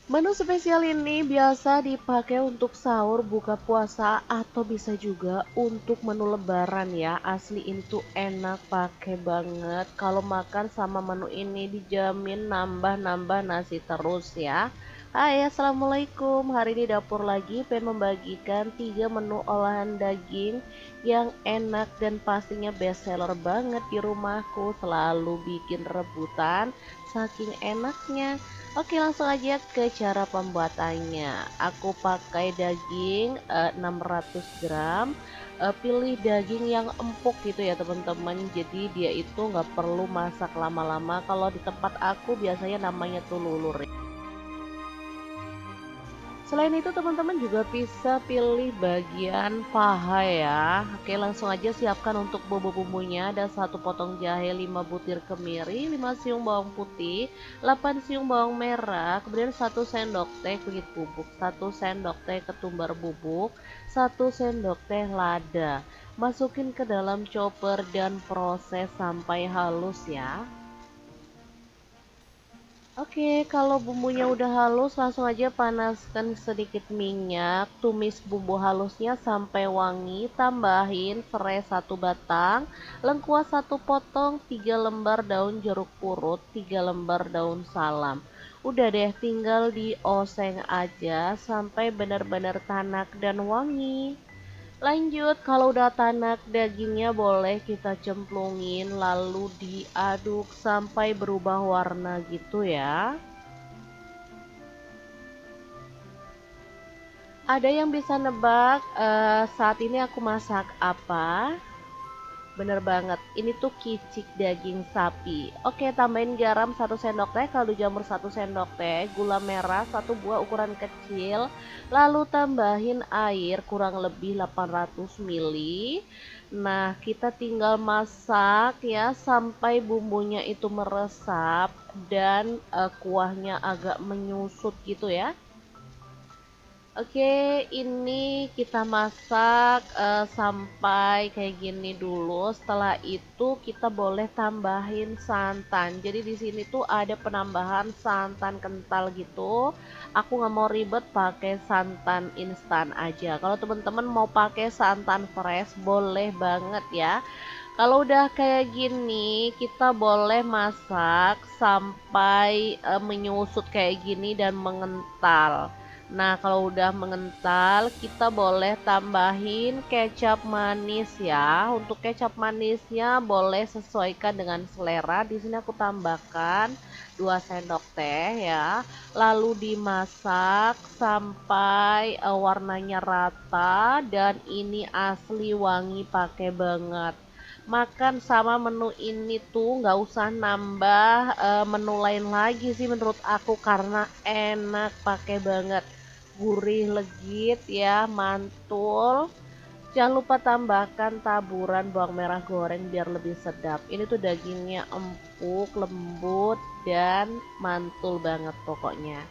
Speaker 1: Menu spesial ini biasa dipakai untuk sahur, buka puasa, atau bisa juga untuk menu lebaran ya. Asli ini tuh enak pakai banget. Kalau makan sama menu ini dijamin nambah-nambah nasi terus ya. Hai, assalamualaikum. Hari ini dapur lagi pengen membagikan 3 menu olahan daging yang enak dan pastinya best seller banget di rumahku. Selalu bikin rebutan saking enaknya. Oke, langsung aja ke cara pembuatannya. Aku pakai daging 600 gram. Pilih daging yang empuk gitu ya teman-teman. Jadi dia itu nggak perlu masak lama-lama. Kalau di tempat aku biasanya namanya tuh lulur. Selain itu teman-teman juga bisa pilih bagian paha ya. Oke, langsung aja siapkan untuk bumbu-bumbunya. Ada 1 potong jahe, 5 butir kemiri, 5 siung bawang putih, 8 siung bawang merah, kemudian 1 sendok teh kunyit bubuk, 1 sendok teh ketumbar bubuk, 1 sendok teh lada. Masukin ke dalam chopper dan proses sampai halus ya. Oke, kalau bumbunya udah halus, langsung aja panaskan sedikit minyak, tumis bumbu halusnya sampai wangi, tambahin serai 1 batang, lengkuas 1 potong, 3 lembar daun jeruk purut, 3 lembar daun salam. Udah deh, tinggal dioseng aja sampai benar-benar tanak dan wangi. Lanjut, kalau udah tanak dagingnya boleh kita cemplungin lalu diaduk sampai berubah warna gitu ya. Ada yang bisa nebak saat ini aku masak apa? Bener banget, ini tuh kicik daging sapi. Oke, tambahin garam 1 sendok teh, kaldu jamur 1 sendok teh, gula merah 1 buah ukuran kecil, lalu tambahin air kurang lebih 800 ml. Nah, kita tinggal masak ya sampai bumbunya itu meresap dan kuahnya agak menyusut gitu ya. Oke, ini kita masak sampai kayak gini dulu. Setelah itu kita boleh tambahin santan. Jadi di sini tuh ada penambahan santan kental gitu. Aku nggak mau ribet pakai santan instan aja. Kalau teman-teman mau pakai santan fresh boleh banget ya. Kalau udah kayak gini, kita boleh masak sampai menyusut kayak gini dan mengental. Nah, kalau udah mengental, kita boleh tambahin kecap manis ya. Untuk kecap manisnya boleh sesuaikan dengan selera. Di sini aku tambahkan 2 sendok teh ya. Lalu dimasak sampai warnanya rata dan ini asli wangi pakai banget. Makan sama menu ini tuh nggak usah nambah menu lain lagi sih menurut aku karena enak pakai banget, gurih legit ya, mantul. Jangan lupa tambahkan taburan bawang merah goreng biar lebih sedap. Ini tuh dagingnya empuk, lembut, dan mantul banget pokoknya.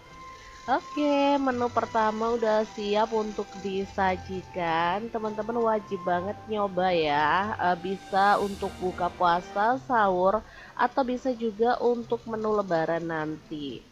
Speaker 1: Oke, menu pertama udah siap untuk disajikan. Teman-teman wajib banget nyoba ya. Bisa untuk buka puasa, sahur, atau bisa juga untuk menu lebaran nanti.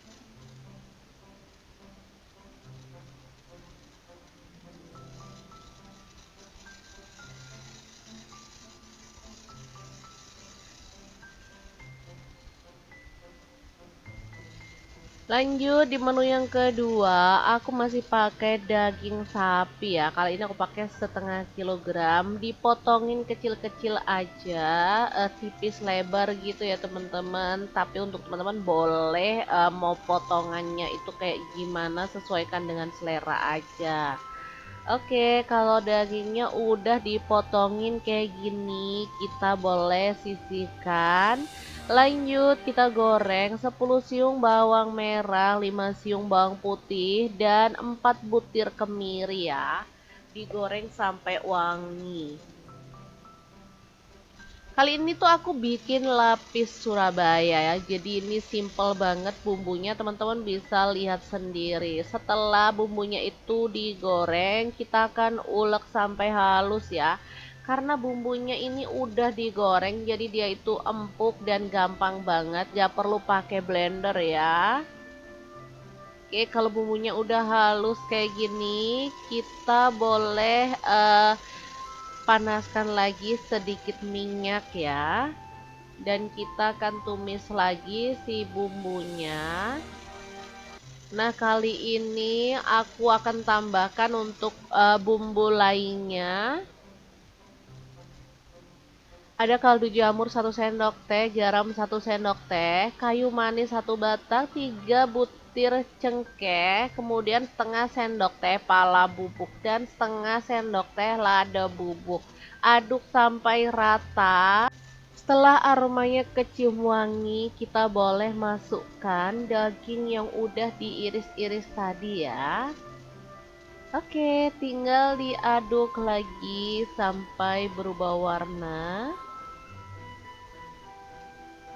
Speaker 1: Lanjut di menu yang kedua, aku masih pakai daging sapi ya. Kali ini aku pakai 1/2 kilogram, dipotongin kecil-kecil aja, tipis lebar gitu ya teman-teman. Tapi untuk teman-teman boleh mau potongannya itu kayak gimana, sesuaikan dengan selera aja. Oke, kalau dagingnya udah dipotongin kayak gini, kita boleh sisihkan. Lanjut kita goreng 10 siung bawang merah, 5 siung bawang putih, dan 4 butir kemiri ya. Digoreng sampai wangi. Kali ini tuh aku bikin lapis Surabaya ya. Jadi ini simple banget bumbunya, teman-teman bisa lihat sendiri. Setelah bumbunya itu digoreng, kita akan ulek sampai halus ya. Karena bumbunya ini udah digoreng, jadi dia itu empuk dan gampang banget. Gak perlu pakai blender ya. Oke, kalau bumbunya udah halus kayak gini, kita boleh panaskan lagi sedikit minyak ya, dan kita akan tumis lagi si bumbunya. Nah, kali ini aku akan tambahkan untuk bumbu lainnya. Ada kaldu jamur 1 sendok teh, garam 1 sendok teh, kayu manis 1 batang, 3 butir cengkeh, kemudian setengah sendok teh pala bubuk dan setengah sendok teh lada bubuk. Aduk sampai rata. Setelah aromanya kecium wangi, kita boleh masukkan daging yang udah diiris-iris tadi ya. Oke, tinggal diaduk lagi sampai berubah warna.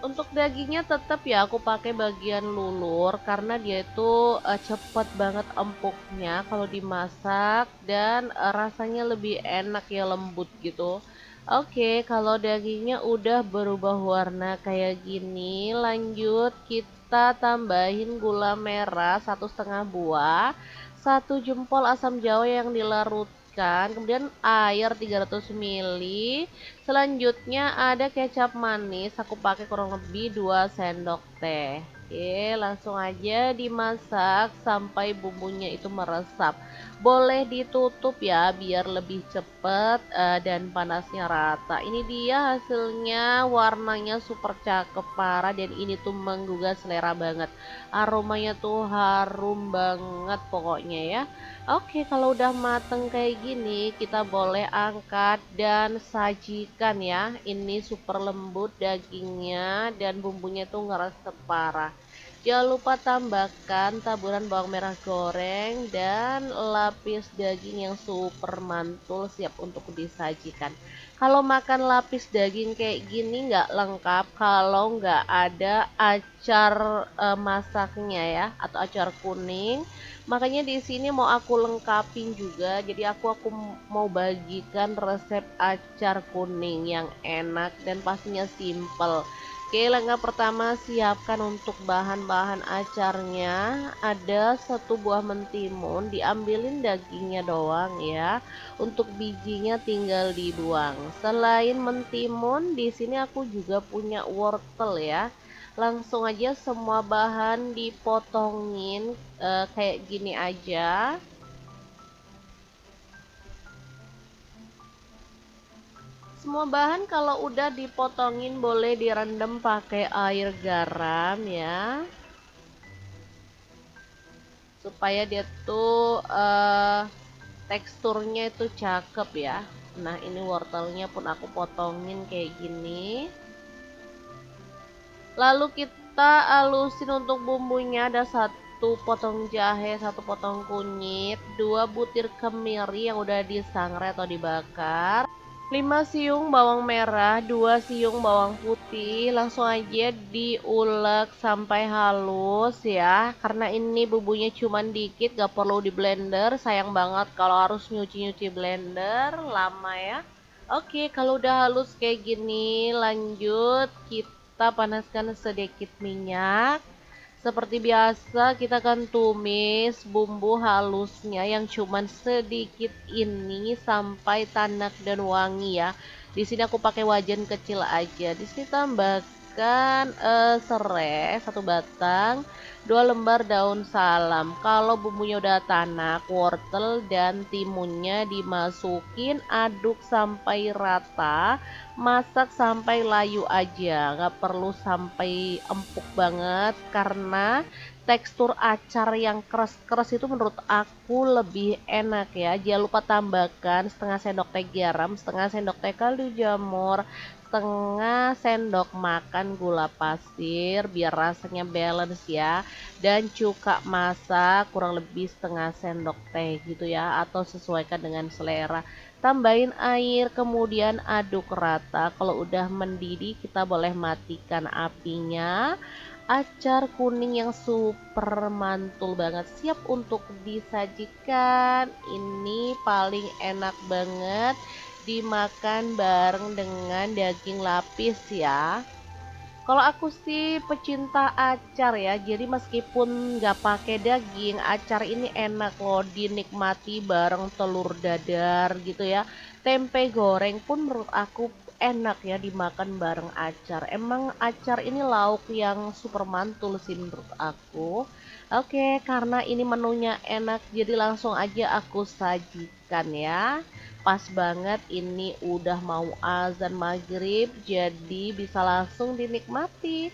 Speaker 1: Untuk dagingnya tetap ya aku pakai bagian lulur karena dia itu cepet banget empuknya kalau dimasak dan rasanya lebih enak ya, lembut gitu. Oke, kalau dagingnya udah berubah warna kayak gini, lanjut kita tambahin gula merah 1,5 buah, 1 jempol asam jawa yang dilarutkan, kemudian air 300 ml. Selanjutnya ada kecap manis, aku pakai kurang lebih 2 sendok teh. Oke, langsung aja dimasak sampai bumbunya itu meresap. Boleh ditutup ya biar lebih cepet dan panasnya rata. Ini dia hasilnya, warnanya super cakep parah dan ini tuh menggugah selera banget. Aromanya tuh harum banget pokoknya ya. Oke, kalau udah mateng kayak gini, kita boleh angkat dan sajikan ya. Ini super lembut dagingnya dan bumbunya tuh ngeresep parah. Jangan lupa tambahkan taburan bawang merah goreng dan lapis daging yang super mantul siap untuk disajikan. Kalau makan lapis daging kayak gini nggak lengkap kalau nggak ada acar masaknya ya, atau acar kuning. Makanya di sini mau aku lengkapin juga. Jadi aku mau bagikan resep acar kuning yang enak dan pastinya simple. Oke, langkah pertama siapkan untuk bahan-bahan acarnya. Ada 1 buah mentimun, diambilin dagingnya doang ya. Untuk bijinya tinggal dibuang. Selain mentimun, di sini aku juga punya wortel ya. Langsung aja semua bahan dipotongin kayak gini aja. Semua bahan kalau udah dipotongin boleh direndam pakai air garam ya, supaya dia tuh teksturnya itu cakep ya. Nah, ini wortelnya pun aku potongin kayak gini. Lalu kita alusin untuk bumbunya. Ada 1 potong jahe, 1 potong kunyit, 2 butir kemiri yang udah disangrai atau dibakar, 5 siung bawang merah, 2 siung bawang putih. Langsung aja diulek sampai halus ya. Karena ini bumbunya cuman dikit, gak perlu di blender. Sayang banget kalau harus nyuci-nyuci blender, lama ya. Oke, kalau udah halus kayak gini, lanjut kita panaskan sedikit minyak. Seperti biasa, kita akan tumis bumbu halusnya yang cuman sedikit ini sampai tanak dan wangi ya. Di sini aku pakai wajan kecil aja. Di sini tambahkan serai 1 batang, 2 lembar daun salam. Kalau bumbunya udah tanak, wortel dan timunnya dimasukin, aduk sampai rata. Masak sampai layu aja, nggak perlu sampai empuk banget karena tekstur acar yang keras-keras itu menurut aku lebih enak ya. Jangan lupa tambahkan setengah sendok teh garam, setengah sendok teh kaldu jamur, setengah sendok makan gula pasir biar rasanya balance ya, dan cuka masak kurang lebih setengah sendok teh gitu ya, atau sesuaikan dengan selera. Tambahin air, kemudian aduk rata. Kalau udah mendidih, kita boleh matikan apinya. Acar kuning yang super mantul banget, siap untuk disajikan. Ini paling enak banget dimakan bareng dengan daging lapis ya. Kalau aku sih pecinta acar ya, jadi meskipun nggak pakai daging, acar ini enak loh dinikmati bareng telur dadar gitu ya. Tempe goreng pun menurut aku enak ya dimakan bareng acar. Emang acar ini lauk yang super mantul sih menurut aku. Oke, karena ini menunya enak, jadi langsung aja aku sajikan ya. Pas banget ini udah mau azan maghrib, jadi bisa langsung dinikmati.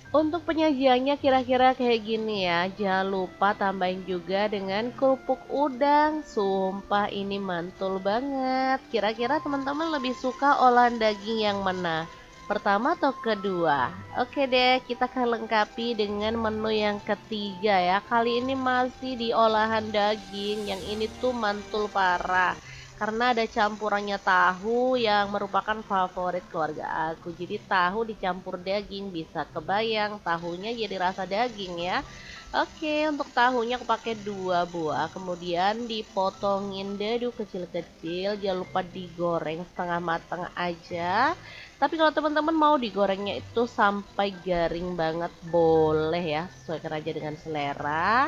Speaker 1: Untuk penyajiannya kira-kira kayak gini ya. Jangan lupa tambahin juga dengan kerupuk udang. Sumpah ini mantul banget. Kira-kira teman-teman lebih suka olahan daging yang mana? Pertama atau kedua? Oke deh, kita akan lengkapi dengan menu yang ketiga ya. Kali ini masih di olahan daging. Yang ini tuh mantul parah karena ada campurannya tahu yang merupakan favorit keluarga aku. Jadi tahu dicampur daging, bisa kebayang tahunya jadi rasa daging ya. Oke, untuk tahunya aku pakai 2 buah, kemudian dipotongin dadu kecil-kecil. Jangan lupa digoreng setengah matang aja. Tapi kalau teman-teman mau digorengnya itu sampai garing banget boleh ya, sesuaikan aja dengan selera.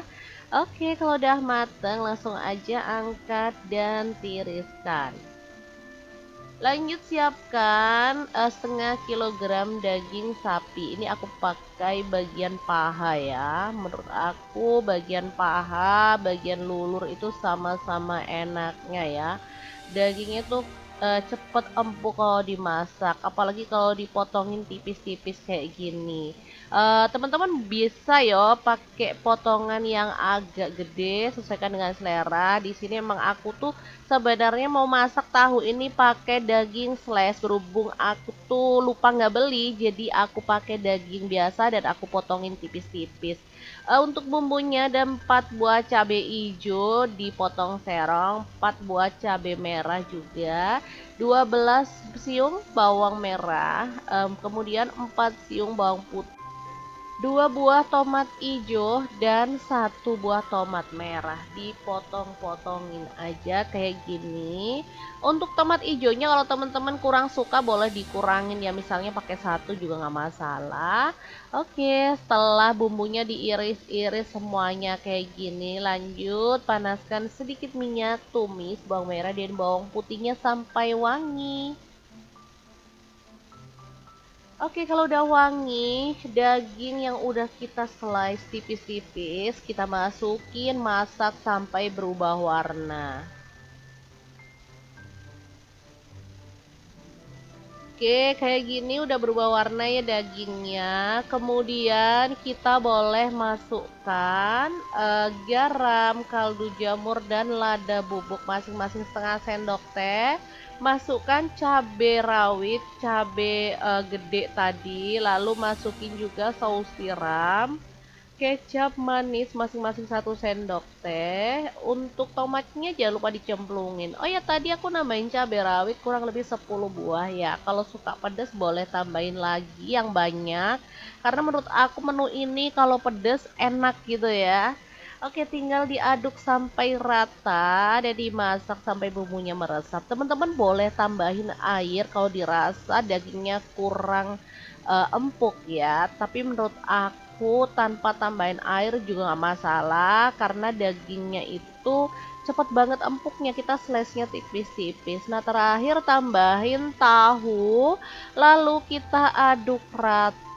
Speaker 1: Oke, kalau udah mateng langsung aja angkat dan tiriskan. Lanjut siapkan setengah kilogram daging sapi. Ini aku pakai bagian paha ya. Menurut aku bagian paha, bagian lulur itu sama-sama enaknya ya. Dagingnya tuh cepet empuk kalau dimasak, apalagi kalau dipotongin tipis-tipis kayak gini. Teman-teman bisa yo pakai potongan yang agak gede, sesuaikan dengan selera. Di sini emang aku tuh sebenarnya mau masak tahu ini pakai daging slash, berhubung aku tuh lupa nggak beli, jadi aku pakai daging biasa dan aku potongin tipis-tipis. Untuk bumbunya ada 4 buah cabai hijau dipotong serong, 4 buah cabai merah juga, 12 siung bawang merah, kemudian 4 siung bawang putih, 2 buah tomat hijau dan 1 buah tomat merah. Dipotong-potongin aja kayak gini. Untuk tomat hijaunya kalau teman-teman kurang suka boleh dikurangin ya, misalnya pakai 1 juga nggak masalah. Oke, setelah bumbunya diiris-iris semuanya kayak gini, lanjut panaskan sedikit minyak, tumis bawang merah dan bawang putihnya sampai wangi. Oke, kalau udah wangi, daging yang udah kita slice tipis-tipis, kita masukin, masak sampai berubah warna. Oke, kayak gini udah berubah warna ya dagingnya. Kemudian kita boleh masukkan garam, kaldu jamur, dan lada bubuk masing-masing setengah sendok teh. Masukkan cabai rawit, cabai gede tadi, lalu masukin juga saus tiram, kecap manis masing-masing 1 sendok teh. Untuk tomatnya jangan lupa dicemplungin. Oh ya, tadi aku nambahin cabai rawit kurang lebih 10 buah ya. Kalau suka pedas boleh tambahin lagi yang banyak, karena menurut aku menu ini kalau pedas enak gitu ya. Oke, tinggal diaduk sampai rata dan dimasak sampai bumbunya meresap. Teman-teman boleh tambahin air kalau dirasa dagingnya kurang empuk ya. Tapi menurut aku tanpa tambahin air juga nggak masalah, karena dagingnya itu cepet banget empuknya, kita slice-nya tipis-tipis. Nah, terakhir tambahin tahu, lalu kita aduk rata.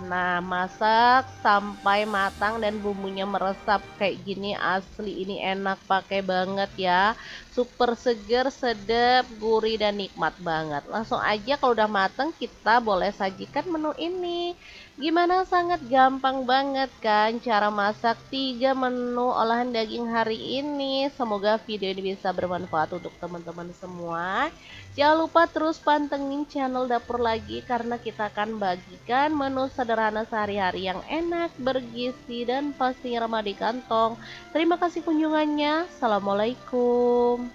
Speaker 1: Nah, masak sampai matang dan bumbunya meresap kayak gini, asli ini enak pakai banget ya. Super seger, sedap, gurih, dan nikmat banget. Langsung aja kalau udah mateng kita boleh sajikan menu ini. Gimana, sangat gampang banget kan cara masak 3 menu olahan daging hari ini. Semoga video ini bisa bermanfaat untuk teman-teman semua. Jangan lupa terus pantengin channel Dapur Lagi, karena kita akan bagikan menu sederhana sehari-hari yang enak, bergizi, dan pastinya ramah di kantong. Terima kasih kunjungannya. Assalamualaikum.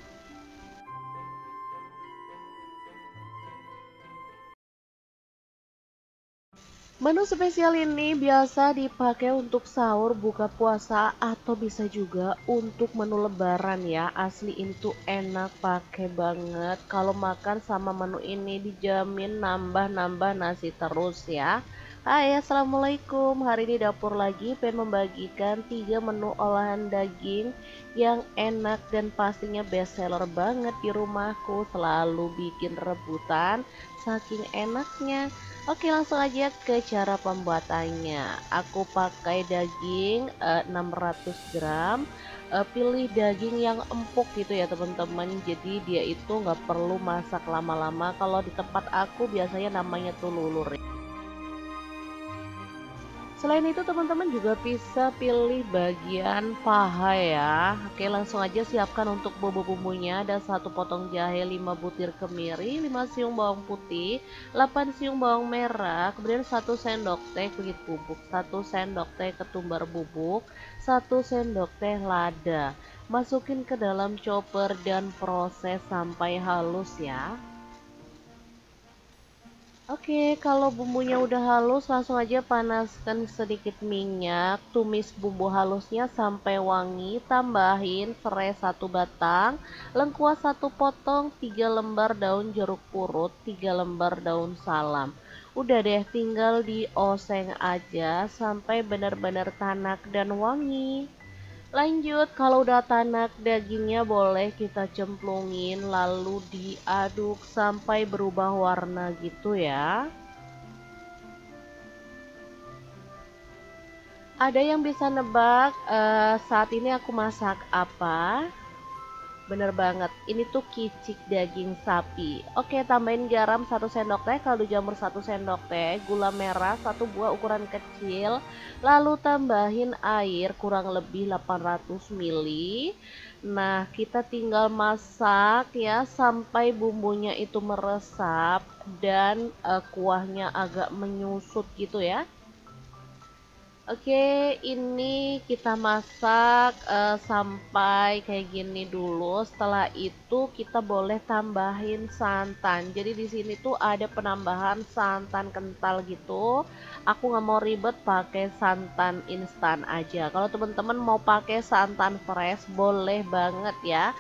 Speaker 1: Menu spesial ini biasa dipakai untuk sahur, buka puasa, atau bisa juga untuk menu lebaran ya. Asli ini tuh enak pakai banget. Kalau makan sama menu ini dijamin nambah-nambah nasi terus ya. Hai, assalamualaikum. Hari ini dapur lagi pengen membagikan 3 menu olahan daging yang enak dan pastinya best seller banget di rumahku. Selalu bikin rebutan saking enaknya. Oke, langsung aja ke cara pembuatannya. Aku pakai daging 600 gram. Pilih daging yang empuk gitu ya teman-teman. Jadi dia itu nggak perlu masak lama-lama. Kalau di tempat aku biasanya namanya tuh lulur. Selain itu teman-teman juga bisa pilih bagian paha ya. Oke, langsung aja siapkan untuk bumbu-bumbunya. Ada 1 potong jahe, 5 butir kemiri, 5 siung bawang putih, 8 siung bawang merah, kemudian 1 sendok teh kunyit bubuk, 1 sendok teh ketumbar bubuk, 1 sendok teh lada. Masukin ke dalam chopper dan proses sampai halus ya. Oke, kalau bumbunya udah halus, langsung aja panaskan sedikit minyak, tumis bumbu halusnya sampai wangi, tambahin serai 1 batang, lengkuas 1 potong, 3 lembar daun jeruk purut, 3 lembar daun salam. Udah deh, tinggal dioseng aja sampai benar-benar tanak dan wangi. Lanjut, kalau udah tanak dagingnya boleh kita cemplungin lalu diaduk sampai berubah warna gitu ya. Ada yang bisa nebak saat ini aku masak apa? Bener banget, ini tuh kicik daging sapi. Oke, tambahin garam 1 sendok teh, kaldu jamur 1 sendok teh, gula merah 1 buah ukuran kecil, lalu tambahin air kurang lebih 800 ml. Nah, kita tinggal masak ya sampai bumbunya itu meresap dan kuahnya agak menyusut gitu ya. Oke, ini kita masak sampai kayak gini dulu. Setelah itu kita boleh tambahin santan. Jadi di sini tuh ada penambahan santan kental gitu. Aku nggak mau ribet pakai santan instan aja. Kalau teman-teman mau pakai santan fresh boleh banget ya.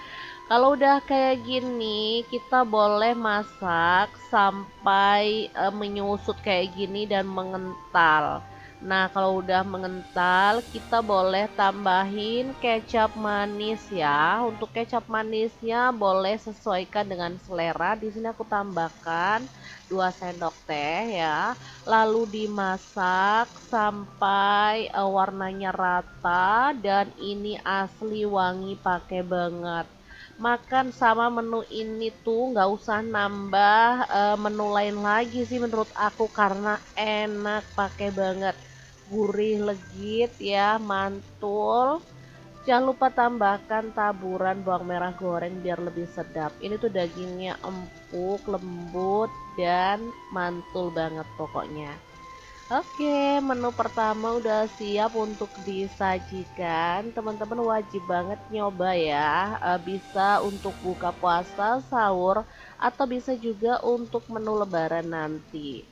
Speaker 1: Kalau udah kayak gini, kita boleh masak sampai menyusut kayak gini dan mengental. Nah, kalau udah mengental, kita boleh tambahin kecap manis ya. Untuk kecap manisnya boleh sesuaikan dengan selera. Di sini aku tambahkan 2 sendok teh ya. Lalu dimasak sampai warnanya rata dan ini asli wangi pakai banget. Makan sama menu ini tuh nggak usah nambah menu lain lagi sih menurut aku karena enak pakai banget, gurih legit ya, mantul. Jangan lupa tambahkan taburan bawang merah goreng biar lebih sedap. Ini tuh dagingnya empuk, lembut, dan mantul banget pokoknya. Oke, menu pertama udah siap untuk disajikan. Teman-teman wajib banget nyoba ya. Bisa untuk buka puasa, sahur, atau bisa juga untuk menu lebaran nanti.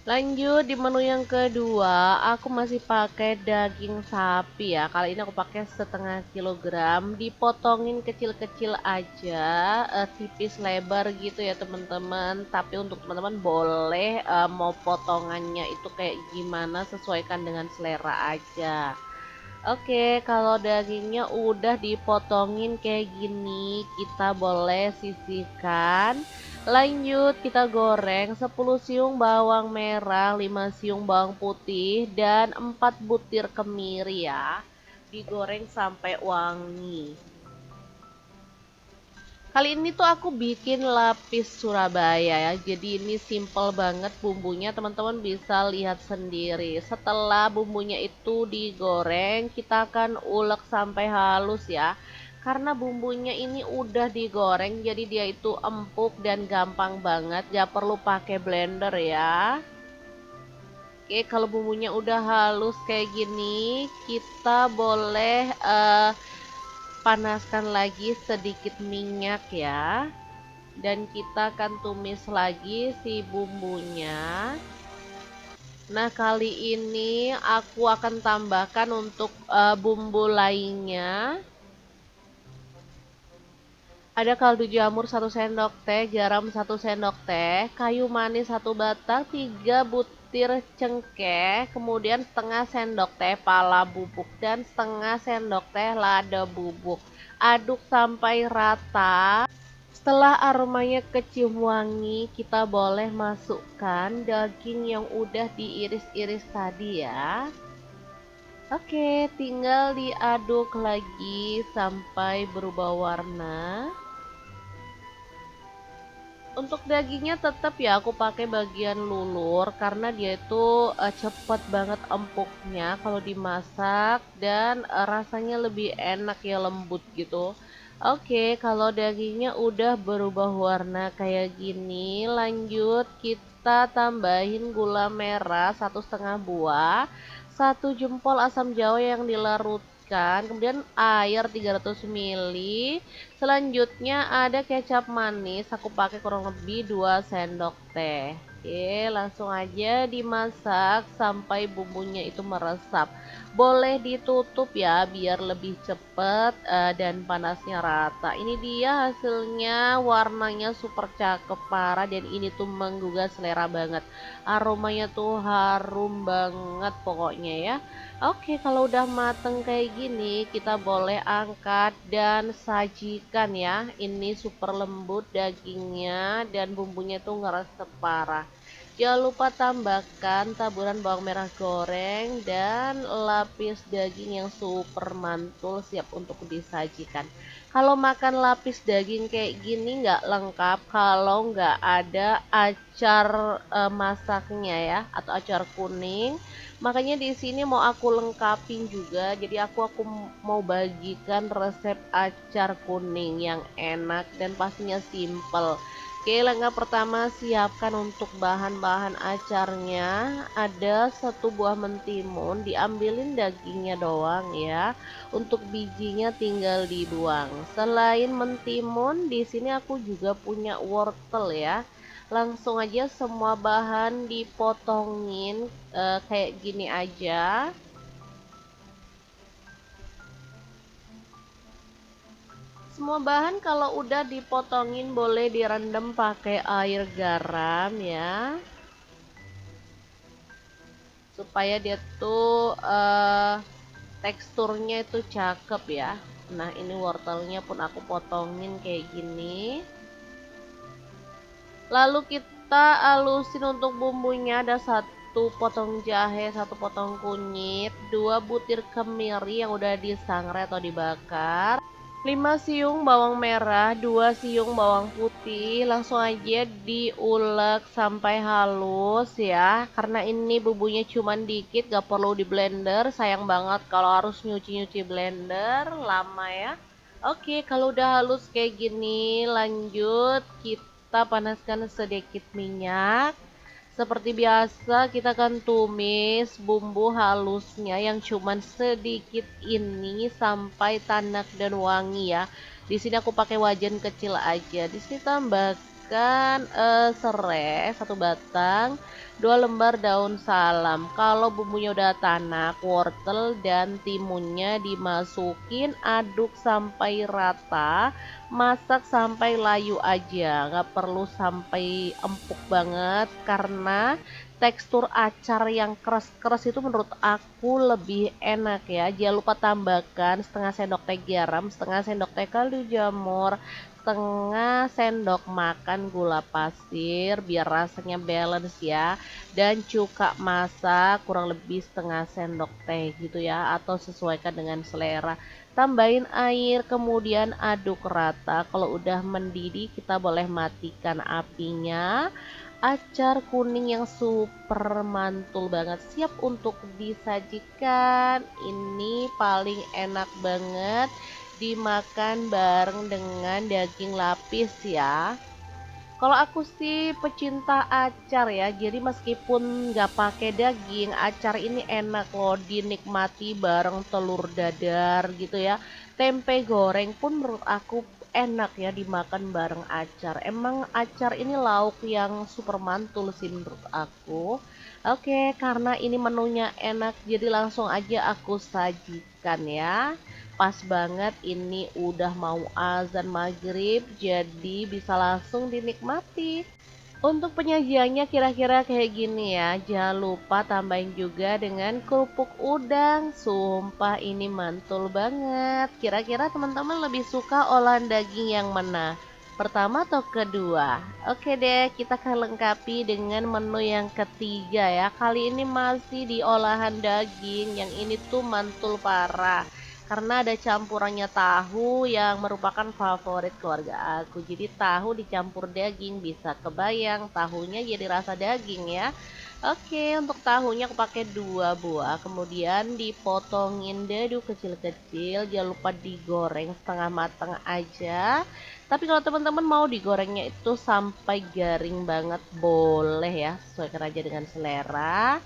Speaker 1: Lanjut di menu yang kedua, aku masih pakai daging sapi ya. Kali ini aku pakai 1/2 kilogram, dipotongin kecil-kecil aja, tipis lebar gitu ya teman-teman. Tapi untuk teman-teman boleh mau potongannya itu kayak gimana, sesuaikan dengan selera aja. Oke, kalau dagingnya udah dipotongin kayak gini, kita boleh sisihkan. Lanjut, kita goreng 10 siung bawang merah, 5 siung bawang putih, dan 4 butir kemiri ya. Digoreng sampai wangi. Kali ini tuh aku bikin lapis Surabaya ya. Jadi ini simple banget bumbunya, teman-teman bisa lihat sendiri. Setelah bumbunya itu digoreng, kita akan ulek sampai halus ya. Karena bumbunya ini udah digoreng, jadi dia itu empuk dan gampang banget. Gak perlu pakai blender ya. Oke, kalau bumbunya udah halus kayak gini, kita boleh panaskan lagi sedikit minyak ya, dan kita akan tumis lagi si bumbunya. Nah, kali ini aku akan tambahkan untuk bumbu lainnya. Ada kaldu jamur 1 sendok teh, garam 1 sendok teh, kayu manis 1 batang, 3 butir cengkeh, kemudian setengah sendok teh pala bubuk dan setengah sendok teh lada bubuk. Aduk sampai rata. Setelah aromanya kecium wangi, kita boleh masukkan daging yang udah diiris-iris tadi ya. Oke, tinggal diaduk lagi sampai berubah warna. Untuk dagingnya tetap ya aku pakai bagian lulur karena dia itu cepet banget empuknya kalau dimasak dan rasanya lebih enak ya, lembut gitu. Oke, kalau dagingnya udah berubah warna kayak gini, lanjut kita tambahin gula merah 1,5 buah, 1 jempol asam jawa yang dilarutkan, kemudian air 300 ml. Selanjutnya ada kecap manis, aku pakai kurang lebih 2 sendok teh. Oke, langsung aja dimasak sampai bumbunya itu meresap. Boleh ditutup ya biar lebih cepet dan panasnya rata. Ini dia hasilnya, warnanya super cakep parah dan ini tuh menggugah selera banget. Aromanya tuh harum banget pokoknya ya. Oke, kalau udah mateng kayak gini, kita boleh angkat dan sajikan ya. Ini super lembut dagingnya dan bumbunya tuh ngeresep parah. Jangan lupa tambahkan taburan bawang merah goreng dan lapis daging yang super mantul siap untuk disajikan. Kalau makan lapis daging kayak gini nggak lengkap kalau nggak ada acar masaknya ya, atau acar kuning. Makanya di sini mau aku lengkapin juga. Jadi aku mau bagikan resep acar kuning yang enak dan pastinya simple. Oke, langkah pertama siapkan untuk bahan-bahan acarnya. Ada 1 buah mentimun, diambilin dagingnya doang ya. Untuk bijinya tinggal dibuang. Selain mentimun, di sini aku juga punya wortel ya. Langsung aja semua bahan dipotongin kayak gini aja. Semua bahan kalau udah dipotongin boleh direndam pakai air garam ya, supaya dia tuh teksturnya itu cakep ya. Nah, ini wortelnya pun aku potongin kayak gini. Lalu kita alusin untuk bumbunya. Ada 1 potong jahe, 1 potong kunyit, 2 butir kemiri yang udah disangrai atau dibakar, 5 siung bawang merah, 2 siung bawang putih. Langsung aja diulek sampai halus ya. Karena ini bumbunya cuman dikit, gak perlu di blender. Sayang banget kalau harus nyuci-nyuci blender, lama ya. Oke, kalau udah halus kayak gini, lanjut kita panaskan sedikit minyak. Seperti biasa kita akan tumis bumbu halusnya yang cuman sedikit ini sampai tanak dan wangi ya. Di sini aku pakai wajan kecil aja. Di sini tambahkan serai 1 batang, 2 lembar daun salam. Kalau bumbunya udah tanak, wortel dan timunnya dimasukin, aduk sampai rata. Masak sampai layu aja, nggak perlu sampai empuk banget karena tekstur acar yang keras-keras itu menurut aku lebih enak ya. Jangan lupa tambahkan setengah sendok teh garam, setengah sendok teh kaldu jamur, setengah sendok makan gula pasir biar rasanya balance ya, dan cuka masak kurang lebih setengah sendok teh gitu ya, atau sesuaikan dengan selera. Tambahin air, kemudian aduk rata. Kalau udah mendidih, kita boleh matikan apinya. Acar kuning yang super mantul banget, siap untuk disajikan. Ini paling enak banget dimakan bareng dengan daging lapis ya. Kalau aku sih pecinta acar ya, jadi meskipun nggak pakai daging, acar ini enak loh dinikmati bareng telur dadar gitu ya. Tempe goreng pun menurut aku enak ya dimakan bareng acar. Emang acar ini lauk yang super mantul sih menurut aku. Oke, karena ini menunya enak, jadi langsung aja aku sajikan ya. Pas banget ini udah mau azan maghrib, jadi bisa langsung dinikmati. Untuk penyajiannya kira-kira kayak gini ya. Jangan lupa tambahin juga dengan kerupuk udang. Sumpah ini mantul banget. Kira-kira teman-teman lebih suka olahan daging yang mana? Pertama atau kedua? Oke deh, kita akan lengkapi dengan menu yang ketiga ya. Kali ini masih di olahan daging. Yang ini tuh mantul parah karena ada campurannya tahu yang merupakan favorit keluarga aku. Jadi tahu dicampur daging, bisa kebayang tahunya jadi rasa daging ya. Oke, untuk tahunya aku pakai 2 buah, kemudian dipotongin dadu kecil-kecil. Jangan lupa digoreng setengah matang aja. Tapi kalau teman-teman mau digorengnya itu sampai garing banget boleh ya, sesuaikan aja dengan selera.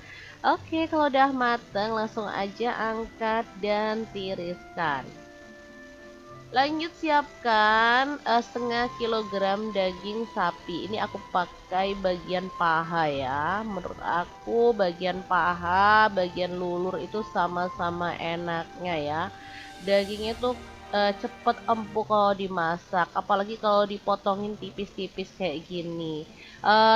Speaker 1: Oke, kalau udah mateng langsung aja angkat dan tiriskan. Lanjut siapkan setengah kilogram daging sapi. Ini aku pakai bagian paha ya. Menurut aku bagian paha, bagian lulur itu sama-sama enaknya ya. Dagingnya tuh cepet empuk kalau dimasak, apalagi kalau dipotongin tipis-tipis kayak gini.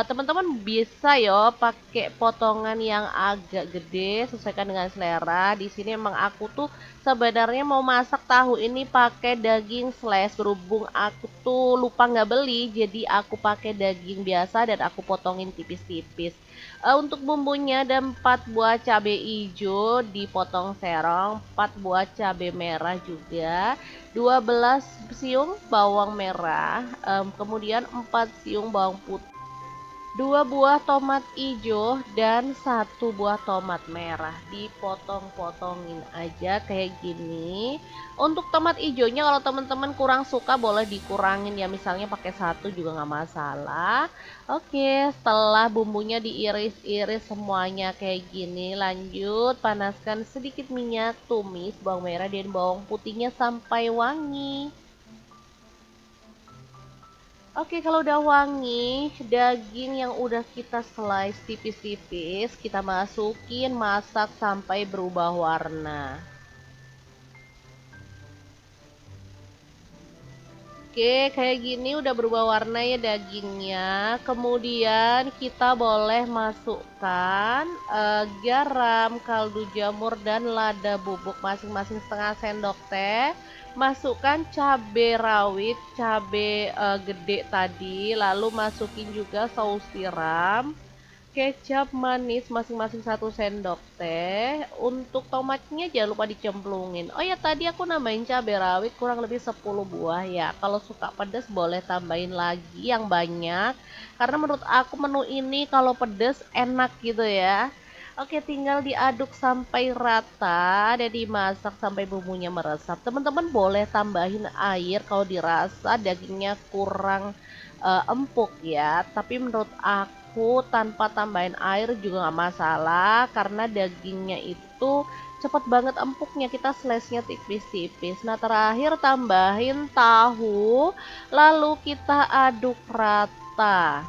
Speaker 1: Teman-teman bisa yo pakai potongan yang agak gede, sesuaikan dengan selera. Di sini emang aku tuh sebenarnya mau masak tahu ini pakai daging slash, berhubung aku tuh lupa nggak beli, jadi aku pakai daging biasa dan aku potongin tipis-tipis. Untuk bumbunya ada 4 buah cabai hijau dipotong serong, 4 buah cabai merah juga, 12 siung bawang merah, kemudian 4 siung bawang putih, 2 buah tomat hijau dan 1 buah tomat merah. Dipotong-potongin aja kayak gini. Untuk tomat hijaunya kalau teman-teman kurang suka boleh dikurangin ya, misalnya pakai 1 juga nggak masalah. Oke, setelah bumbunya diiris-iris semuanya kayak gini, lanjut panaskan sedikit minyak, tumis bawang merah dan bawang putihnya sampai wangi. Oke, kalau udah wangi, daging yang udah kita slice tipis-tipis, kita masukin, masak sampai berubah warna. Oke, kayak gini udah berubah warna ya dagingnya. Kemudian kita boleh masukkan garam, kaldu jamur, dan lada bubuk masing-masing setengah sendok teh. Masukkan cabai rawit, cabai gede tadi, lalu masukin juga saus tiram, kecap manis masing-masing 1 sendok teh. Untuk tomatnya jangan lupa dicemplungin. Oh ya, tadi aku nambahin cabai rawit kurang lebih 10 buah ya. Kalau suka pedas boleh tambahin lagi yang banyak, karena menurut aku menu ini kalau pedas enak gitu ya. Oke, tinggal diaduk sampai rata dan dimasak sampai bumbunya meresap. Teman-teman boleh tambahin air kalau dirasa dagingnya kurang empuk ya. Tapi menurut aku tanpa tambahin air juga nggak masalah, karena dagingnya itu cepet banget empuknya, kita slice-nya tipis-tipis. Nah, terakhir tambahin tahu, lalu kita aduk rata.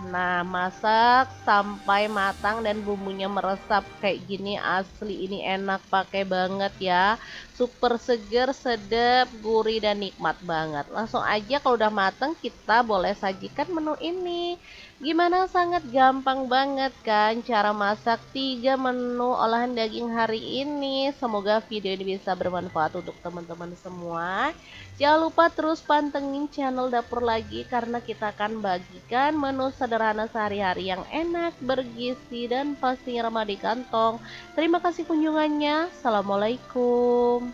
Speaker 1: Nah, masak sampai matang dan bumbunya meresap kayak gini, asli ini enak pakai banget ya. Super seger, sedap, gurih, dan nikmat banget. Langsung aja kalau udah mateng kita boleh sajikan menu ini. Gimana, sangat gampang banget kan cara masak 3 menu olahan daging hari ini. Semoga video ini bisa bermanfaat untuk teman-teman semua. Jangan lupa terus pantengin channel Dapur Lagi, karena kita akan bagikan menu sederhana sehari-hari yang enak, bergizi, dan pastinya ramah di kantong. Terima kasih kunjungannya. Assalamualaikum.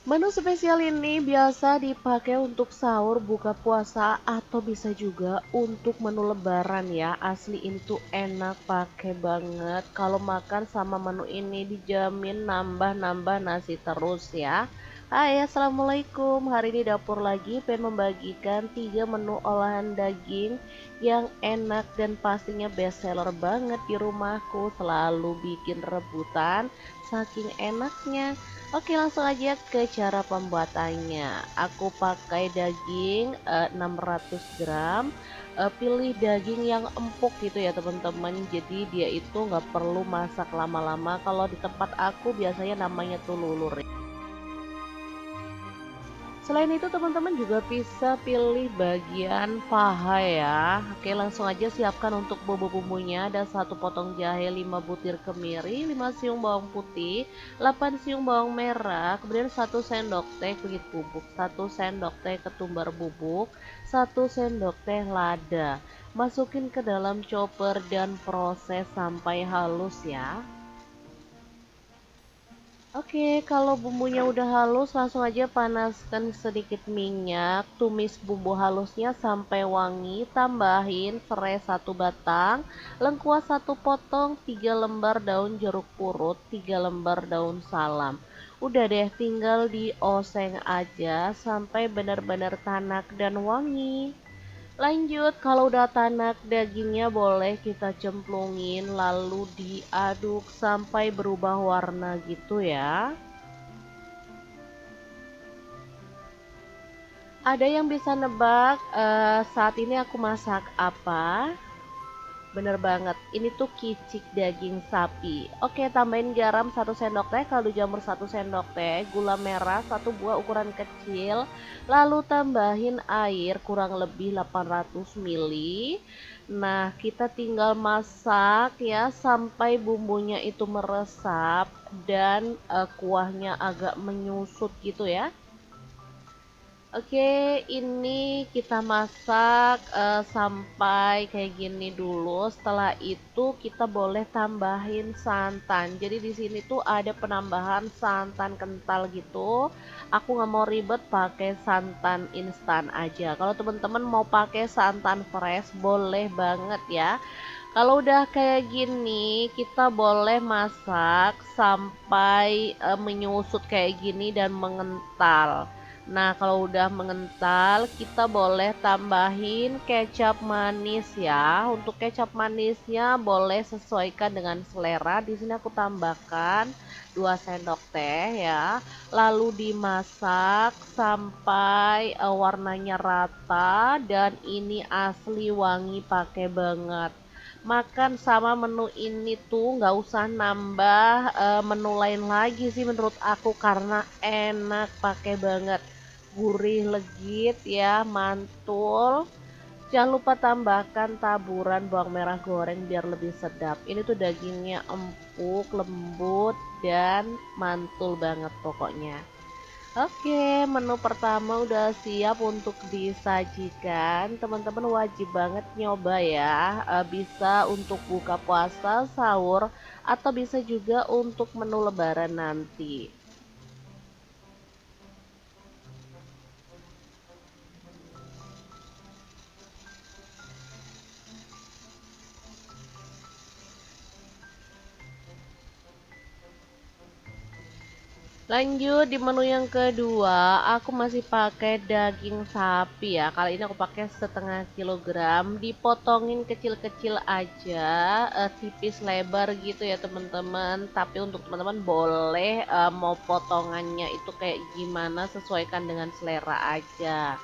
Speaker 1: Menu spesial ini biasa dipakai untuk sahur, buka puasa, atau bisa juga untuk menu lebaran ya. Asli ini tuh enak pakai banget. Kalau makan sama menu ini dijamin nambah-nambah nasi terus ya. Hai, assalamualaikum. Hari ini dapur lagi pengen membagikan 3 menu olahan daging yang enak dan pastinya best seller banget di rumahku. Selalu bikin rebutan saking enaknya. Oke, langsung aja ke cara pembuatannya. Aku pakai daging 600 gram. Pilih daging yang empuk gitu ya teman-teman. Jadi dia itu nggak perlu masak lama-lama. Kalau di tempat aku biasanya namanya tuh lulur. Selain itu teman-teman juga bisa pilih bagian paha ya. Oke, langsung aja siapkan untuk bumbu-bumbunya. Ada 1 potong jahe, 5 butir kemiri, 5 siung bawang putih, 8 siung bawang merah, kemudian 1 sendok teh kunyit bubuk, 1 sendok teh ketumbar bubuk, 1 sendok teh lada. Masukin ke dalam chopper dan proses sampai halus ya. Oke, kalau bumbunya udah halus, langsung aja panaskan sedikit minyak, tumis bumbu halusnya sampai wangi, tambahin serai 1 batang, lengkuas 1 potong, 3 lembar daun jeruk purut, 3 lembar daun salam. Udah deh, tinggal dioseng aja sampai benar-benar tanak dan wangi. Lanjut, kalau udah tanak dagingnya boleh kita cemplungin lalu diaduk sampai berubah warna gitu ya. Ada yang bisa nebak saat ini aku masak apa? Bener banget, ini tuh kicik daging sapi. Oke, tambahin garam 1 sendok teh, kaldu jamur 1 sendok teh, gula merah 1 buah ukuran kecil, lalu tambahin air kurang lebih 800 ml. Nah, kita tinggal masak ya sampai bumbunya itu meresap dan kuahnya agak menyusut gitu ya. Oke, ini kita masak sampai kayak gini dulu. Setelah itu kita boleh tambahin santan. Jadi di sini tuh ada penambahan santan kental gitu. Aku nggak mau ribet pakai santan instan aja. Kalau teman-teman mau pakai santan fresh boleh banget ya. Kalau udah kayak gini, kita boleh masak sampai menyusut kayak gini dan mengental. Nah, kalau udah mengental, kita boleh tambahin kecap manis ya. Untuk kecap manisnya boleh sesuaikan dengan selera. Di sini aku tambahkan 2 sendok teh ya. Lalu dimasak sampai warnanya rata dan ini asli wangi pakai banget. Makan sama menu ini tuh nggak usah nambah menu lain lagi sih menurut aku karena enak pakai banget, gurih legit ya, mantul. Jangan lupa tambahkan taburan bawang merah goreng biar lebih sedap. Ini tuh dagingnya empuk, lembut, dan mantul banget pokoknya. Oke, menu pertama udah siap untuk disajikan. Teman-teman wajib banget nyoba ya. Bisa untuk buka puasa, sahur, atau bisa juga untuk menu lebaran nanti. Lanjut di menu yang kedua, aku masih pakai daging sapi ya. Kali ini aku pakai 1/2 kilogram, dipotongin kecil-kecil aja, tipis lebar gitu ya teman-teman. Tapi untuk teman-teman boleh mau potongannya itu kayak gimana, sesuaikan dengan selera aja.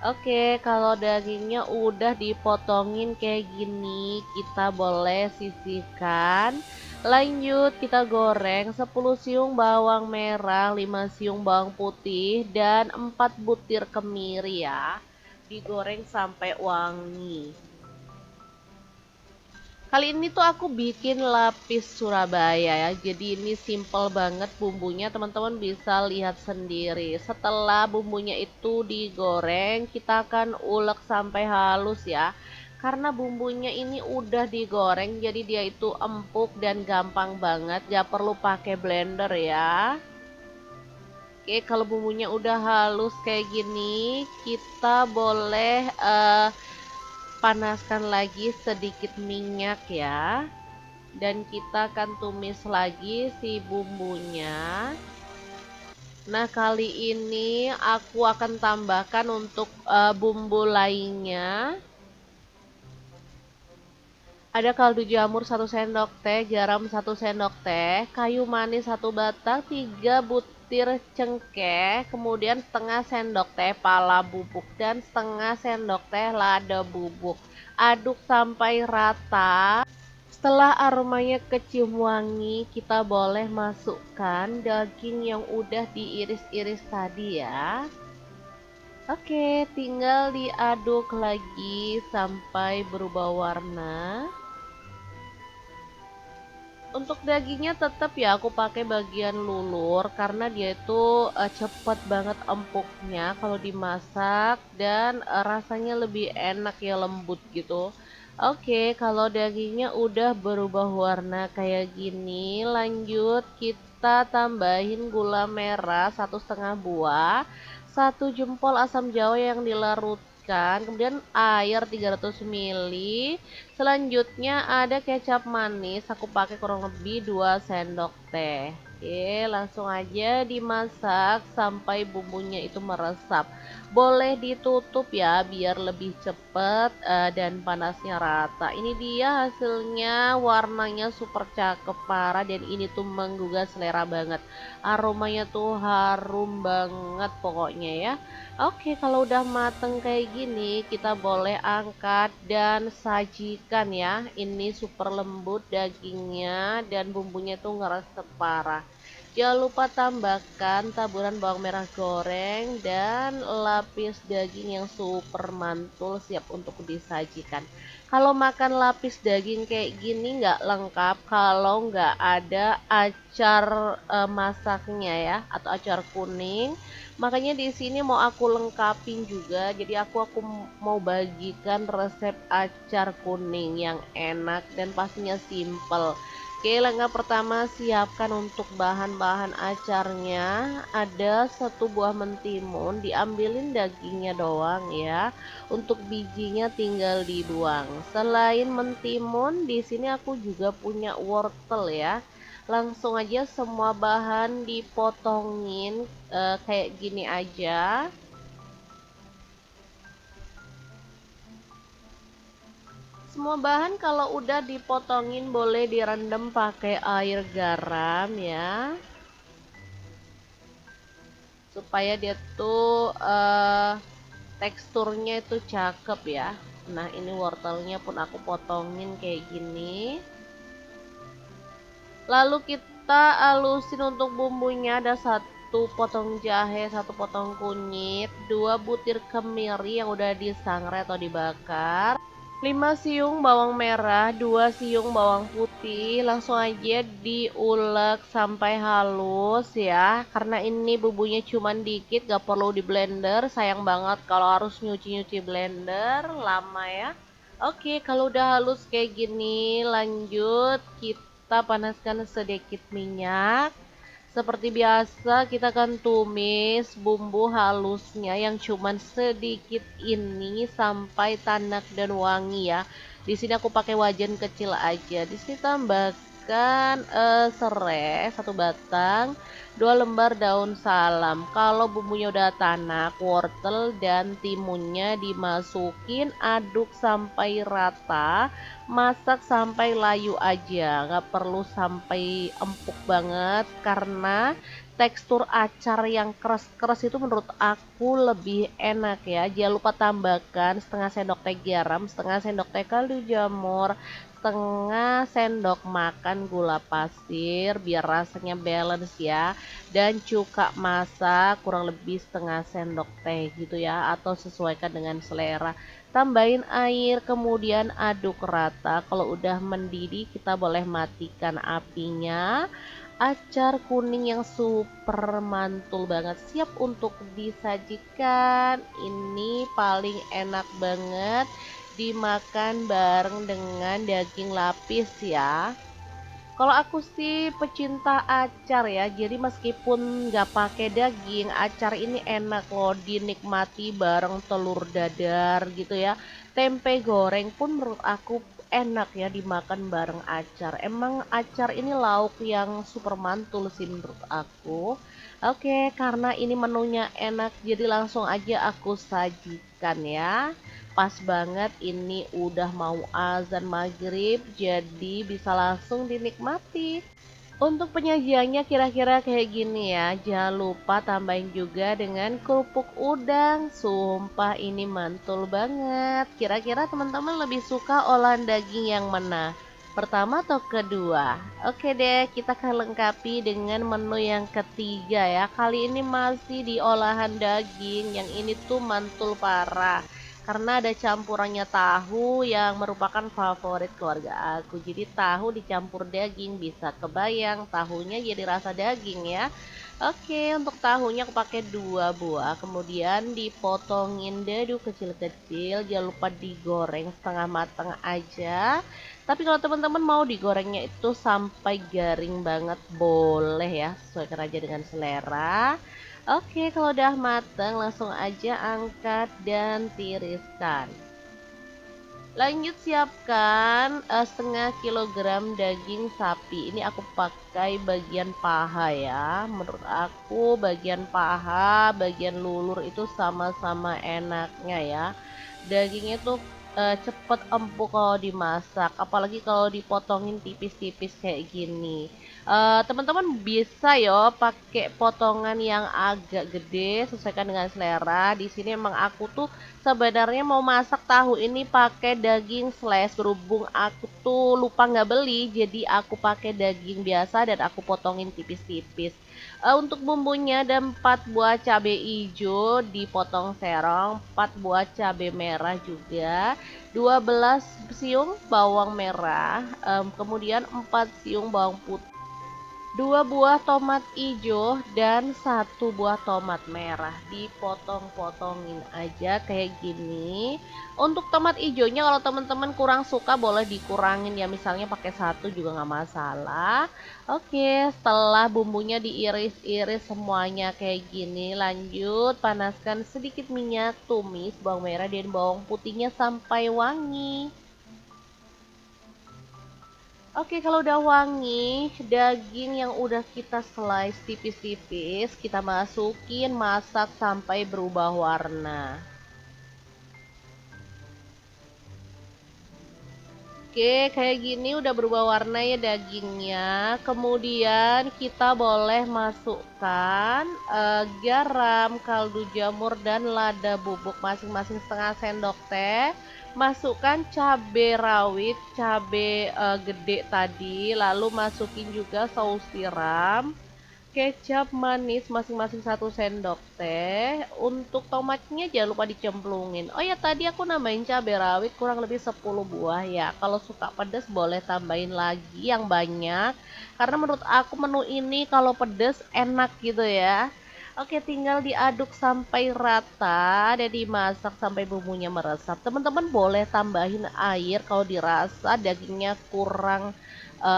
Speaker 1: Oke, kalau dagingnya udah dipotongin kayak gini, kita boleh sisihkan. Lanjut kita goreng 10 siung bawang merah, 5 siung bawang putih, dan 4 butir kemiri ya. Digoreng sampai wangi. Kali ini tuh aku bikin lapis Surabaya ya. Jadi ini simple banget bumbunya, teman-teman bisa lihat sendiri. Setelah bumbunya itu digoreng, kita akan ulek sampai halus ya. Karena bumbunya ini udah digoreng, jadi dia itu empuk dan gampang banget. Gak perlu pakai blender ya. Oke, kalau bumbunya udah halus kayak gini, kita boleh panaskan lagi sedikit minyak ya, dan kita akan tumis lagi si bumbunya. Nah, kali ini aku akan tambahkan untuk bumbu lainnya. Ada kaldu jamur 1 sendok teh, garam 1 sendok teh, kayu manis 1 batang, 3 butir cengkeh, kemudian setengah sendok teh pala bubuk dan setengah sendok teh lada bubuk. Aduk sampai rata. Setelah aromanya kecium wangi, kita boleh masukkan daging yang udah diiris-iris tadi ya. Oke, tinggal diaduk lagi sampai berubah warna. Untuk dagingnya tetap ya aku pakai bagian lulur karena dia itu cepet banget empuknya kalau dimasak dan rasanya lebih enak ya, lembut gitu. Oke, kalau dagingnya udah berubah warna kayak gini, lanjut kita tambahin gula merah 1,5 buah, 1 jempol asam jawa yang dilarutkan, kemudian air 300 ml. Selanjutnya ada kecap manis, aku pakai kurang lebih 2 sendok teh. Oke, langsung aja dimasak sampai bumbunya itu meresap. Boleh ditutup ya biar lebih cepet dan panasnya rata. Ini dia hasilnya, warnanya super cakep parah dan ini tuh menggugah selera banget. Aromanya tuh harum banget pokoknya ya. Oke, kalau udah mateng kayak gini, kita boleh angkat dan sajikan ya. Ini super lembut dagingnya dan bumbunya tuh ngeresep parah. Jangan lupa tambahkan taburan bawang merah goreng dan lapis daging yang super mantul siap untuk disajikan. Kalau makan lapis daging kayak gini nggak lengkap kalau nggak ada acar masaknya ya, atau acar kuning. Makanya di sini mau aku lengkapin juga. Jadi aku mau bagikan resep acar kuning yang enak dan pastinya simple. Oke, langkah pertama siapkan untuk bahan-bahan acarnya. Ada 1 buah mentimun, diambilin dagingnya doang ya. Untuk bijinya tinggal dibuang. Selain mentimun, di sini aku juga punya wortel ya. Langsung aja semua bahan dipotongin kayak gini aja. Semua bahan kalau udah dipotongin boleh direndam pakai air garam ya, supaya dia tuh teksturnya itu cakep ya. Nah, ini wortelnya pun aku potongin kayak gini. Lalu kita alusin untuk bumbunya. Ada 1 potong jahe, 1 potong kunyit, 2 butir kemiri yang udah disangrai atau dibakar, 5 siung bawang merah, 2 siung bawang putih. Langsung aja diulek sampai halus ya. Karena ini bumbunya cuman dikit, gak perlu di blender. Sayang banget kalau harus nyuci-nyuci blender, lama ya. Oke, kalau udah halus kayak gini, lanjut kita panaskan sedikit minyak. Seperti biasa kita akan tumis bumbu halusnya yang cuman sedikit ini sampai tanak dan wangi ya. Di sini aku pakai wajan kecil aja. Di sini tambahkan serai 1 batang, 2 lembar daun salam. Kalau bumbunya udah tanak, wortel dan timunnya dimasukin, aduk sampai rata. Masak sampai layu aja, nggak perlu sampai empuk banget karena tekstur acar yang keras-keras itu menurut aku lebih enak ya. Jangan lupa tambahkan setengah sendok teh garam, setengah sendok teh kaldu jamur, setengah sendok makan gula pasir biar rasanya balance ya, dan cuka masak kurang lebih setengah sendok teh gitu ya, atau sesuaikan dengan selera. Tambahin air, kemudian aduk rata. Kalau udah mendidih, kita boleh matikan apinya. Acar kuning yang super mantul banget, siap untuk disajikan. Ini paling enak banget dimakan bareng dengan daging lapis ya. Kalau aku sih pecinta acar ya, jadi meskipun nggak pakai daging, acar ini enak loh dinikmati bareng telur dadar gitu ya. Tempe goreng pun menurut aku enak ya dimakan bareng acar. Emang acar ini lauk yang super mantul sih menurut aku. Oke, karena ini menunya enak, jadi langsung aja aku sajikan ya. Pas banget ini udah mau azan maghrib, jadi bisa langsung dinikmati. Untuk penyajiannya kira-kira kayak gini ya. Jangan lupa tambahin juga dengan kerupuk udang. Sumpah ini mantul banget. Kira-kira teman-teman lebih suka olahan daging yang mana? Pertama atau kedua? Oke deh, kita akan lengkapi dengan menu yang ketiga ya. Kali ini masih di olahan daging. Yang ini tuh mantul parah karena ada campurannya tahu yang merupakan favorit keluarga aku. Jadi tahu dicampur daging, bisa kebayang tahunya jadi rasa daging ya. Oke, untuk tahunya aku pakai 2 buah, kemudian dipotongin dadu kecil-kecil. Jangan lupa digoreng setengah matang aja. Tapi kalau teman-teman mau digorengnya itu sampai garing banget boleh ya, sesuaikan aja dengan selera. Oke, kalau udah mateng langsung aja angkat dan tiriskan. Lanjut siapkan setengah kilogram daging sapi. Ini aku pakai bagian paha ya. Menurut aku bagian paha, bagian lulur itu sama-sama enaknya ya. Dagingnya tuh cepet empuk kalau dimasak, apalagi kalau dipotongin tipis-tipis kayak gini. Teman-teman bisa yo pakai potongan yang agak gede, sesuaikan dengan selera. Di sini emang aku tuh sebenarnya mau masak tahu ini pakai daging slash, berhubung aku tuh lupa nggak beli, jadi aku pakai daging biasa dan aku potongin tipis-tipis. Untuk bumbunya ada 4 buah cabai hijau dipotong serong, 4 buah cabai merah juga, 12 siung bawang merah, kemudian 4 siung bawang putih, 2 buah tomat hijau dan 1 buah tomat merah. Dipotong-potongin aja kayak gini. Untuk tomat hijaunya kalau teman-teman kurang suka boleh dikurangin ya, misalnya pakai 1 juga nggak masalah. Oke, setelah bumbunya diiris-iris semuanya kayak gini, lanjut panaskan sedikit minyak, tumis bawang merah dan bawang putihnya sampai wangi. Oke, kalau udah wangi, daging yang udah kita slice tipis-tipis, kita masukin, masak sampai berubah warna. Oke, kayak gini udah berubah warna ya dagingnya. Kemudian kita boleh masukkan garam, kaldu jamur, dan lada bubuk masing-masing setengah sendok teh. Masukkan cabai rawit, cabai gede tadi, lalu masukin juga saus tiram, kecap manis masing-masing 1 sendok teh. Untuk tomatnya jangan lupa dicemplungin. Oh ya, tadi aku nambahin cabai rawit kurang lebih 10 buah ya. Kalau suka pedas boleh tambahin lagi yang banyak, karena menurut aku menu ini kalau pedas enak gitu ya. Oke, tinggal diaduk sampai rata dan dimasak sampai bumbunya meresap. Teman-teman boleh tambahin air kalau dirasa dagingnya kurang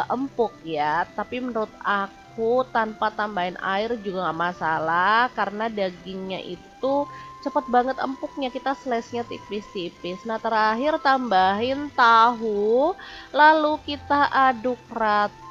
Speaker 1: empuk ya. Tapi menurut aku tanpa tambahin air juga nggak masalah, karena dagingnya itu cepet banget empuknya, kita slice-nya tipis-tipis. Nah, terakhir tambahin tahu, lalu kita aduk rata.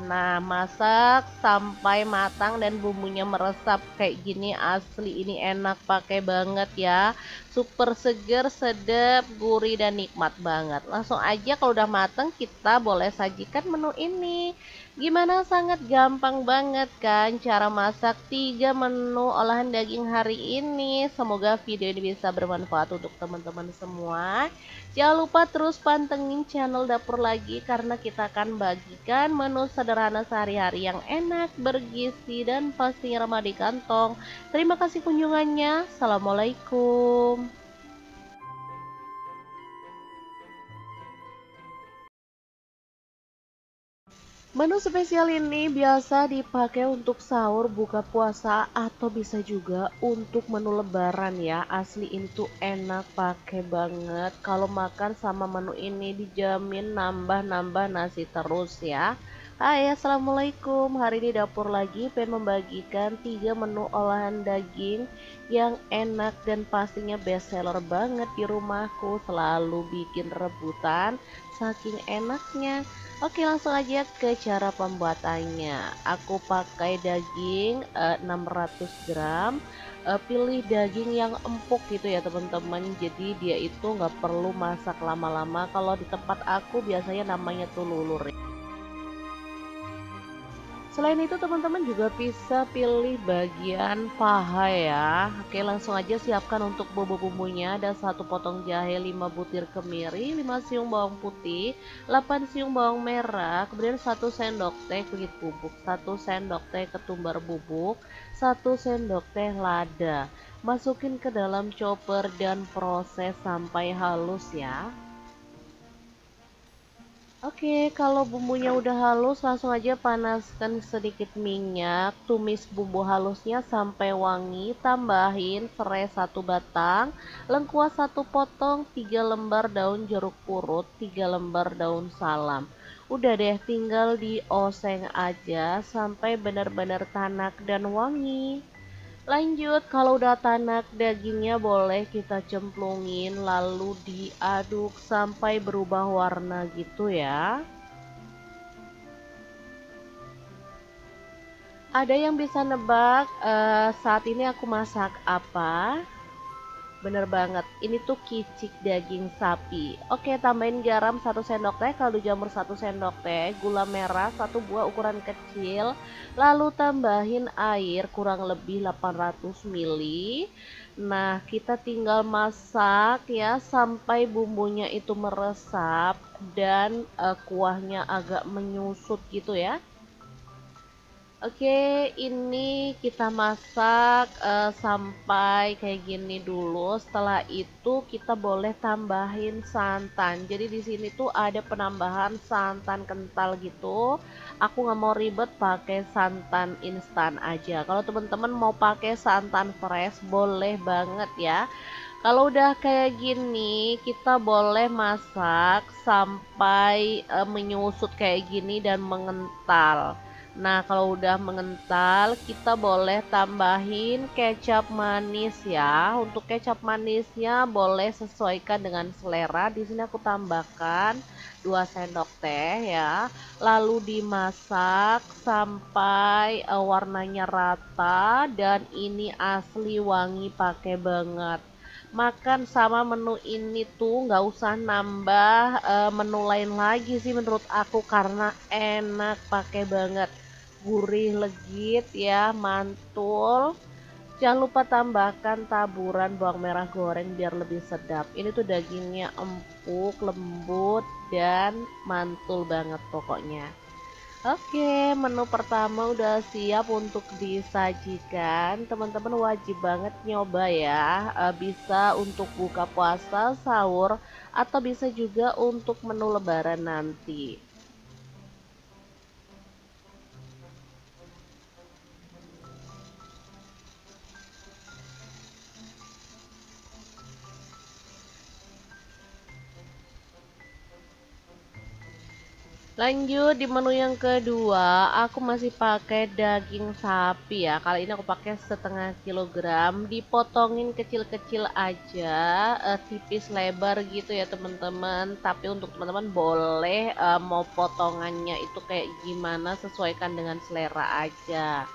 Speaker 1: Nah, masak sampai matang dan bumbunya meresap kayak gini, asli ini enak pakai banget ya. Super seger, sedap, gurih, dan nikmat banget. Langsung aja kalau udah matang kita boleh sajikan menu ini. Gimana, sangat gampang banget kan cara masak 3 menu olahan daging hari ini. Semoga video ini bisa bermanfaat untuk teman-teman semua. Jangan lupa terus pantengin channel Dapur Lagi, karena kita akan bagikan menu sederhana sehari-hari yang enak, bergizi, dan pastinya ramah di kantong. Terima kasih kunjungannya. Assalamualaikum. Menu spesial ini biasa dipakai untuk sahur, buka puasa, atau bisa juga untuk menu lebaran ya. Asli ini tuh enak pakai banget. Kalau makan sama menu ini dijamin nambah-nambah nasi terus ya. Hai, assalamualaikum. Hari ini dapur lagi pengen membagikan 3 menu olahan daging yang enak dan pastinya best seller banget di rumahku. Selalu bikin rebutan saking enaknya. Oke, langsung aja ke cara pembuatannya. Aku pakai daging 600 gram. Pilih daging yang empuk gitu ya teman-teman. Jadi dia itu nggak perlu masak lama-lama. Kalau di tempat aku biasanya namanya tuh lulur. Selain itu teman-teman juga bisa pilih bagian paha ya. Oke, langsung aja siapkan untuk bumbu-bumbunya. Ada 1 potong jahe, 5 butir kemiri, 5 siung bawang putih, 8 siung bawang merah, kemudian 1 sendok teh kunyit bubuk, 1 sendok teh ketumbar bubuk, 1 sendok teh lada. Masukin ke dalam chopper dan proses sampai halus ya. Oke, kalau bumbunya udah halus, langsung aja panaskan sedikit minyak, tumis bumbu halusnya sampai wangi, tambahin serai 1 batang, lengkuas 1 potong, 3 lembar daun jeruk purut, 3 lembar daun salam. Udah deh, tinggal dioseng aja sampai benar-benar tanak dan wangi. Lanjut, kalau udah tanak dagingnya boleh kita cemplungin lalu diaduk sampai berubah warna gitu ya. Ada yang bisa nebak saat ini aku masak apa? Bener banget, ini tuh kicik daging sapi. Oke, tambahin garam 1 sendok teh, kaldu jamur 1 sendok teh, gula merah 1 buah ukuran kecil, lalu tambahin air kurang lebih 800 ml. Nah, kita tinggal masak ya sampai bumbunya itu meresap dan kuahnya agak menyusut gitu ya. Oke, ini kita masak sampai kayak gini dulu. Setelah itu kita boleh tambahin santan. Jadi di sini tuh ada penambahan santan kental gitu. Aku nggak mau ribet pakai santan instan aja. Kalau teman-teman mau pakai santan fresh boleh banget ya. Kalau udah kayak gini, kita boleh masak sampai menyusut kayak gini dan mengental. Nah, kalau udah mengental, kita boleh tambahin kecap manis ya. Untuk kecap manisnya boleh sesuaikan dengan selera. Di sini aku tambahkan 2 sendok teh ya. Lalu dimasak sampai warnanya rata dan ini asli wangi pakai banget. Makan sama menu ini tuh nggak usah nambah menu lain lagi sih menurut aku karena enak pakai banget, gurih legit ya, mantul. Jangan lupa tambahkan taburan bawang merah goreng biar lebih sedap. Ini tuh dagingnya empuk, lembut, dan mantul banget pokoknya. Oke, menu pertama udah siap untuk disajikan. Teman-teman wajib banget nyoba ya. Bisa untuk buka puasa, sahur, atau bisa juga untuk menu lebaran nanti. Lanjut di menu yang kedua, aku masih pakai daging sapi ya. Kali ini aku pakai 1/2 kilogram, dipotongin kecil-kecil aja, tipis lebar gitu ya teman-teman. Tapi untuk teman-teman boleh mau potongannya itu kayak gimana, sesuaikan dengan selera aja.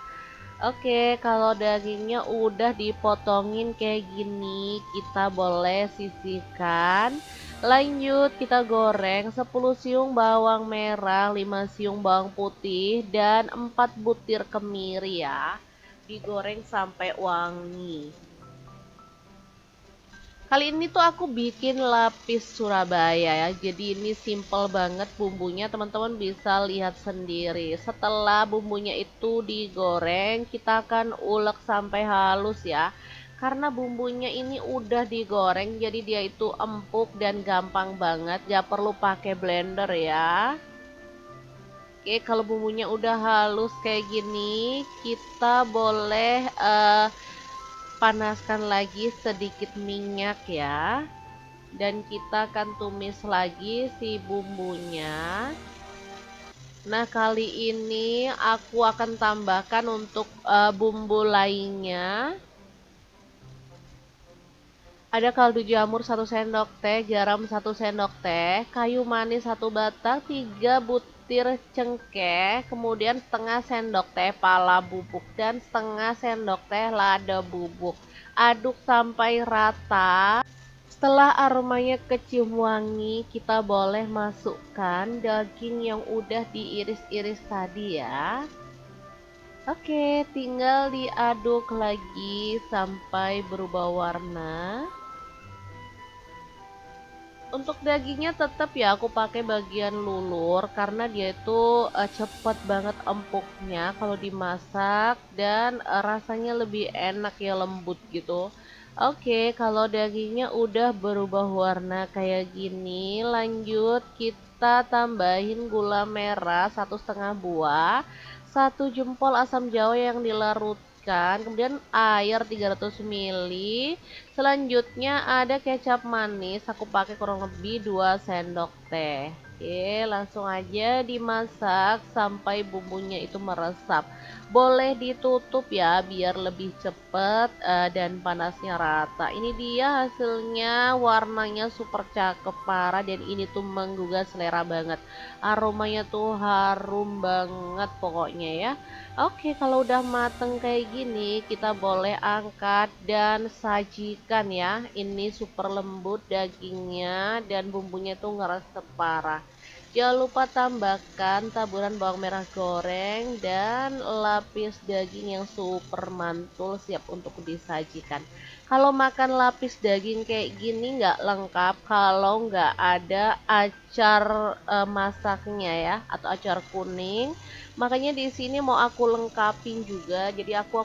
Speaker 1: Oke, kalau dagingnya udah dipotongin kayak gini, kita boleh sisihkan. Lanjut kita goreng 10 siung bawang merah, 5 siung bawang putih, dan 4 butir kemiri ya. Digoreng sampai wangi. Kali ini tuh aku bikin lapis Surabaya ya. Jadi ini simple banget bumbunya, teman-teman bisa lihat sendiri. Setelah bumbunya itu digoreng, kita akan ulek sampai halus ya. Karena bumbunya ini udah digoreng, jadi dia itu empuk dan gampang banget. Gak perlu pakai blender ya. Oke, kalau bumbunya udah halus kayak gini, kita boleh panaskan lagi sedikit minyak ya. Dan kita akan tumis lagi si bumbunya. Nah, kali ini aku akan tambahkan untuk bumbu lainnya. Ada kaldu jamur 1 sendok teh, garam 1 sendok teh, kayu manis 1 batang, 3 butir cengkeh, kemudian setengah sendok teh pala bubuk dan setengah sendok teh lada bubuk. Aduk sampai rata. Setelah aromanya kecium wangi, kita boleh masukkan daging yang udah diiris-iris tadi ya. Oke, tinggal diaduk lagi sampai berubah warna. Untuk dagingnya tetap ya aku pakai bagian lulur karena dia itu cepet banget empuknya kalau dimasak dan rasanya lebih enak ya, lembut gitu. Oke, kalau dagingnya udah berubah warna kayak gini, lanjut kita tambahin gula merah 1,5 buah, 1 jempol asam jawa yang dilarutkan, kemudian air 300 ml. Selanjutnya ada kecap manis, aku pakai kurang lebih 2 sendok teh. Oke, langsung aja dimasak sampai bumbunya itu meresap. Boleh ditutup ya biar lebih cepet dan panasnya rata. Ini dia hasilnya, warnanya super cakep parah dan ini tuh menggugah selera banget. Aromanya tuh harum banget pokoknya ya. Oke, kalau udah mateng kayak gini, kita boleh angkat dan sajikan ya. Ini super lembut dagingnya dan bumbunya tuh ngeresep parah. Jangan lupa tambahkan taburan bawang merah goreng dan lapis daging yang super mantul siap untuk disajikan. Kalau makan lapis daging kayak gini nggak lengkap kalau nggak ada acar masaknya ya, atau acar kuning. Makanya di sini mau aku lengkapin juga. Jadi aku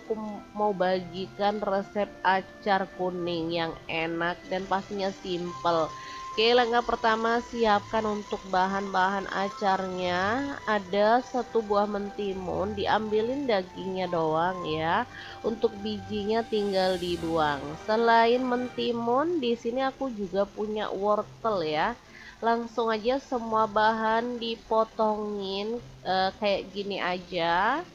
Speaker 1: mau bagikan resep acar kuning yang enak dan pastinya simple. Oke, langkah pertama siapkan untuk bahan-bahan acarnya. Ada 1 buah mentimun, diambilin dagingnya doang ya. Untuk bijinya tinggal dibuang. Selain mentimun, di sini aku juga punya wortel ya. Langsung aja semua bahan dipotongin kayak gini aja.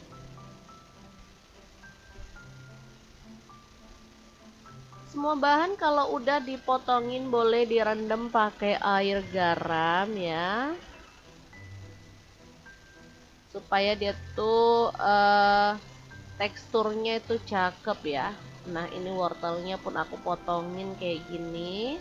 Speaker 1: Semua bahan kalau udah dipotongin boleh direndam pakai air garam ya, supaya dia tuh teksturnya itu cakep ya. Nah, ini wortelnya pun aku potongin kayak gini.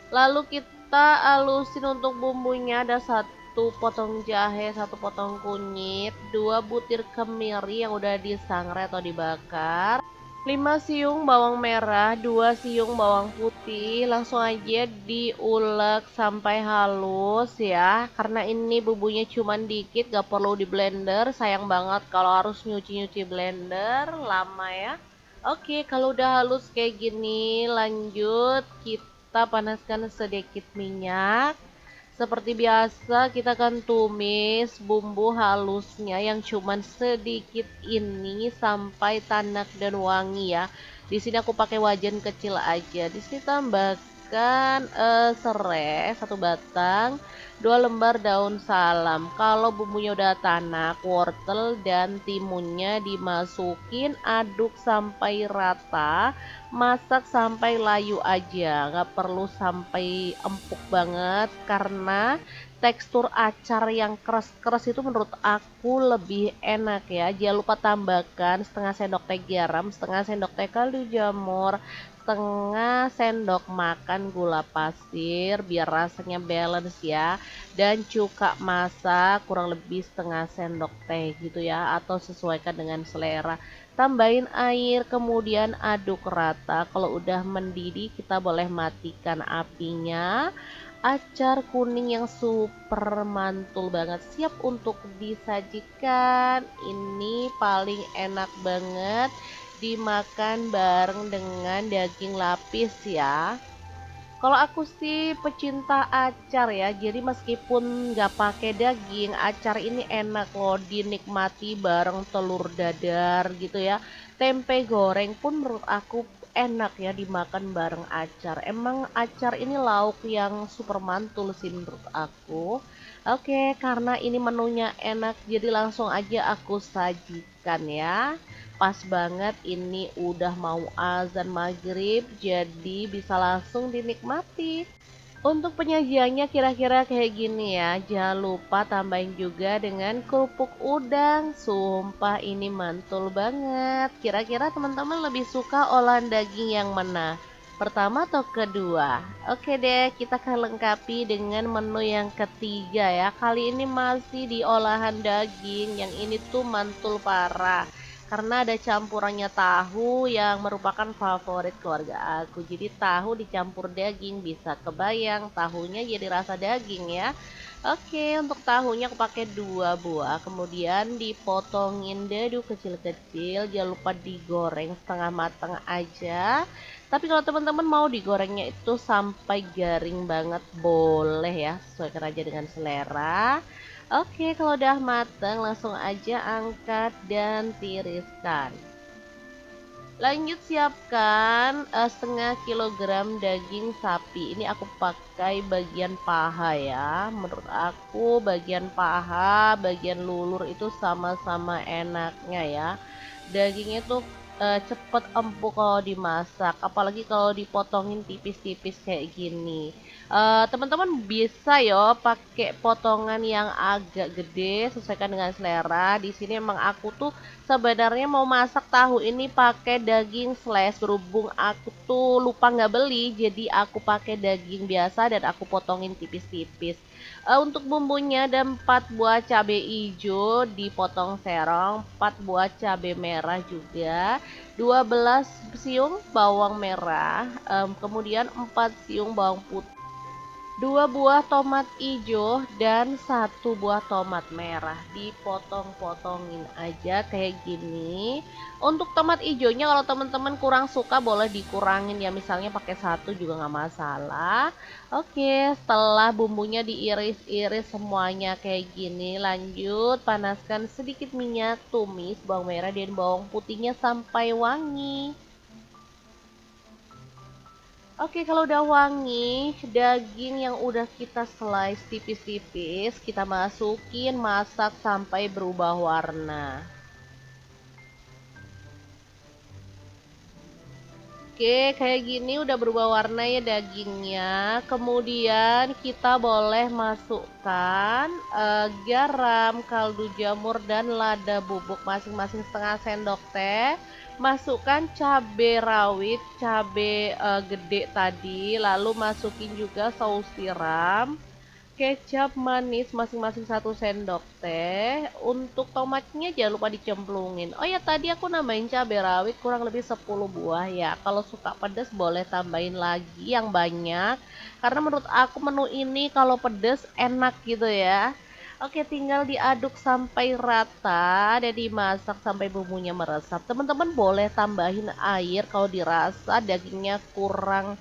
Speaker 1: Lalu kita alusin untuk bumbunya. Ada 1 potong jahe, 1 potong kunyit, 2 butir kemiri yang udah disangrai atau dibakar, 5 siung bawang merah, 2 siung bawang putih. Langsung aja diulek sampai halus ya. Karena ini bumbunya cuman dikit, gak perlu di blender. Sayang banget kalau harus nyuci-nyuci blender, lama ya. Oke, kalau udah halus kayak gini, lanjut kita panaskan sedikit minyak. Seperti biasa kita akan tumis bumbu halusnya yang cuman sedikit ini sampai tanak dan wangi ya. Di sini aku pakai wajan kecil aja. Di sini tambahkan serai 1 batang, 2 lembar daun salam. Kalau bumbunya udah tanak, wortel dan timunnya dimasukin, aduk sampai rata. Masak sampai layu aja, nggak perlu sampai empuk banget karena tekstur acar yang keras-keras itu menurut aku lebih enak ya. Jangan lupa tambahkan setengah sendok teh garam, setengah sendok teh kaldu jamur, setengah sendok makan gula pasir biar rasanya balance ya, dan cuka masak kurang lebih setengah sendok teh gitu ya, atau sesuaikan dengan selera. Tambahin air, kemudian aduk rata. Kalau udah mendidih, kita boleh matikan apinya. Acar kuning yang super mantul banget, siap untuk disajikan. Ini paling enak banget dimakan bareng dengan daging lapis ya. Kalau aku sih pecinta acar ya, jadi meskipun nggak pakai daging, acar ini enak loh dinikmati bareng telur dadar gitu ya. Tempe goreng pun menurut aku enak ya dimakan bareng acar. Emang acar ini lauk yang super mantul sih menurut aku. Oke, karena ini menunya enak, jadi langsung aja aku sajikan ya. Pas banget ini udah mau azan maghrib, jadi bisa langsung dinikmati. Untuk penyajiannya kira-kira kayak gini ya. Jangan lupa tambahin juga dengan kerupuk udang. Sumpah ini mantul banget. Kira-kira teman-teman lebih suka olahan daging yang mana? Pertama atau kedua? Oke deh, kita akan lengkapi dengan menu yang ketiga ya. Kali ini masih di olahan daging. Yang ini tuh mantul parah karena ada campurannya tahu yang merupakan favorit keluarga aku. Jadi tahu dicampur daging, bisa kebayang tahunya jadi rasa daging ya. Oke, untuk tahunya aku pakai 2 buah, kemudian dipotongin dadu kecil-kecil. Jangan lupa digoreng setengah matang aja. Tapi kalau teman-teman mau digorengnya itu sampai garing banget boleh ya, sesuaikan aja dengan selera. Oke, kalau udah matang langsung aja angkat dan tiriskan. Lanjut siapkan setengah kilogram daging sapi. Ini aku pakai bagian paha ya. Menurut aku bagian paha, bagian lulur itu sama-sama enaknya ya. Dagingnya tuh cepet empuk kalau dimasak, apalagi kalau dipotongin tipis-tipis kayak gini. Teman-teman bisa yo pakai potongan yang agak gede, sesuaikan dengan selera. Di sini emang aku tuh sebenarnya mau masak tahu ini pakai daging slash, berhubung aku tuh lupa nggak beli, jadi aku pakai daging biasa dan aku potongin tipis-tipis. Untuk bumbunya ada 4 buah cabai hijau dipotong serong, 4 buah cabai merah juga, 12 siung bawang merah, kemudian 4 siung bawang putih, 2 buah tomat hijau dan 1 buah tomat merah. Dipotong-potongin aja kayak gini. Untuk tomat hijaunya kalau teman-teman kurang suka boleh dikurangin ya, misalnya pakai 1 juga nggak masalah. Oke, setelah bumbunya diiris-iris semuanya kayak gini, lanjut panaskan sedikit minyak, tumis bawang merah dan bawang putihnya sampai wangi. Oke, kalau udah wangi, daging yang udah kita slice tipis-tipis, kita masukin, masak sampai berubah warna. Oke, kayak gini udah berubah warna ya dagingnya. Kemudian kita boleh masukkan garam, kaldu jamur, dan lada bubuk masing-masing setengah sendok teh. Masukkan cabai rawit, cabai gede tadi, lalu masukin juga saus tiram, kecap manis masing-masing 1 sendok teh. Untuk tomatnya jangan lupa dicemplungin. Oh ya, tadi aku nambahin cabai rawit kurang lebih 10 buah ya. Kalau suka pedas boleh tambahin lagi yang banyak, karena menurut aku menu ini kalau pedas enak gitu ya. Oke, tinggal diaduk sampai rata dan dimasak sampai bumbunya meresap. Teman-teman boleh tambahin air kalau dirasa dagingnya kurang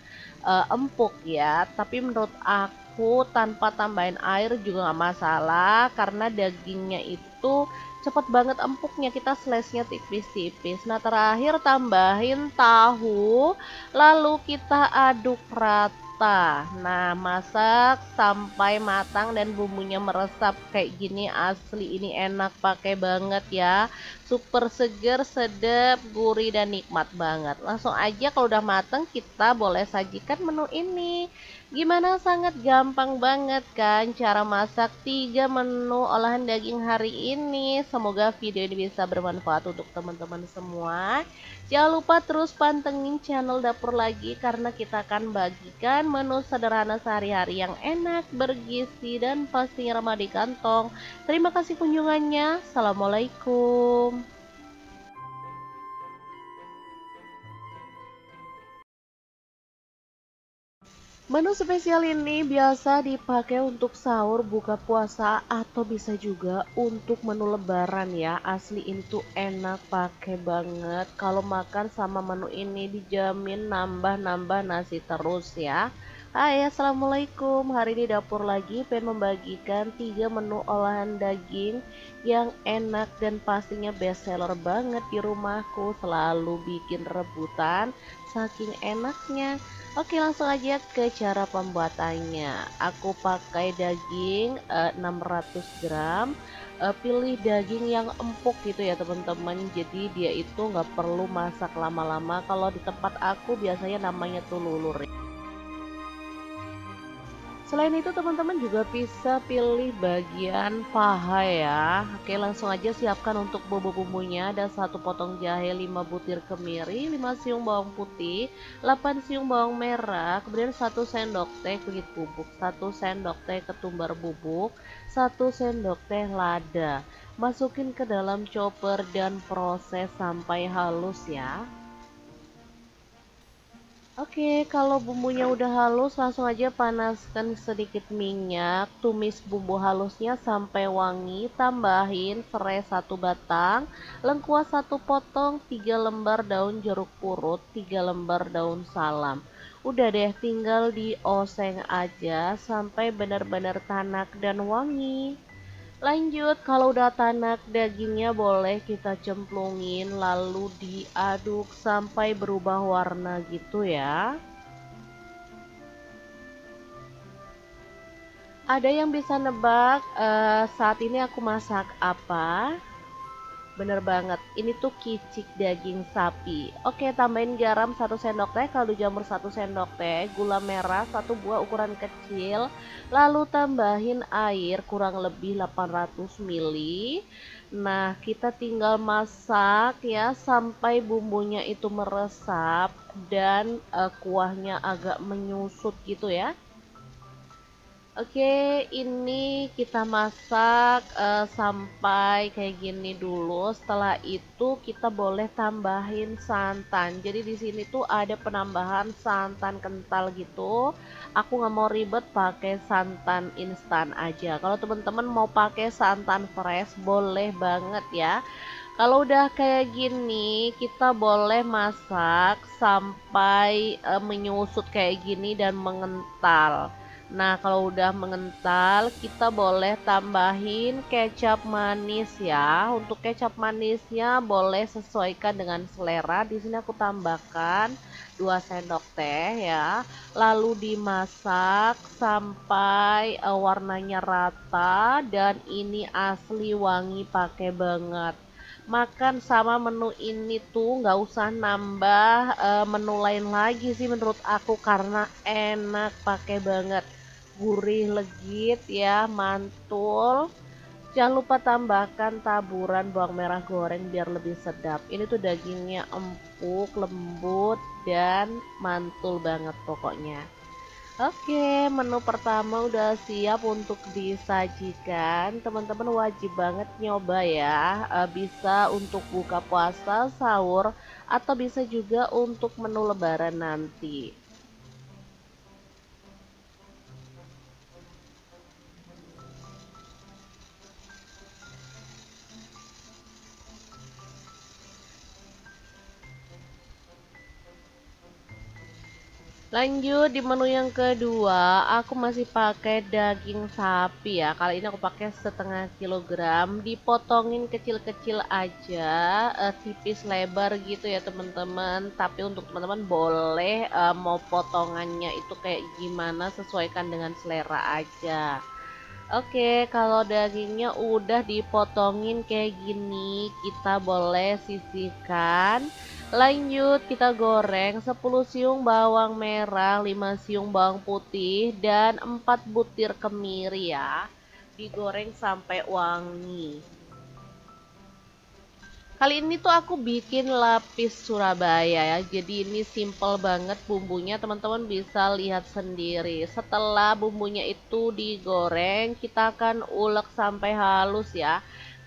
Speaker 1: empuk ya. Tapi menurut aku tanpa tambahin air juga nggak masalah, karena dagingnya itu cepet banget empuknya, kita slice-nya tipis-tipis. Nah, terakhir tambahin tahu, lalu kita aduk rata. Nah, masak sampai matang dan bumbunya meresap kayak gini, asli ini enak pakai banget ya. Super seger, sedap, gurih, dan nikmat banget. Langsung aja kalau udah mateng kita boleh sajikan menu ini. Gimana, sangat gampang banget kan cara masak 3 menu olahan daging hari ini. Semoga video ini bisa bermanfaat untuk teman-teman semua. Jangan lupa terus pantengin channel Dapur Lagi, karena kita akan bagikan menu sederhana sehari-hari yang enak, bergizi, dan pastinya ramah di kantong. Terima kasih kunjungannya. Assalamualaikum. Menu spesial ini biasa dipakai untuk sahur, buka puasa, atau bisa juga untuk menu lebaran ya. Asli ini tuh enak pakai banget. Kalau makan sama menu ini dijamin nambah-nambah nasi terus ya. Hai, assalamualaikum. Hari ini dapur lagi pengen membagikan 3 menu olahan daging yang enak dan pastinya best seller banget di rumahku. Selalu bikin rebutan saking enaknya. Oke, langsung aja ke cara pembuatannya. Aku pakai daging 600 gram. Pilih daging yang empuk gitu ya teman-teman. Jadi dia itu nggak perlu masak lama-lama. Kalau di tempat aku biasanya namanya tuh lulur. Selain itu teman-teman juga bisa pilih bagian paha ya. Oke, langsung aja siapkan untuk bumbu-bumbunya. Ada 1 potong jahe, 5 butir kemiri, 5 siung bawang putih, 8 siung bawang merah, kemudian 1 sendok teh kunyit bubuk, 1 sendok teh ketumbar bubuk, 1 sendok teh lada. Masukin ke dalam chopper dan proses sampai halus ya. Oke, kalau bumbunya udah halus, langsung aja panaskan sedikit minyak, tumis bumbu halusnya sampai wangi, tambahin serai 1 batang, lengkuas 1 potong, 3 lembar daun jeruk purut, 3 lembar daun salam. Udah deh, tinggal dioseng aja sampai benar-benar tanak dan wangi. Lanjut, kalau udah tanak dagingnya boleh kita cemplungin lalu diaduk sampai berubah warna gitu ya. Ada yang bisa nebak saat ini aku masak apa? Bener banget, ini tuh kicik daging sapi. Oke, tambahin garam 1 sendok teh, kaldu jamur 1 sendok teh, gula merah 1 buah ukuran kecil, lalu tambahin air kurang lebih 800 ml. Nah, kita tinggal masak ya sampai bumbunya itu meresap dan kuahnya agak menyusut gitu ya. Oke, ini kita masak sampai kayak gini dulu. Setelah itu kita boleh tambahin santan. Jadi di sini tuh ada penambahan santan kental gitu. Aku nggak mau ribet pakai santan instan aja. Kalau teman-teman mau pakai santan fresh boleh banget ya. Kalau udah kayak gini, kita boleh masak sampai menyusut kayak gini dan mengental. Nah, kalau udah mengental, kita boleh tambahin kecap manis ya. Untuk kecap manisnya boleh sesuaikan dengan selera. Di sini aku tambahkan 2 sendok teh ya. Lalu dimasak sampai warnanya rata dan ini asli wangi pakai banget. Makan sama menu ini tuh nggak usah nambah menu lain lagi sih menurut aku karena enak pakai banget, gurih legit ya, mantul. Jangan lupa tambahkan taburan bawang merah goreng biar lebih sedap. Ini tuh dagingnya empuk, lembut, dan mantul banget pokoknya. Oke, menu pertama udah siap untuk disajikan. Teman-teman wajib banget nyoba ya. Bisa untuk buka puasa, sahur, atau bisa juga untuk menu lebaran nanti. Lanjut di menu yang kedua, aku masih pakai daging sapi ya. Kali ini aku pakai 1/2 kilogram, dipotongin kecil-kecil aja, tipis lebar gitu ya teman-teman. Tapi untuk teman-teman boleh mau potongannya itu kayak gimana, sesuaikan dengan selera aja. Oke, kalau dagingnya udah dipotongin kayak gini, kita boleh sisihkan. Lanjut kita goreng 10 siung bawang merah, 5 siung bawang putih, dan 4 butir kemiri ya. Digoreng sampai wangi. Kali ini tuh aku bikin lapis Surabaya ya. Jadi ini simple banget bumbunya, teman-teman bisa lihat sendiri. Setelah bumbunya itu digoreng, kita akan ulek sampai halus ya.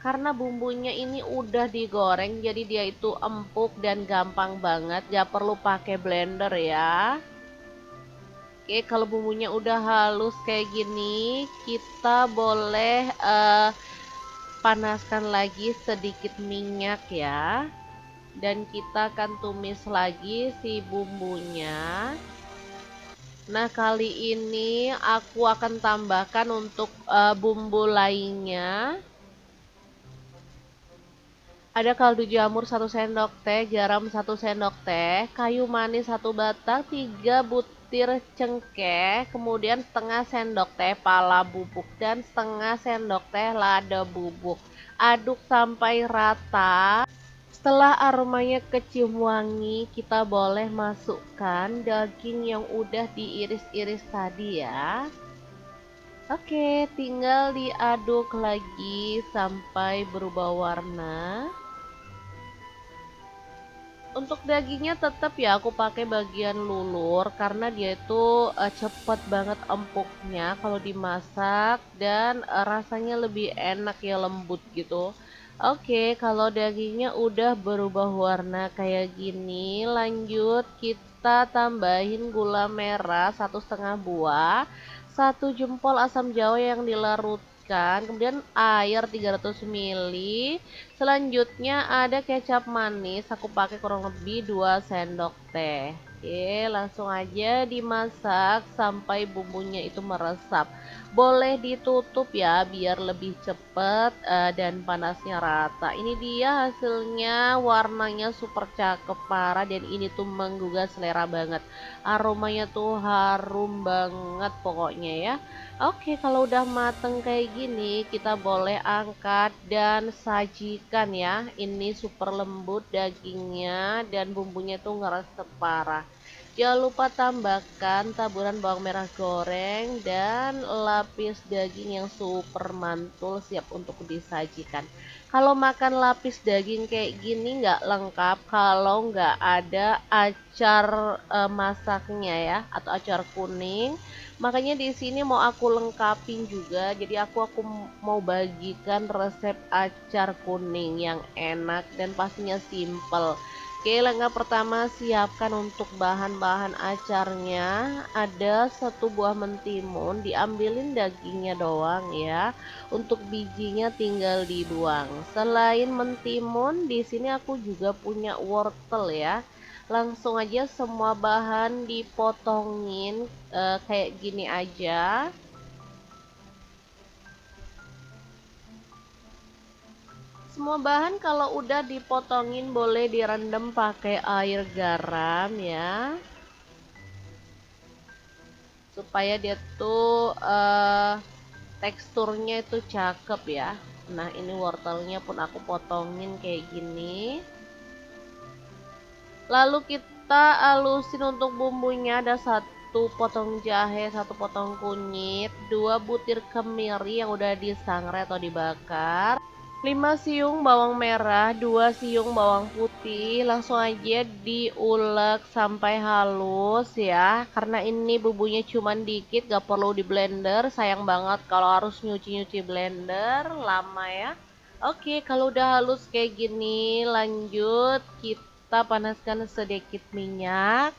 Speaker 1: Karena bumbunya ini udah digoreng, jadi dia itu empuk dan gampang banget. Gak perlu pakai blender ya. Oke, kalau bumbunya udah halus kayak gini, kita boleh panaskan lagi sedikit minyak ya, dan kita akan tumis lagi si bumbunya. Nah, kali ini aku akan tambahkan untuk bumbu lainnya. Ada kaldu jamur 1 sendok teh, garam 1 sendok teh, kayu manis 1 batang, 3 butir cengkeh, kemudian setengah sendok teh pala bubuk dan setengah sendok teh lada bubuk. Aduk sampai rata. Setelah aromanya kecium wangi, kita boleh masukkan daging yang udah diiris-iris tadi ya. Oke, tinggal diaduk lagi sampai berubah warna. Untuk dagingnya tetap ya aku pakai bagian lulur karena dia itu cepet banget empuknya kalau dimasak dan rasanya lebih enak ya, lembut gitu. Oke, kalau dagingnya udah berubah warna kayak gini, lanjut kita tambahin gula merah 1,5 buah, 1 jempol asam jawa yang dilarutkan, kemudian air 300 ml. Selanjutnya ada kecap manis, aku pakai kurang lebih 2 sendok teh. Oke, langsung aja dimasak sampai bumbunya itu meresap. Boleh ditutup ya biar lebih cepet dan panasnya rata. Ini dia hasilnya, warnanya super cakep parah dan ini tuh menggugah selera banget. Aromanya tuh harum banget pokoknya ya. Oke, kalau udah mateng kayak gini, kita boleh angkat dan sajikan ya. Ini super lembut dagingnya dan bumbunya tuh ngeresep parah. Jangan lupa tambahkan taburan bawang merah goreng dan lapis daging yang super mantul siap untuk disajikan. Kalau makan lapis daging kayak gini nggak lengkap kalau nggak ada acar masaknya ya, atau acar kuning. Makanya di sini mau aku lengkapin juga. Jadi aku mau bagikan resep acar kuning yang enak dan pastinya simple. Oke, langkah pertama siapkan untuk bahan-bahan acarnya. Ada 1 buah mentimun, diambilin dagingnya doang ya. Untuk bijinya tinggal dibuang. Selain mentimun, di sini aku juga punya wortel ya. Langsung aja semua bahan dipotongin kayak gini aja. Semua bahan kalau udah dipotongin boleh direndam pakai air garam ya, supaya dia tuh teksturnya itu cakep ya. Nah, ini wortelnya pun aku potongin kayak gini. Lalu kita alusin untuk bumbunya. Ada 1 potong jahe, 1 potong kunyit, 2 butir kemiri yang udah disangrai atau dibakar, 5 siung bawang merah, 2 siung bawang putih. Langsung aja diulek sampai halus ya. Karena ini bumbunya cuman dikit, gak perlu di blender. Sayang banget kalau harus nyuci-nyuci blender, lama ya. Oke, kalau udah halus kayak gini, lanjut kita panaskan sedikit minyak.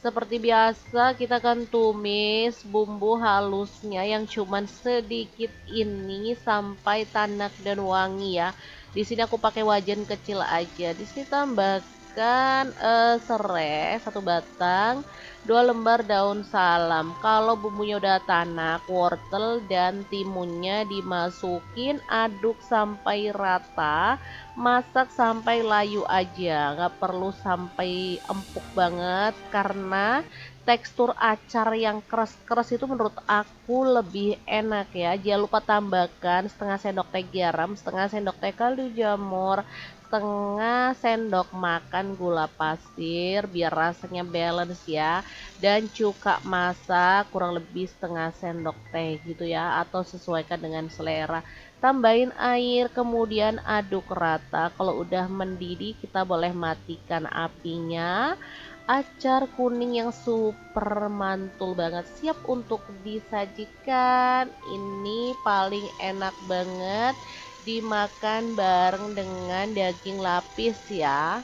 Speaker 1: Seperti biasa kita akan tumis bumbu halusnya yang cuman sedikit ini sampai tanak dan wangi ya. Di sini aku pakai wajan kecil aja. Di sini tambahkan serai 1 batang, 2 lembar daun salam. Kalau bumbunya udah tanak, wortel dan timunnya dimasukin, aduk sampai rata. Masak sampai layu aja, nggak perlu sampai empuk banget karena tekstur acar yang keras-keras itu menurut aku lebih enak ya. Jangan lupa tambahkan setengah sendok teh garam, setengah sendok teh kaldu jamur, setengah sendok makan gula pasir biar rasanya balance ya, dan cuka masak kurang lebih setengah sendok teh gitu ya, atau sesuaikan dengan selera. Tambahin air, kemudian aduk rata. Kalau udah mendidih, kita boleh matikan apinya. Acar kuning yang super mantul banget siap untuk disajikan. Ini paling enak banget dimakan bareng dengan daging lapis ya.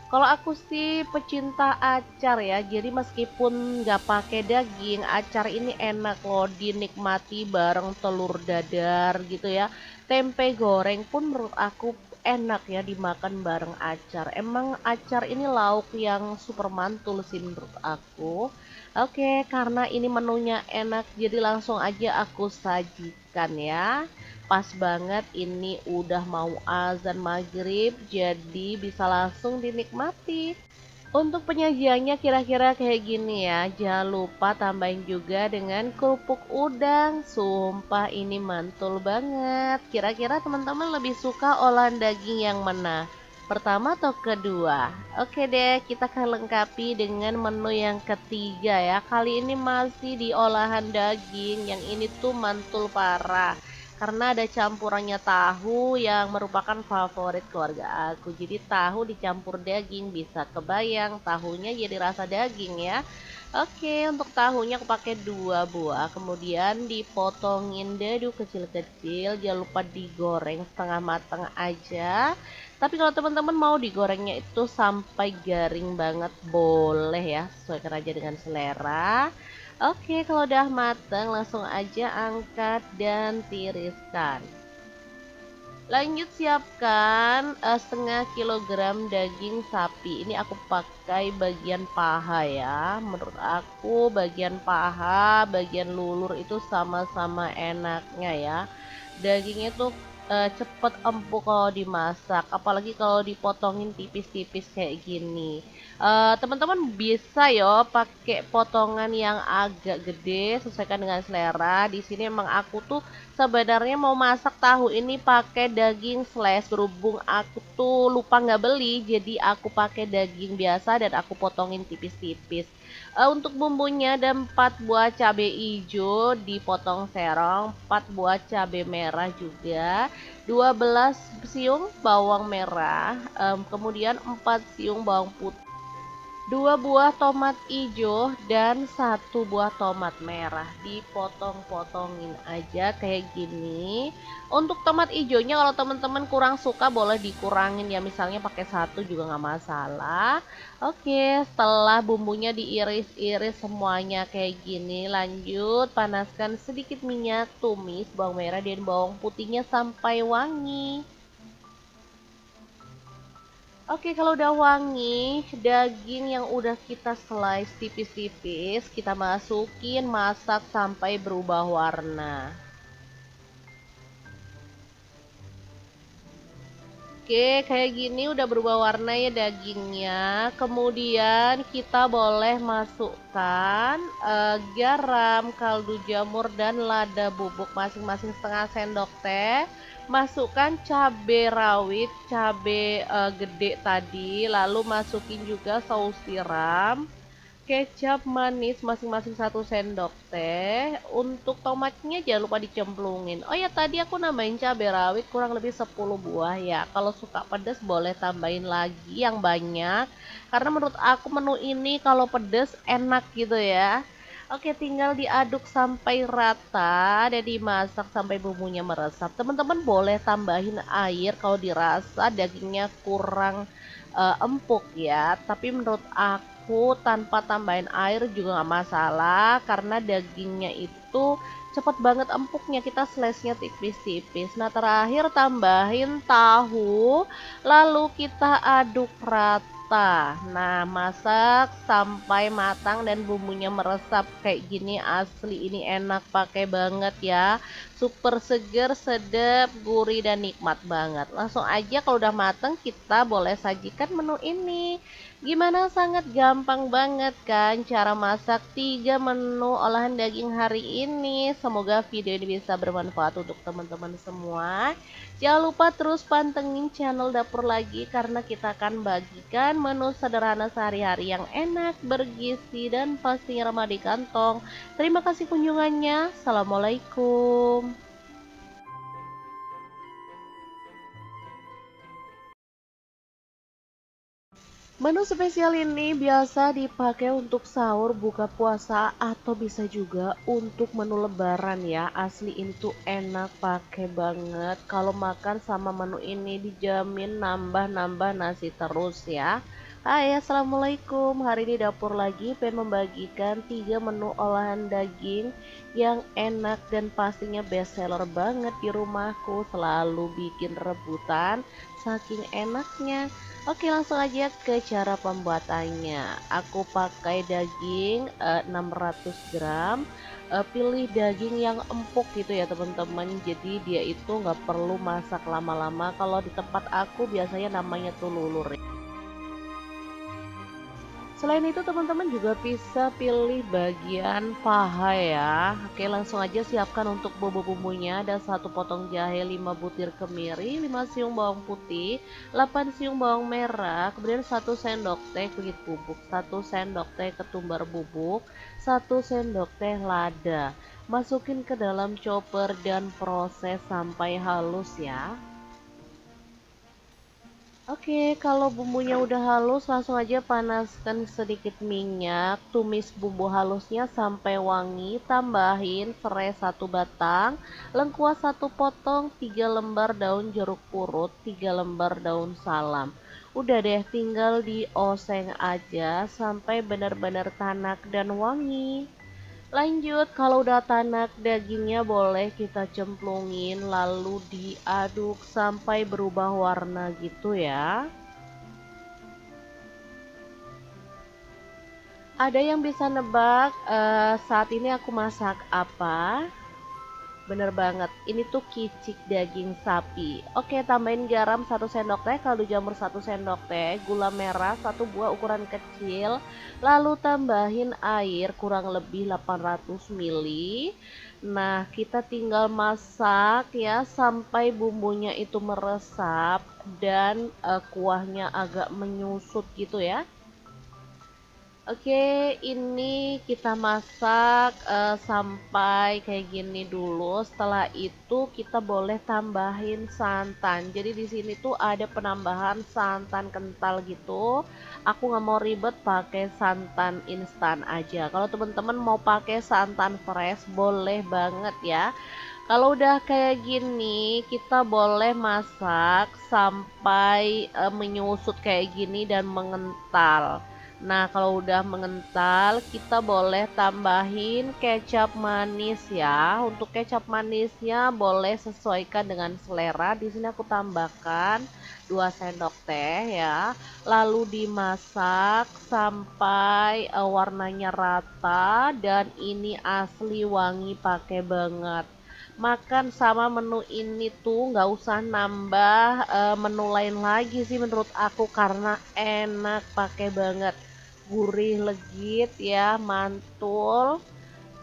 Speaker 1: Kalau aku sih pecinta acar ya, jadi meskipun nggak pakai daging, acar ini enak loh dinikmati bareng telur dadar gitu ya. Tempe goreng pun menurut aku enak ya dimakan bareng acar. Emang acar ini lauk yang super mantul sih menurut aku. Oke, karena ini menunya enak, jadi langsung aja aku sajikan ya. Pas banget ini udah mau azan maghrib, jadi bisa langsung dinikmati. Untuk penyajiannya kira-kira kayak gini ya. Jangan lupa tambahin juga dengan kerupuk udang. Sumpah ini mantul banget. Kira-kira teman-teman lebih suka olahan daging yang mana? Pertama atau kedua? Oke deh, kita akan lengkapi dengan menu yang ketiga ya. Kali ini masih di olahan daging. Yang ini tuh mantul parah karena ada campurannya tahu yang merupakan favorit keluarga aku. Jadi tahu dicampur daging, bisa kebayang tahunya jadi rasa daging ya. Oke, untuk tahunya aku pakai 2 buah, kemudian dipotongin dadu kecil-kecil. Jangan lupa digoreng setengah matang aja. Tapi kalau teman-teman mau digorengnya itu sampai garing banget boleh ya, sesuaikan aja dengan selera. Oke, kalau udah matang langsung aja angkat dan tiriskan. Lanjut siapkan setengah kilogram daging sapi. Ini aku pakai bagian paha ya. Menurut aku bagian paha, bagian lulur itu sama-sama enaknya ya. Dagingnya tuh cepet empuk kalau dimasak, apalagi kalau dipotongin tipis-tipis kayak gini. Teman-teman bisa yo pakai potongan yang agak gede, sesuaikan dengan selera. Di sini emang aku tuh sebenarnya mau masak tahu ini pakai daging slash, berhubung aku tuh lupa nggak beli, jadi aku pakai daging biasa dan aku potongin tipis-tipis. Untuk bumbunya ada 4 buah cabai hijau dipotong serong, 4 buah cabai merah juga, 12 siung bawang merah, kemudian 4 siung bawang putih, 2 buah tomat hijau dan 1 buah tomat merah. Dipotong-potongin aja kayak gini. Untuk tomat hijaunya kalau teman-teman kurang suka boleh dikurangin ya, misalnya pakai 1 juga nggak masalah. Oke, setelah bumbunya diiris-iris semuanya kayak gini, lanjut panaskan sedikit minyak, tumis bawang merah dan bawang putihnya sampai wangi. Oke, kalau udah wangi, daging yang udah kita slice tipis-tipis, kita masukin, masak sampai berubah warna. Oke, kayak gini udah berubah warna ya dagingnya. Kemudian kita boleh masukkan garam, kaldu jamur, dan lada bubuk masing-masing setengah sendok teh. Masukkan cabai rawit, cabai gede tadi, lalu masukin juga saus tiram, kecap manis masing-masing 1 sendok teh. Untuk tomatnya jangan lupa dicemplungin. Oh ya, tadi aku nambahin cabai rawit kurang lebih 10 buah ya. Kalau suka pedas boleh tambahin lagi yang banyak, karena menurut aku menu ini kalau pedas enak gitu ya. Oke, tinggal diaduk sampai rata dan dimasak sampai bumbunya meresap. Teman-teman boleh tambahin air kalau dirasa dagingnya kurang empuk ya. Tapi menurut aku tanpa tambahin air juga nggak masalah, karena dagingnya itu cepet banget empuknya, kita slice-nya tipis-tipis. Nah, terakhir tambahin tahu, lalu kita aduk rata. Nah, masak sampai matang dan bumbunya meresap kayak gini, asli ini enak pakai banget ya. Super seger, sedap, gurih, dan nikmat banget. Langsung aja kalau udah matang kita boleh sajikan menu ini. Gimana, sangat gampang banget kan cara masak 3 menu olahan daging hari ini. Semoga video ini bisa bermanfaat untuk teman-teman semua. Jangan lupa terus pantengin channel Dapur Lagi, karena kita akan bagikan menu sederhana sehari-hari yang enak, bergizi, dan pastinya ramah di kantong. Terima kasih kunjungannya. Assalamualaikum. Menu spesial ini biasa dipakai untuk sahur, buka puasa, atau bisa juga untuk menu lebaran ya. Asli ini tuh enak pakai banget. Kalau makan sama menu ini dijamin nambah-nambah nasi terus ya. Hai, assalamualaikum. Hari ini dapur lagi pengen membagikan 3 menu olahan daging yang enak dan pastinya best seller banget di rumahku. Selalu bikin rebutan saking enaknya. Oke, langsung aja ke cara pembuatannya. Aku pakai daging 600 gram. Pilih daging yang empuk gitu ya teman-teman. Jadi dia itu nggak perlu masak lama-lama. Kalau di tempat aku biasanya namanya tuh lulur ya. Selain itu teman-teman juga bisa pilih bagian paha ya. Oke, langsung aja siapkan untuk bumbu-bumbunya. Ada 1 potong jahe, 5 butir kemiri, 5 siung bawang putih, 8 siung bawang merah, kemudian 1 sendok teh kunyit bubuk, 1 sendok teh ketumbar bubuk, 1 sendok teh lada. Masukin ke dalam chopper dan proses sampai halus ya. Oke, kalau bumbunya udah halus, langsung aja panaskan sedikit minyak, tumis bumbu halusnya sampai wangi, tambahin serai 1 batang, lengkuas 1 potong, 3 lembar daun jeruk purut, 3 lembar daun salam. Udah deh, tinggal dioseng aja sampai benar-benar tanak dan wangi. Lanjut, kalau udah tanak dagingnya boleh kita cemplungin lalu diaduk sampai berubah warna gitu ya. Ada yang bisa nebak saat ini aku masak apa? Bener banget, ini tuh kicik daging sapi. Oke, tambahin garam 1 sendok teh, kaldu jamur 1 sendok teh, gula merah 1 buah ukuran kecil, lalu tambahin air kurang lebih 800 ml. Nah, kita tinggal masak ya sampai bumbunya itu meresap dan kuahnya agak menyusut gitu ya. Oke, ini kita masak sampai kayak gini dulu. Setelah itu kita boleh tambahin santan. Jadi di sini tuh ada penambahan santan kental gitu. Aku nggak mau ribet pakai santan instan aja. Kalau teman-teman mau pakai santan fresh boleh banget ya. Kalau udah kayak gini, kita boleh masak sampai menyusut kayak gini dan mengental. Nah, kalau udah mengental, kita boleh tambahin kecap manis ya. Untuk kecap manisnya boleh sesuaikan dengan selera. Di sini aku tambahkan 2 sendok teh ya. Lalu dimasak sampai warnanya rata dan ini asli wangi pakai banget. Makan sama menu ini tuh nggak usah nambah menu lain lagi sih menurut aku karena enak pakai banget, gurih legit ya, mantul.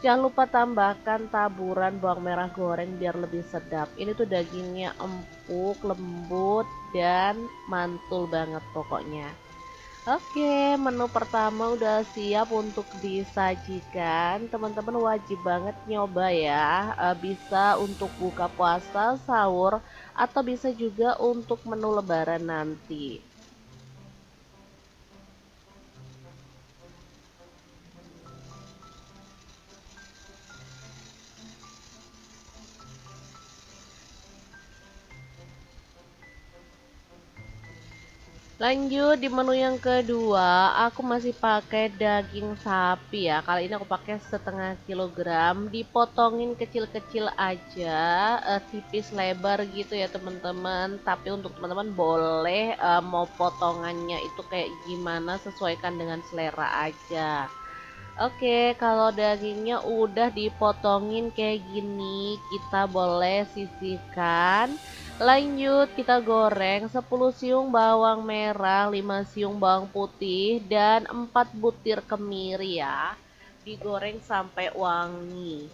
Speaker 1: Jangan lupa tambahkan taburan bawang merah goreng biar lebih sedap. Ini tuh dagingnya empuk, lembut, dan mantul banget pokoknya. Oke, menu pertama udah siap untuk disajikan. Teman-teman wajib banget nyoba ya. Bisa untuk buka puasa, sahur, atau bisa juga untuk menu lebaran nanti. Lanjut di menu yang kedua, aku masih pakai daging sapi ya. Kali ini aku pakai 1/2 kilogram, dipotongin kecil-kecil aja, tipis lebar gitu ya teman-teman. Tapi untuk teman-teman boleh mau potongannya itu kayak gimana, sesuaikan dengan selera aja. Oke, kalau dagingnya udah dipotongin kayak gini, kita boleh sisihkan. Lanjut kita goreng 10 siung bawang merah, 5 siung bawang putih, dan 4 butir kemiri ya. Digoreng sampai wangi.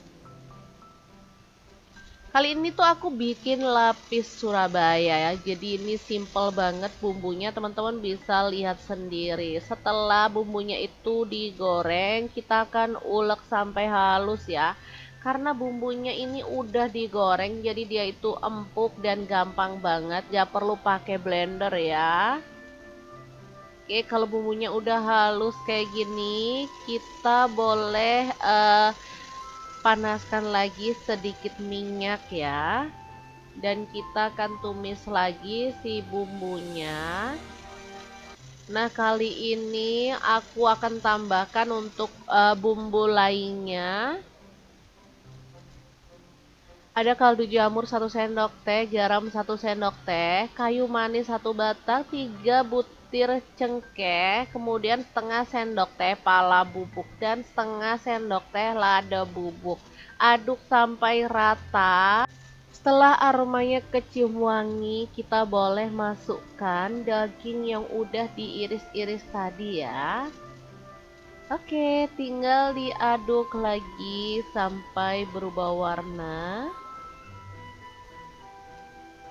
Speaker 1: Kali ini tuh aku bikin lapis Surabaya ya. Jadi ini simple banget bumbunya, teman-teman bisa lihat sendiri. Setelah bumbunya itu digoreng, kita akan ulek sampai halus ya. Karena bumbunya ini udah digoreng, jadi dia itu empuk dan gampang banget. Gak perlu pakai blender ya. Oke, kalau bumbunya udah halus kayak gini, kita boleh panaskan lagi sedikit minyak ya, dan kita akan tumis lagi si bumbunya. Nah, kali ini aku akan tambahkan untuk bumbu lainnya. Ada kaldu jamur 1 sendok teh, garam 1 sendok teh, kayu manis 1 batang, 3 butir cengkeh, kemudian setengah sendok teh pala bubuk dan setengah sendok teh lada bubuk. Aduk sampai rata. Setelah aromanya kecium wangi, kita boleh masukkan daging yang udah diiris-iris tadi ya. Oke, tinggal diaduk lagi sampai berubah warna.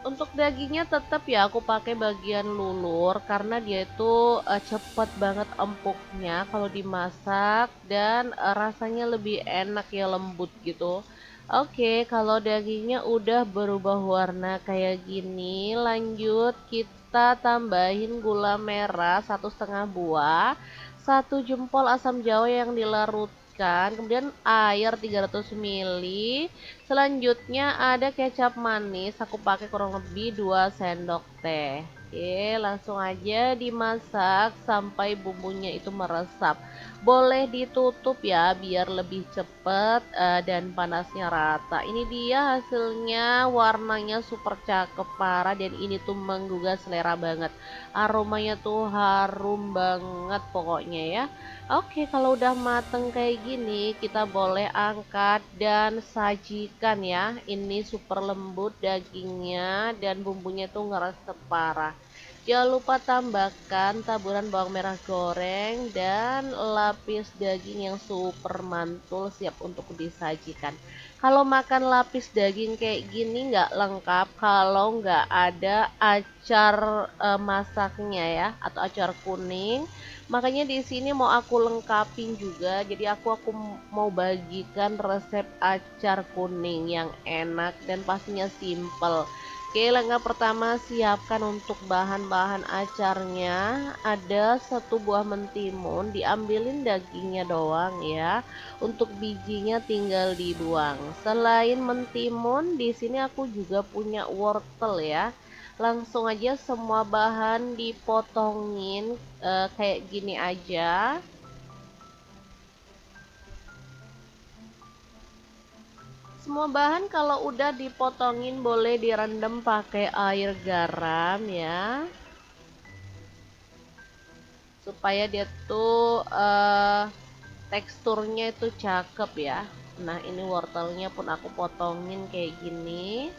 Speaker 1: Untuk dagingnya tetap ya aku pakai bagian lulur karena dia itu cepet banget empuknya kalau dimasak dan rasanya lebih enak ya, lembut gitu. Oke, kalau dagingnya udah berubah warna kayak gini, lanjut kita tambahin gula merah 1,5 buah, 1 jempol asam jawa yang dilarutkan, kemudian air 300 ml. Selanjutnya ada kecap manis, aku pakai kurang lebih 2 sendok teh. Oke, langsung aja dimasak sampai bumbunya itu meresap. Boleh ditutup ya biar lebih cepet dan panasnya rata. Ini dia hasilnya, warnanya super cakep parah dan ini tuh menggugah selera banget. Aromanya tuh harum banget pokoknya ya. Oke, kalau udah mateng kayak gini, kita boleh angkat dan sajikan ya. Ini super lembut dagingnya dan bumbunya tuh ngeresep parah. Jangan lupa tambahkan taburan bawang merah goreng dan lapis daging yang super mantul siap untuk disajikan. Kalau makan lapis daging kayak gini nggak lengkap kalau nggak ada acar masaknya ya, atau acar kuning. Makanya di sini mau aku lengkapin juga. Jadi aku mau bagikan resep acar kuning yang enak dan pastinya simple. Oke, langkah pertama siapkan untuk bahan-bahan acarnya. Ada 1 buah mentimun, diambilin dagingnya doang ya. Untuk bijinya tinggal dibuang. Selain mentimun, di sini aku juga punya wortel ya. Langsung aja semua bahan dipotongin kayak gini aja. Semua bahan kalau udah dipotongin boleh direndam pakai air garam ya, supaya dia tuh teksturnya itu cakep ya. Nah, ini wortelnya pun aku potongin kayak gini.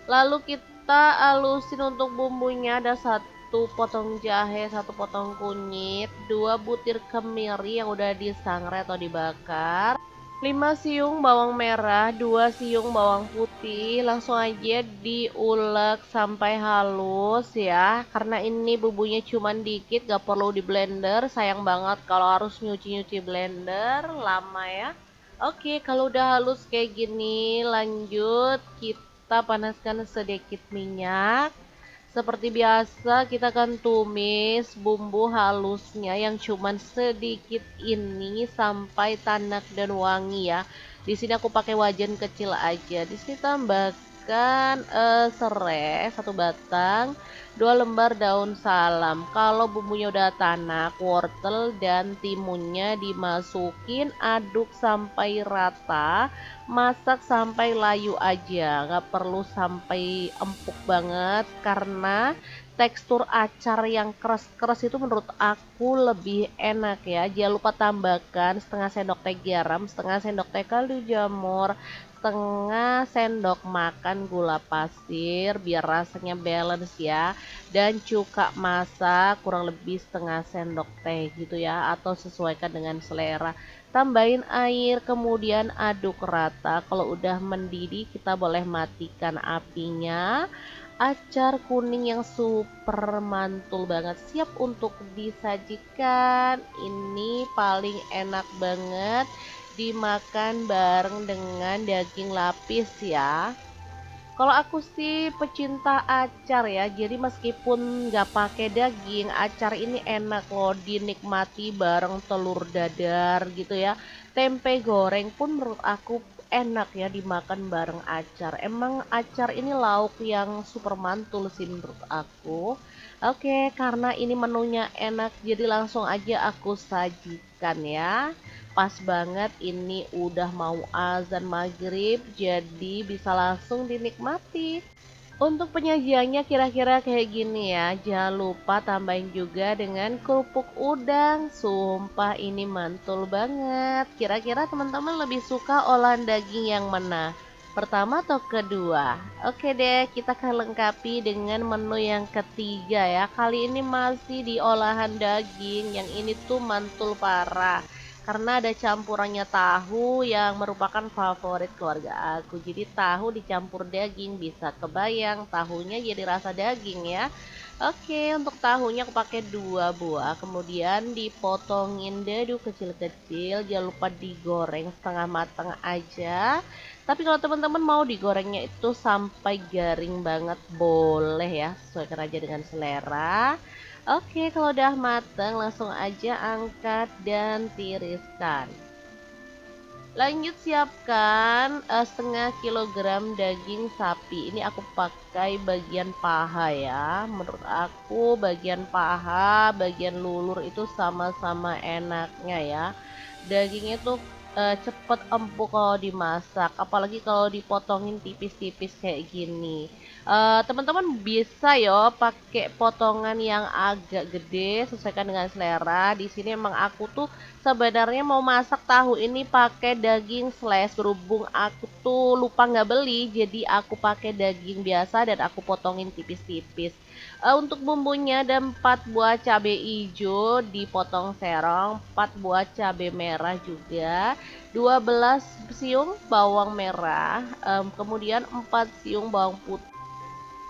Speaker 1: Lalu kita alusin untuk bumbunya. Ada 1 potong jahe, 1 potong kunyit, 2 butir kemiri yang udah disangrai atau dibakar, 5 siung bawang merah, 2 siung bawang putih. Langsung aja diulek sampai halus ya. Karena ini bumbunya cuman dikit, gak perlu di blender. Sayang banget kalau harus nyuci-nyuci blender, lama ya. Oke, kalau udah halus kayak gini, lanjut kita panaskan sedikit minyak. Seperti biasa kita akan tumis bumbu halusnya yang cuman sedikit ini sampai tanak dan wangi ya. Di sini aku pakai wajan kecil aja. Di sini tambahkan serai 1 batang, 2 lembar daun salam. Kalau bumbunya udah tanak, wortel dan timunnya dimasukin, aduk sampai rata. Masak sampai layu aja, nggak perlu sampai empuk banget karena tekstur acar yang keras-keras itu menurut aku lebih enak ya. Jangan lupa tambahkan setengah sendok teh garam, setengah sendok teh kaldu jamur, setengah sendok makan gula pasir biar rasanya balance ya, dan cuka masak kurang lebih setengah sendok teh gitu ya, atau sesuaikan dengan selera. Tambahin air, kemudian aduk rata. Kalau udah mendidih, kita boleh matikan apinya. Acar kuning yang super mantul banget, siap untuk disajikan. Ini paling enak banget dimakan bareng dengan daging lapis ya. Kalau aku sih pecinta acar ya, jadi meskipun nggak pakai daging, acar ini enak loh dinikmati bareng telur dadar gitu ya. Tempe goreng pun menurut aku enak ya dimakan bareng acar. Emang acar ini lauk yang super mantul sih menurut aku. Oke, karena ini menunya enak, jadi langsung aja aku sajikan ya. Pas banget ini udah mau azan maghrib, jadi bisa langsung dinikmati. Untuk penyajiannya kira-kira kayak gini ya. Jangan lupa tambahin juga dengan kerupuk udang. Sumpah ini mantul banget. Kira-kira teman-teman lebih suka olahan daging yang mana? Pertama atau kedua? Oke deh, kita akan lengkapi dengan menu yang ketiga ya. Kali ini masih di olahan daging. Yang ini tuh mantul parah karena ada campurannya tahu yang merupakan favorit keluarga aku. Jadi tahu dicampur daging, bisa kebayang tahunya jadi rasa daging ya. Oke, untuk tahunya aku pakai 2 buah, kemudian dipotongin dadu kecil-kecil. Jangan lupa digoreng setengah matang aja. Tapi kalau teman-teman mau digorengnya itu sampai garing banget boleh ya, sesuaikan aja dengan selera. Oke, kalau udah mateng langsung aja angkat dan tiriskan. Lanjut siapkan setengah kilogram daging sapi. Ini aku pakai bagian paha ya. Menurut aku bagian paha, bagian lulur itu sama-sama enaknya ya. Dagingnya tuh cepet empuk kalau dimasak, apalagi kalau dipotongin tipis-tipis kayak gini. Teman-teman bisa yo pakai potongan yang agak gede, sesuaikan dengan selera. Di sini emang aku tuh sebenarnya mau masak tahu ini pakai daging slash, berhubung aku tuh lupa nggak beli, jadi aku pakai daging biasa dan aku potongin tipis-tipis. Untuk bumbunya ada 4 buah cabai hijau dipotong serong, 4 buah cabai merah juga, 12 siung bawang merah, kemudian 4 siung bawang putih,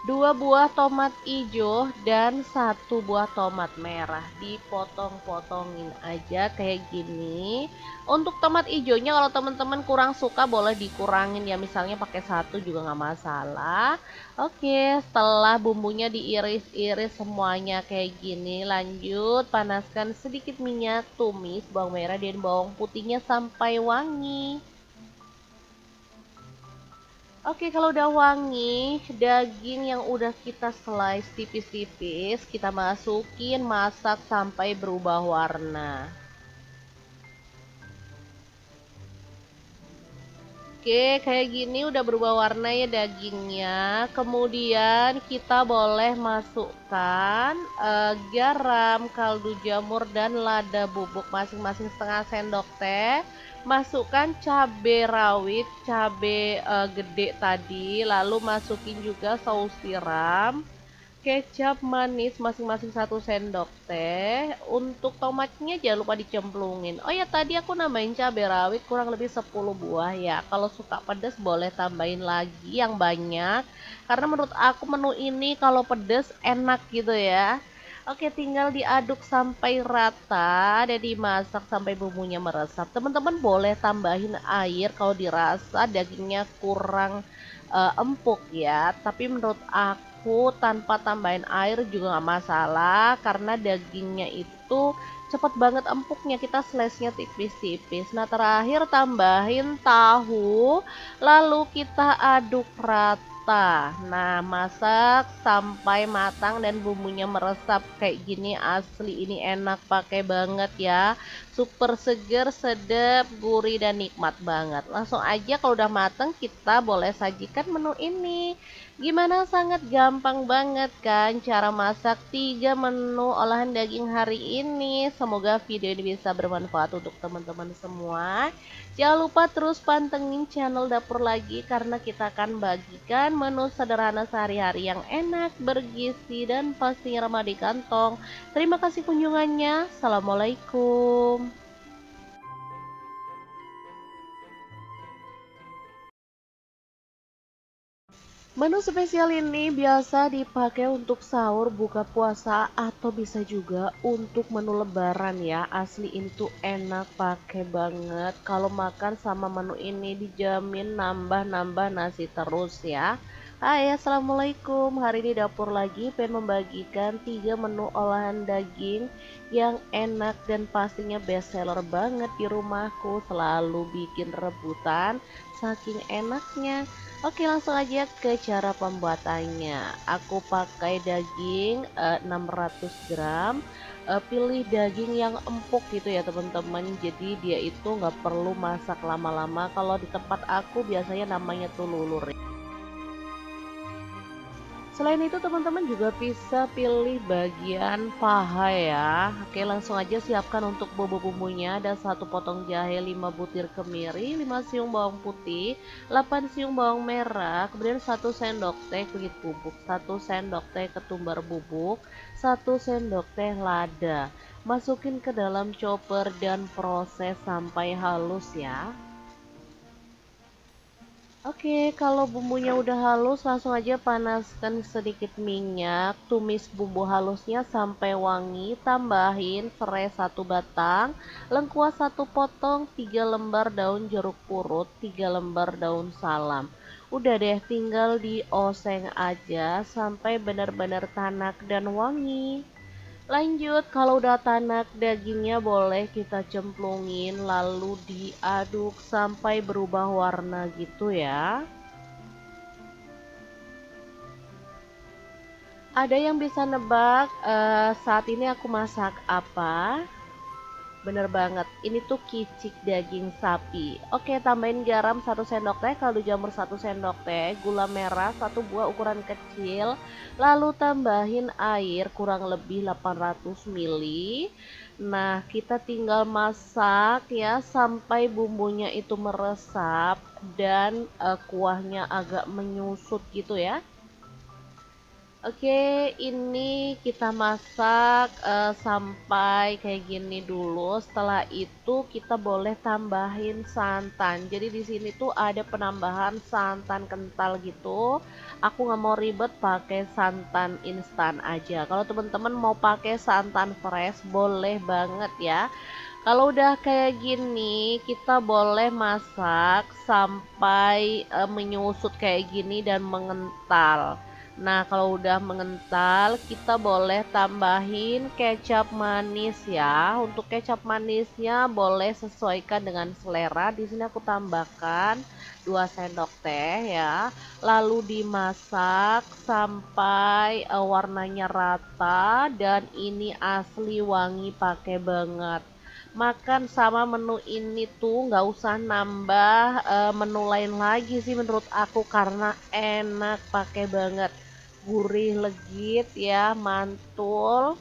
Speaker 1: 2 buah tomat hijau dan 1 buah tomat merah. Dipotong-potongin aja kayak gini. Untuk tomat hijaunya kalau teman-teman kurang suka boleh dikurangin ya, misalnya pakai 1 juga nggak masalah. Oke, setelah bumbunya diiris-iris semuanya kayak gini, lanjut panaskan sedikit minyak, tumis bawang merah dan bawang putihnya sampai wangi. Oke, kalau udah wangi, daging yang udah kita slice tipis-tipis, kita masukin, masak sampai berubah warna. Oke, kayak gini udah berubah warna ya dagingnya. Kemudian kita boleh masukkan garam, kaldu jamur, dan lada bubuk masing-masing setengah sendok teh. Masukkan cabai rawit, cabai gede tadi, lalu masukin juga saus tiram, kecap manis masing-masing 1 sendok teh. Untuk tomatnya jangan lupa dicemplungin. Oh ya, tadi aku nambahin cabai rawit kurang lebih 10 buah ya. Kalau suka pedas boleh tambahin lagi yang banyak, karena menurut aku menu ini kalau pedas enak gitu ya. Oke, tinggal diaduk sampai rata dan dimasak sampai bumbunya meresap. Teman-teman boleh tambahin air kalau dirasa dagingnya kurang empuk ya. Tapi menurut aku tanpa tambahin air juga nggak masalah, karena dagingnya itu cepet banget empuknya, kita slice-nya tipis-tipis. Nah, terakhir tambahin tahu, lalu kita aduk rata. Nah, masak sampai matang dan bumbunya meresap kayak gini, asli ini enak pakai banget ya. Super seger, sedap, gurih, dan nikmat banget. Langsung aja kalau udah mateng kita boleh sajikan menu ini. Gimana, sangat gampang banget kan cara masak 3 menu olahan daging hari ini. Semoga video ini bisa bermanfaat untuk teman-teman semua. Jangan lupa terus pantengin channel Dapur Lagi, karena kita akan bagikan menu sederhana sehari-hari yang enak, bergizi, dan pastinya ramah di kantong. Terima kasih kunjungannya. Assalamualaikum. Menu spesial ini biasa dipakai untuk sahur, buka puasa, atau bisa juga untuk menu lebaran ya. Asli ini tuh enak pakai banget. Kalau makan sama menu ini dijamin nambah-nambah nasi terus ya. Hai, assalamualaikum. Hari ini dapur lagi pengen membagikan 3 menu olahan daging yang enak dan pastinya best seller banget di rumahku. Selalu bikin rebutan saking enaknya. Oke, langsung aja ke cara pembuatannya. Aku pakai daging 600 gram. Pilih daging yang empuk gitu ya teman-teman. Jadi dia itu nggak perlu masak lama-lama. Kalau di tempat aku biasanya namanya tuh lulur. Selain itu teman-teman juga bisa pilih bagian paha ya. Oke, langsung aja siapkan untuk bumbu-bumbunya. Ada 1 potong jahe, 5 butir kemiri, 5 siung bawang putih, 8 siung bawang merah, kemudian 1 sendok teh kunyit bubuk, 1 sendok teh ketumbar bubuk, 1 sendok teh lada. Masukin ke dalam chopper dan proses sampai halus ya. Oke, kalau bumbunya udah halus, langsung aja panaskan sedikit minyak, tumis bumbu halusnya sampai wangi, tambahin serai 1 batang, lengkuas 1 potong, 3 lembar daun jeruk purut, 3 lembar daun salam. Udah deh, tinggal dioseng aja sampai benar-benar tanak dan wangi. Lanjut, kalau udah tanak dagingnya boleh kita cemplungin lalu diaduk sampai berubah warna gitu ya. Ada yang bisa nebak saat ini aku masak apa? Bener banget, ini tuh kicik daging sapi. Oke, tambahin garam 1 sendok teh, kaldu jamur 1 sendok teh, gula merah 1 buah ukuran kecil, lalu tambahin air kurang lebih 800 ml. Nah, kita tinggal masak ya sampai bumbunya itu meresap dan kuahnya agak menyusut gitu ya. Oke, ini kita masak sampai kayak gini dulu. Setelah itu kita boleh tambahin santan. Jadi di sini tuh ada penambahan santan kental gitu. Aku nggak mau ribet pakai santan instan aja. Kalau teman-teman mau pakai santan fresh boleh banget ya. Kalau udah kayak gini, kita boleh masak sampai menyusut kayak gini dan mengental. Nah, kalau udah mengental, kita boleh tambahin kecap manis ya. Untuk kecap manisnya boleh sesuaikan dengan selera. Di sini aku tambahkan 2 sendok teh ya. Lalu dimasak sampai warnanya rata dan ini asli wangi pakai banget. Makan sama menu ini tuh nggak usah nambah menu lain lagi sih menurut aku karena enak pakai banget, gurih legit ya, mantul.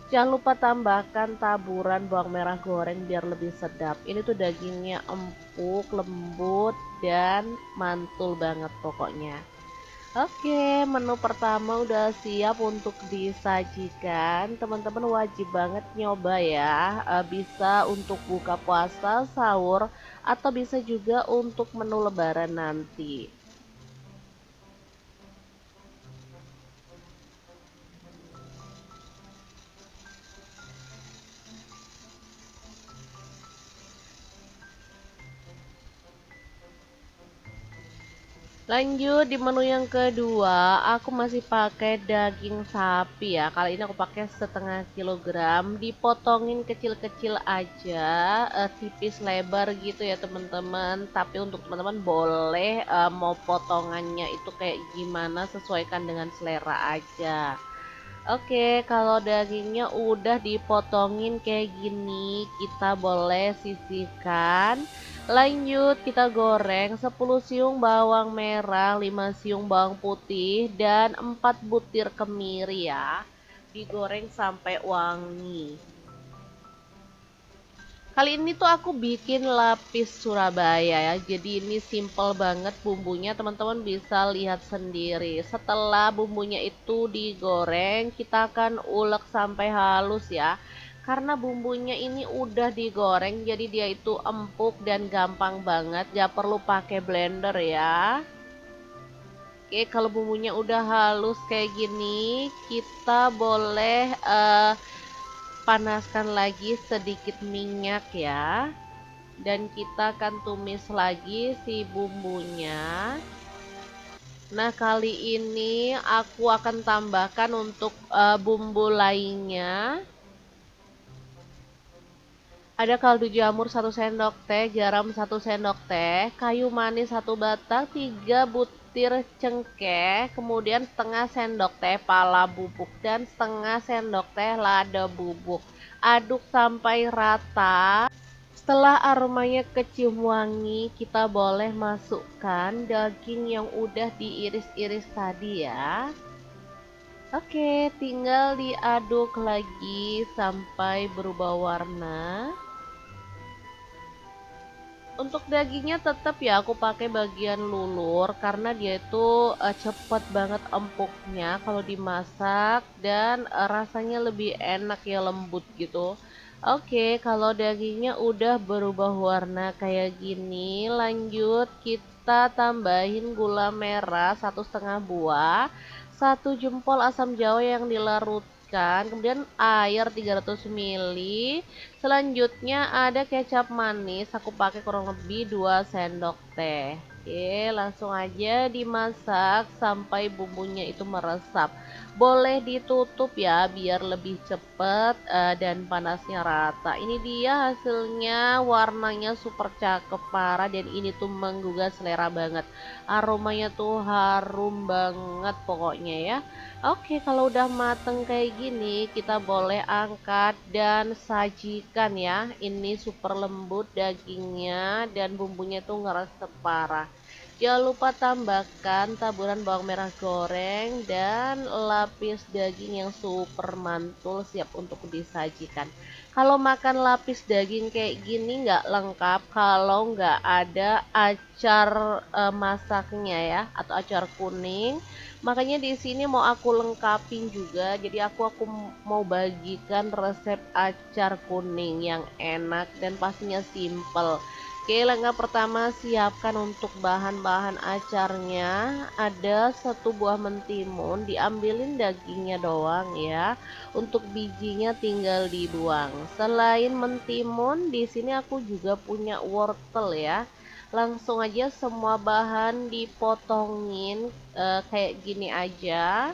Speaker 1: Jangan lupa tambahkan taburan bawang merah goreng biar lebih sedap. Ini tuh dagingnya empuk, lembut, dan mantul banget pokoknya. Oke, menu pertama udah siap untuk disajikan. Teman-teman wajib banget nyoba ya. Bisa untuk buka puasa, sahur, atau bisa juga untuk menu lebaran nanti. Lanjut di menu yang kedua, aku masih pakai daging sapi ya. Kali ini aku pakai 1/2 kilogram, dipotongin kecil-kecil aja, tipis lebar gitu ya teman-teman. Tapi untuk teman-teman boleh mau potongannya itu kayak gimana, sesuaikan dengan selera aja. Oke, kalau dagingnya udah dipotongin kayak gini, kita boleh sisihkan. Lanjut, kita goreng 10 siung bawang merah, 5 siung bawang putih, dan 4 butir kemiri ya. Digoreng sampai wangi. Kali ini tuh aku bikin lapis Surabaya ya. Jadi ini simple banget bumbunya, teman-teman bisa lihat sendiri. Setelah bumbunya itu digoreng, kita akan ulek sampai halus ya. Karena bumbunya ini udah digoreng, jadi dia itu empuk dan gampang banget. Gak perlu pakai blender ya. Oke, kalau bumbunya udah halus kayak gini, kita boleh panaskan lagi sedikit minyak ya, dan kita akan tumis lagi si bumbunya. Nah, kali ini aku akan tambahkan untuk bumbu lainnya. Ada kaldu jamur 1 sendok teh, garam 1 sendok teh, kayu manis 1 batang, 3 butir cengkeh, kemudian setengah sendok teh pala bubuk dan setengah sendok teh lada bubuk. Aduk sampai rata. Setelah aromanya kecium wangi, kita boleh masukkan daging yang udah diiris-iris tadi ya. Oke, tinggal diaduk lagi sampai berubah warna. Untuk dagingnya tetap ya aku pakai bagian lulur karena dia itu cepet banget empuknya kalau dimasak dan rasanya lebih enak ya, lembut gitu. Oke, kalau dagingnya udah berubah warna kayak gini, lanjut kita tambahin gula merah 1,5 buah, 1 jempol asam jawa yang dilarutkan, kemudian air 300 ml. Selanjutnya ada kecap manis, aku pakai kurang lebih 2 sendok teh. Oke, langsung aja dimasak sampai bumbunya itu meresap. Boleh ditutup ya biar lebih cepet dan panasnya rata. Ini dia hasilnya, warnanya super cakep parah dan ini tuh menggugah selera banget. Aromanya tuh harum banget pokoknya ya. Oke, kalau udah mateng kayak gini, kita boleh angkat dan sajikan ya. Ini super lembut dagingnya dan bumbunya tuh ngeresep parah. Jangan lupa tambahkan taburan bawang merah goreng dan lapis daging yang super mantul siap untuk disajikan. Kalau makan lapis daging kayak gini nggak lengkap kalau nggak ada acar masaknya ya, atau acar kuning. Makanya di sini mau aku lengkapin juga. Jadi aku mau bagikan resep acar kuning yang enak dan pastinya simple. Oke, langkah pertama siapkan untuk bahan-bahan acarnya. Ada 1 buah mentimun, diambilin dagingnya doang ya. Untuk bijinya tinggal dibuang. Selain mentimun, di sini aku juga punya wortel ya. Langsung aja semua bahan dipotongin kayak gini aja.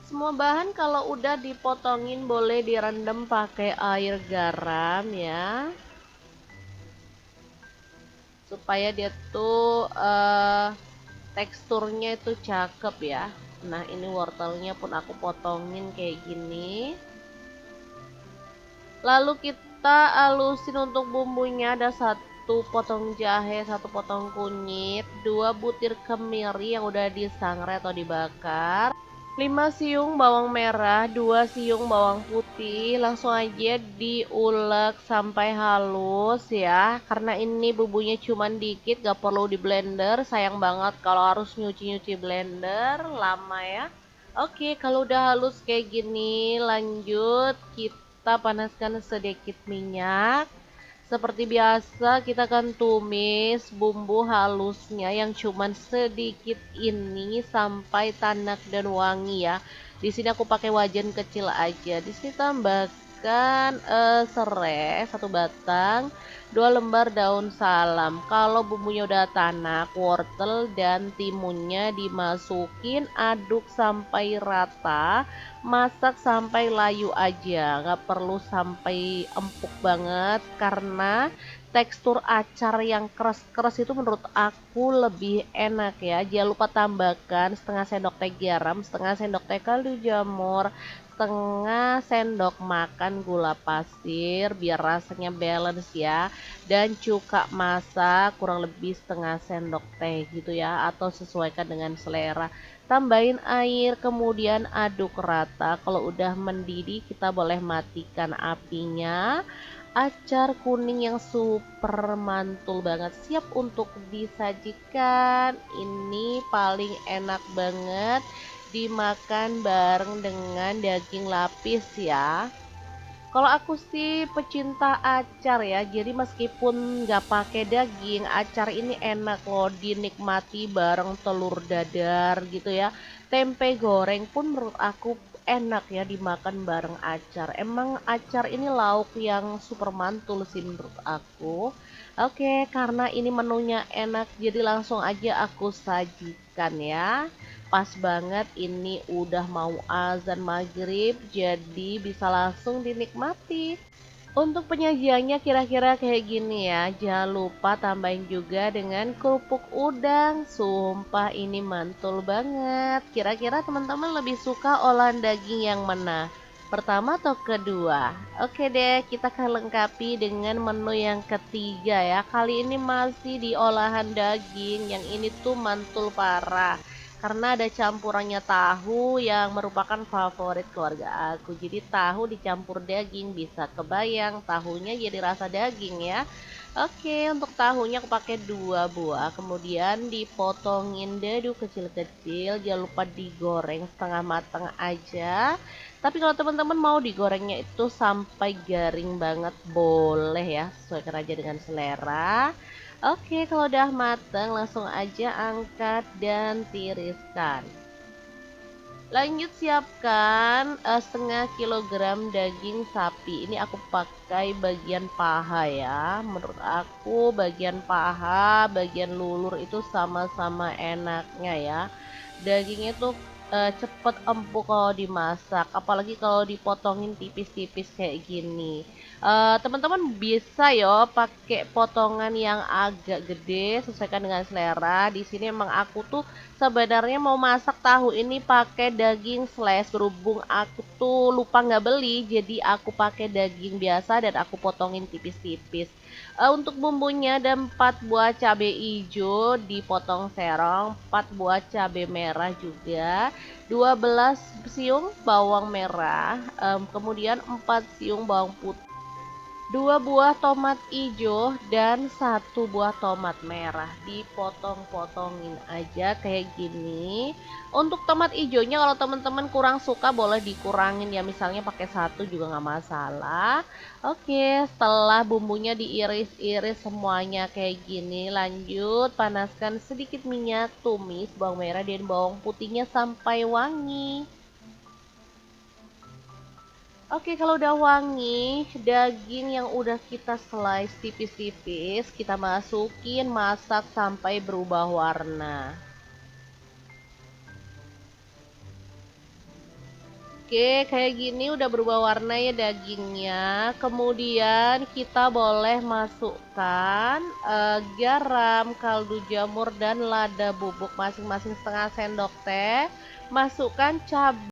Speaker 1: Semua bahan kalau udah dipotongin boleh direndam pakai air garam ya, supaya dia tuh teksturnya itu cakep ya. Nah, ini wortelnya pun aku potongin kayak gini. Lalu kita alusin untuk bumbunya. Ada 1 potong jahe, 1 potong kunyit, 2 butir kemiri yang udah disangrai atau dibakar, 5 siung bawang merah, 2 siung bawang putih. Langsung aja diulek sampai halus ya. Karena ini bumbunya cuman dikit, gak perlu di blender. Sayang banget kalau harus nyuci-nyuci blender, lama ya. Oke, kalau udah halus kayak gini, lanjut kita panaskan sedikit minyak. Seperti biasa kita akan tumis bumbu halusnya yang cuman sedikit ini sampai tanak dan wangi ya. Di sini aku pakai wajan kecil aja. Di sini tambahkan serai 1 batang, 2 lembar daun salam. Kalau bumbunya udah tanak, wortel dan timunnya dimasukin, aduk sampai rata. Masak sampai layu aja, nggak perlu sampai empuk banget karena tekstur acar yang keras-keras itu menurut aku lebih enak ya. Jangan lupa tambahkan setengah sendok teh garam, setengah sendok teh kaldu jamur, setengah sendok makan gula pasir biar rasanya balance ya, dan cuka masak kurang lebih setengah sendok teh gitu ya, atau sesuaikan dengan selera. Tambahin air, kemudian aduk rata. Kalau udah mendidih, kita boleh matikan apinya. Acar kuning yang super mantul banget siap untuk disajikan. Ini paling enak banget dimakan bareng dengan daging lapis ya. Kalau aku sih pecinta acar ya, jadi meskipun nggak pakai daging, acar ini enak loh dinikmati bareng telur dadar gitu ya. Tempe goreng pun menurut aku enak ya dimakan bareng acar. Emang acar ini lauk yang super mantul sih menurut aku. Oke, karena ini menunya enak, jadi langsung aja aku sajikan ya. Pas banget ini udah mau azan maghrib, jadi bisa langsung dinikmati. Untuk penyajiannya kira-kira kayak gini ya. Jangan lupa tambahin juga dengan kerupuk udang. Sumpah ini mantul banget. Kira-kira teman-teman lebih suka olahan daging yang mana? Pertama atau kedua? Oke deh, kita akan lengkapi dengan menu yang ketiga ya. Kali ini masih di olahan daging. Yang ini tuh mantul parah karena ada campurannya tahu yang merupakan favorit keluarga aku. Jadi tahu dicampur daging, bisa kebayang tahunya jadi rasa daging ya. Oke, untuk tahunya aku pakai 2 buah, kemudian dipotongin dadu kecil-kecil. Jangan lupa digoreng setengah matang aja. Tapi kalau teman-teman mau digorengnya itu sampai garing banget boleh ya, sesuaikan aja dengan selera. Oke, kalau udah mateng langsung aja angkat dan tiriskan. Lanjut siapkan setengah kilogram daging sapi. Ini aku pakai bagian paha ya. Menurut aku bagian paha, bagian lulur itu sama-sama enaknya ya. Dagingnya tuh cepet empuk kalau dimasak, apalagi kalau dipotongin tipis-tipis kayak gini. Teman-teman bisa yo pakai potongan yang agak gede, sesuaikan dengan selera. Di sini emang aku tuh sebenarnya mau masak tahu ini pakai daging slash, berhubung aku tuh lupa nggak beli, jadi aku pakai daging biasa dan aku potongin tipis-tipis. Untuk bumbunya ada 4 buah cabai hijau dipotong serong, 4 buah cabai merah juga, 12 siung bawang merah, kemudian 4 siung bawang putih, 2 buah tomat hijau dan 1 buah tomat merah. Dipotong-potongin aja kayak gini. Untuk tomat hijaunya kalau teman-teman kurang suka boleh dikurangin ya, misalnya pakai 1 juga nggak masalah. Oke, setelah bumbunya diiris-iris semuanya kayak gini, lanjut panaskan sedikit minyak, tumis bawang merah dan bawang putihnya sampai wangi. Oke, kalau udah wangi, daging yang udah kita slice tipis-tipis, kita masukin, masak sampai berubah warna. Oke, kayak gini udah berubah warna ya dagingnya. Kemudian kita boleh masukkan garam, kaldu jamur, dan lada bubuk masing-masing setengah sendok teh. Masukkan cabai